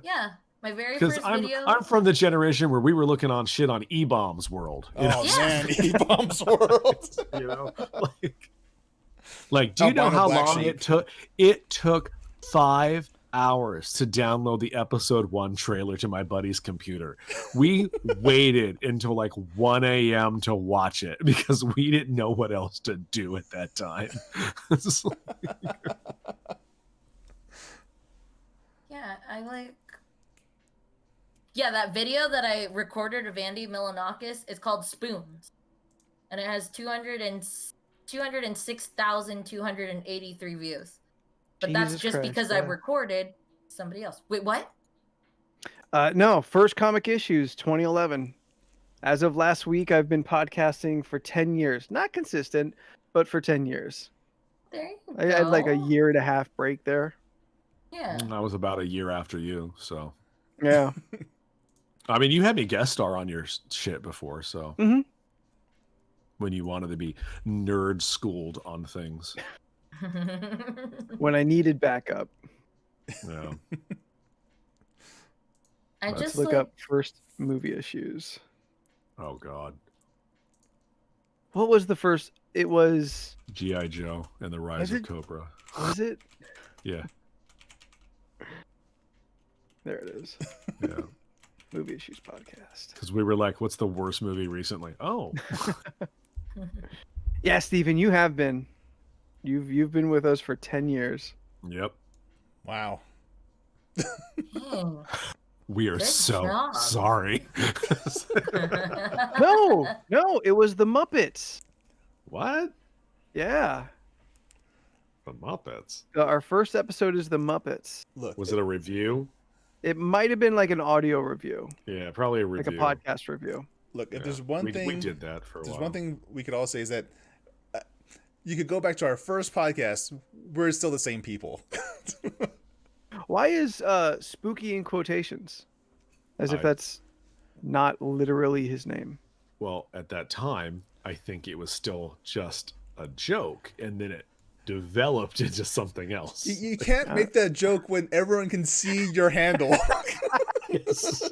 Yeah, my very Because first I'm video. I'm from the generation where we were looking on shit on E-Bombs World. You know? Oh Yeah. man, E-Bombs World. You know, like, do you know Albino how Black long Sheep. it took? It took 5 hours to download the episode 1 trailer to my buddy's computer. We waited until like 1 a.m. to watch it because we didn't know what else to do at that time. It's like- Yeah, I like. Yeah, that video that I recorded of Andy Milanakis is called Spoons, and it has 206,283 views. But that's Jesus just Christ, because I yeah. recorded somebody else. Wait, what? No, first comic issues 2011. As of last week, I've been podcasting for 10 years. Not consistent, but for 10 years. There you I go. had like a year and a half break there. Yeah. I was about a year after you, so Yeah. I mean, you had me guest star on your shit before, so Mhm. when you wanted to be nerd schooled on things, When I needed backup. yeah. I Let's just Look like, up first movie issues. Oh God. What was the first? It was. G.I. Joe and the Rise Was of it? Cobra. Was it? Yeah. There it is. Yeah. Movie Issues Podcast. Because we were like, what's the worst movie recently? Oh. Yeah, Stephen, you have been. You've been with us for 10 years. Yep. Wow. Dang. We are Good so job. sorry. No, it was the Muppets. What? Yeah. The Muppets. Our first episode is the Muppets. Look, Was it a review? It might have been like an audio review, Yeah, probably a like review. a podcast review. look. If Yeah. there's one thing, we did that for a there's while. one thing we could all say is that you could go back to our first podcast. We're still the same people. Why is spooky in quotations? As if I- that's not literally his name. Well, at that time, I think it was still just a joke, and then it developed into something else. You can't make that joke when everyone can see your handle. Yes.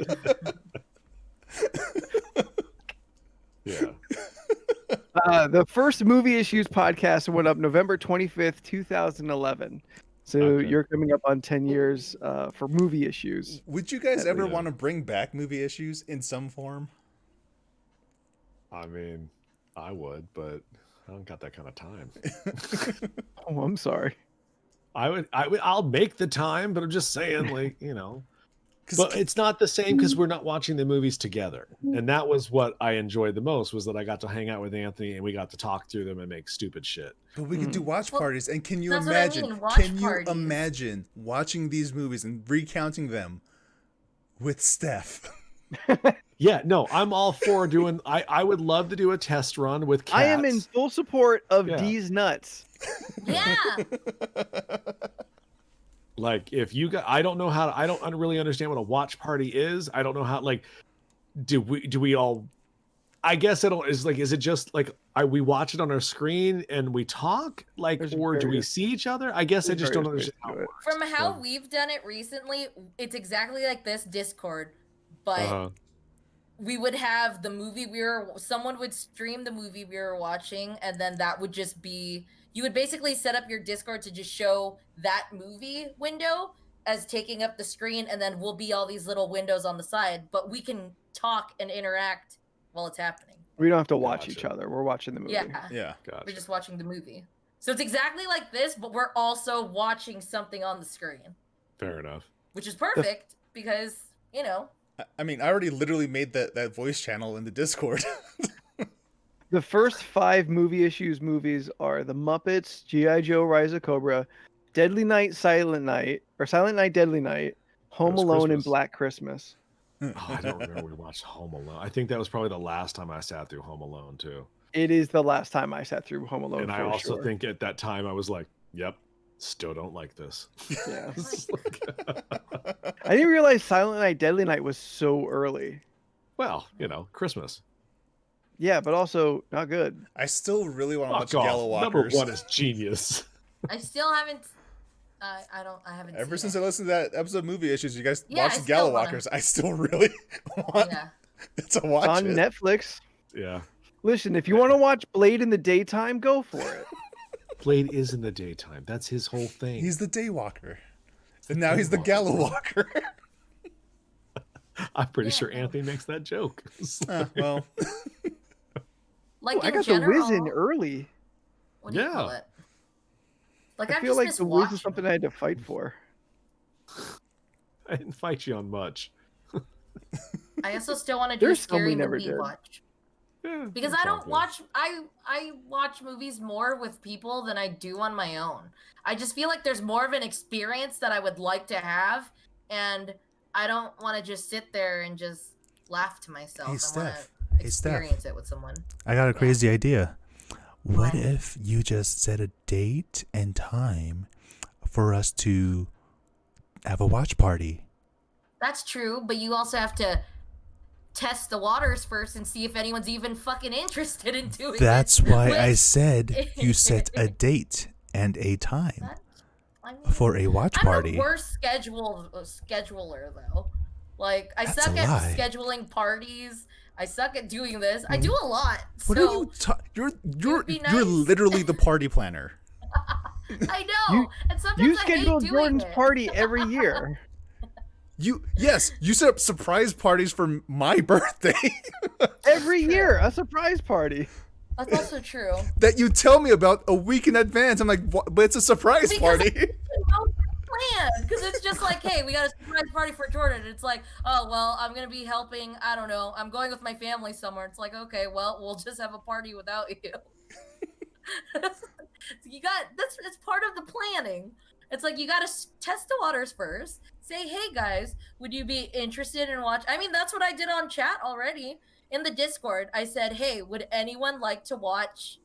Yeah. The first Movie Issues podcast went up November 25th, 2011. So Okay. you're coming up on 10 years for Movie Issues. Would you guys ever Yeah. want to bring back movie issues in some form? I mean, I would, but I don't got that kind of time. Oh, I'm sorry. I'll make the time, but I'm just saying, like, Because but it's not the same because we're not watching the movies together. And that was what I enjoyed the most, was that I got to hang out with Anthony and we got to talk through them and make stupid shit. we could do watch Well, parties, and can you that's what I imagine? mean, watch Can you parties. imagine watching these movies and recounting them with Steph? Yeah, no, I'm all for doing. I would love to do a test run with cats. I am in full support of Yeah. D's nuts. Yeah. Like, if you got, I don't know how. I don't really understand what a watch party is. I don't know how. Like, do we all? I guess is it just like we watch it on our screen and we talk, like, There's or do we various- see each other? I guess I there's just don't various ways understand how to it do it. works. From how So, we've done it recently, it's exactly like this Discord, but uh-huh. we would have the movie someone would stream the movie we were watching, and then that would just be, you would basically set up your Discord to just show that movie window as taking up the screen, and then will be all these little windows on the side, but we can talk and interact while it's happening. We don't have to watch each Gotcha. other. We're watching the movie. Yeah. Yeah. We're Gotcha. just watching the movie. So it's exactly like this, but we're also watching something on the screen, Fair enough. which is perfect because, I mean, I already literally made that voice channel in the Discord. The first 5 Movie Issues movies are The Muppets, G.I. Joe, Rise of Cobra, Deadly Night, Silent Night, or Silent Night, Deadly Night, Home was Alone, and Christmas. Black Christmas. Oh, I don't remember we watched Home Alone. I think that was probably the last time I sat through Home Alone too. It is the last time I sat through Home Alone. And I for also sure. think at that time I was like, "Yep, still don't like this." Yeah. It's like- I didn't realize Silent Night, Deadly Night was so early. well, Christmas. Yeah, but also not good. I still really want to watch Fuck off. Gallow Number Walkers. one is genius. I still haven't. I haven't. Ever seen since it. I listened to that episode of Movie Issues, you guys Yeah, I watched still Gallow wanna. Walkers. I still really want Yeah. to watch On it. Netflix. Yeah. Listen, if you want to watch Blade in the daytime, go for it. Blade is in the daytime. That's his whole thing. He's the Daywalker. And now he's the Gallow Walker. I'm pretty Yeah. sure Anthony makes that joke. Well, Like Ooh, I in got general, the Wiz in early. What do you call Yeah. it? Like I I've feel just like missed the Wiz watching is something it. I had to fight for. I didn't fight you on much. I also still want to do a There's some we scary never movie did. watch Yeah, because it's I all don't good. watch. I watch movies more with people than I do on my own. I just feel like there's more of an experience that I would like to have, and I don't want to just sit there and just laugh to myself. Hey, I want Steph. to Hey, Steph. experience it with someone. I got a crazy idea. What What? if you just set a date and time for us to have a watch party? That's true, but you also have to test the waters first and see if anyone's even fucking interested in doing That's it. why I Which- said you set a date and a time That- I mean, for a watch I'm party. the worst scheduler though. Like, I That's suck a at lie. scheduling parties. I suck at doing this. I do a lot. What so are you? You're be you're nice. literally the party planner. I know. And sometimes You I hate schedule doing Jordan's it. party every year. You set up surprise parties for my birthday Every True. year, a surprise party. That's also true. that you tell me about a week in advance. I'm like, what? But it's a surprise Because party. Because it's just like, hey, we got a surprise party for Jordan. It's like, oh well, I'm gonna be helping. I don't know. I'm going with my family somewhere. It's like, okay, well, we'll just have a party without you. You got it's part of the planning. It's like you got to test the waters first. Say, hey guys, would you be interested in watch? I mean, that's what I did on chat already in the Discord. I said, hey, would anyone like to watch?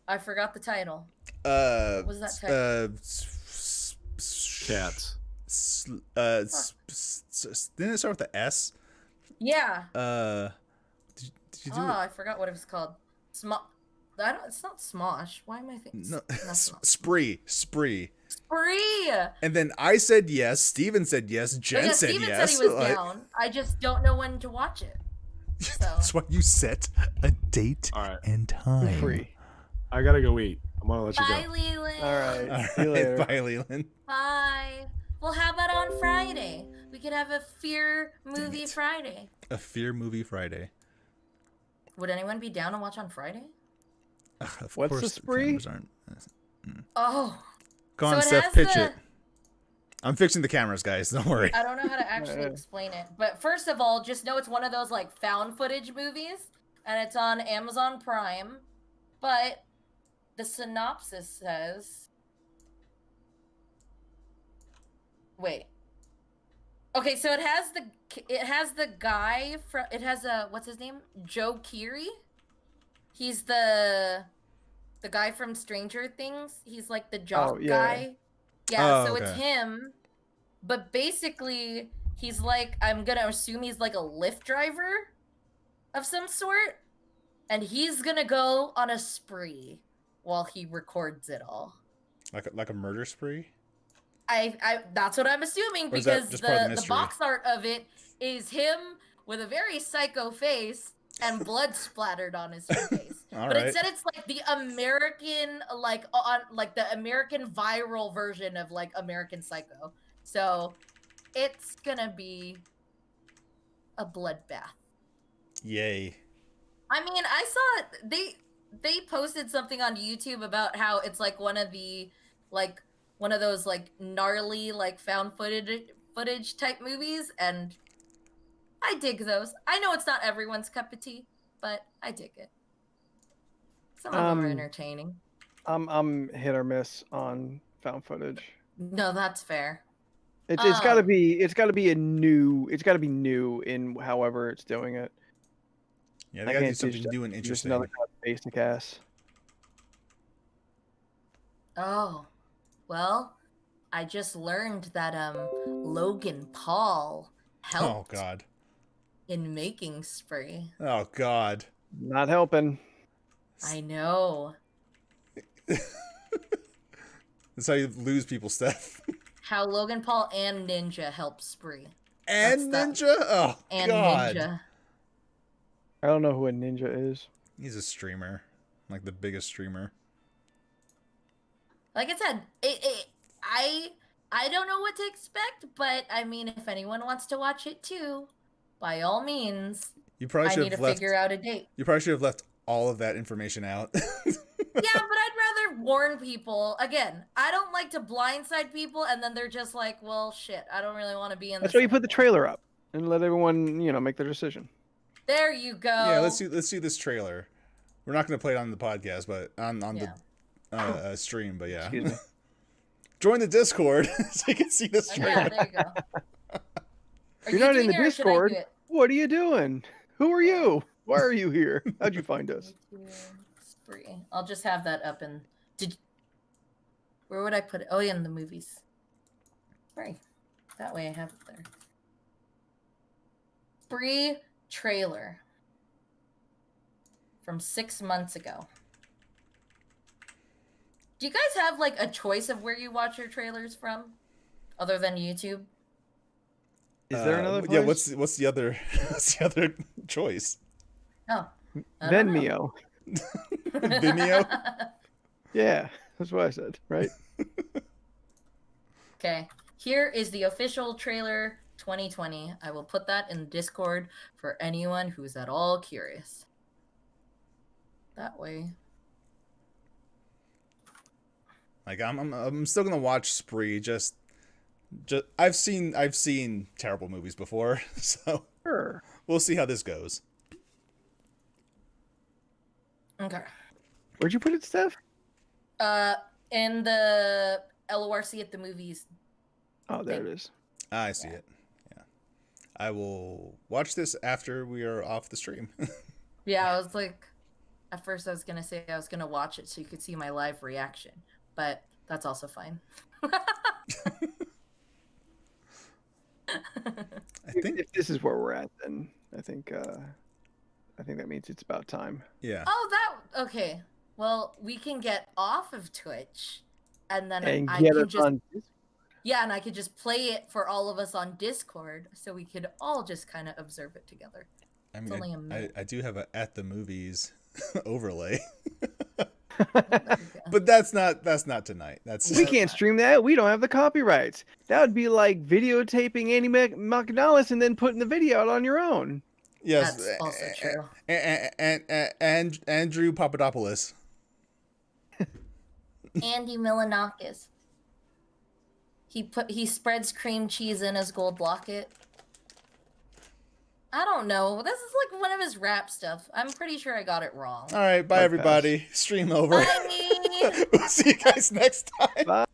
I forgot the title. What was that title? Cats. Didn't it start with the S? Yeah. Did you do Oh, it? I forgot what it was called. It's not Smosh. Why am I thinking? No, That's not Spree. Spree. And then I said yes. Steven said yes. Jen Yeah, said Steven yes. said he was Like, down. I just don't know when to watch it. So. That's why you set a date All right. and time. Free. I gotta go eat. I'm gonna let you Bye, go. Leland. All right. All See you right, later. bye, Leland. Bye. Well, how about on Friday? We could have a Fear movie it. Friday. A Fear Movie Friday. Would anyone be down to watch on Friday? Of What's course the spree? cameras aren't. Oh. Go on, So it Steph, has pitch the- it. I'm fixing the cameras, guys. Don't worry. I don't know how to actually explain it. But first of all, just know it's one of those like found footage movies. And it's on Amazon Prime. But the synopsis says... Wait. Okay, so it has the guy from... It has a... What's his name? Joe Keery? He's the guy from Stranger Things. He's like the jock guy. Yeah, so it's okay. him. But basically, he's like... I'm gonna assume he's like a Lyft driver of some sort. And he's gonna go on a spree while he records it all. Like a murder spree? I that's what I'm assuming Or is that because just part of the the mystery? box art of it is him with a very psycho face and blood splattered on his face. All But right. it said it's like the American like the American viral version of like American Psycho. So it's gonna be a bloodbath. Yay. I mean, I saw it. They posted something on YouTube about how it's like one of those like gnarly like found footage type movies, and I dig those. I know it's not everyone's cup of tea, but I dig it. Some of them are entertaining. I'm hit or miss on found footage. No, that's fair. It's gotta be new in however it's doing it. Yeah, I they gotta do can't something just- new and Just interesting. another kind of basic ass. Oh, well, I just learned that Logan Paul Oh helped God. in making Spree. Oh God. Not helping. I know. That's how you lose people, Steph. How Logan Paul and Ninja help Spree. And That's Ninja? Oh And God. Ninja. I don't know who a ninja is. He's a streamer. Like the biggest streamer. Like I said, I don't know what to expect, but I mean, if anyone wants to watch it too, by all means, You probably I should need have to left. figure out a date. You probably should have left all of that information out. Yeah, but I'd rather warn people. Again, I don't like to blindside people, and then they're just like, "Well, shit, I don't really want to be in." That's this why you put the anymore." trailer up and let everyone, make their decision. There you go. Yeah, let's see this trailer. We're not going to play it on the podcast, but on Yeah. the stream. But yeah, Excuse me. join the Discord so you can see this Okay, trailer. there you go. Are You're not in doing the it or should I do Discord. it? What are you doing? Who are you? Why are you here? How'd you find us? Spree. I'll just have that up and where would I put it? Oh yeah, in the movies. Spree. That way I have it there. Spree trailer from 6 months ago. Do you guys have like a choice of where you watch your trailers from, other than YouTube? Is there another place? Yeah, what's the other what's the other choice? Oh, I don't know. Venmeo. Vimeo? Yeah, that's what I said, right? Okay, here is the official trailer 2020. I will put that in Discord for anyone who's at all curious. That way. Like I'm still gonna watch Spree. Just I've seen terrible movies before, so Sure. we'll see how this goes. Okay. Where'd you put it, Steph? In the LoRC at the movies. Oh, there it is. I see it. Yeah, I will watch this after we are off the stream. Yeah, I was like, at first I was gonna say I was gonna watch it so you could see my live reaction, but that's also fine. I think. If this is where we're at, then I think that means it's about time. Yeah. Oh, okay. Well, we can get off of Twitch, and then And I get can us just on. yeah, and I could just play it for all of us on Discord, so we could all just kind of observe it together. I It's mean, only a minute. I do have a at the movies overlay, There you go. but that's not tonight. That's We can't stream that. We don't have the copyrights. That would be like videotaping Andy McNallis and then putting the video out on your own. yes. That's also true. And Andrew Papadopoulos. Andy Milanakis. He spreads cream cheese in his gold locket. I don't know. This is like one of his rap stuff. I'm pretty sure I got it wrong. All right, bye Podcast. everybody. Stream over. Bye. We'll see you guys next time. Bye.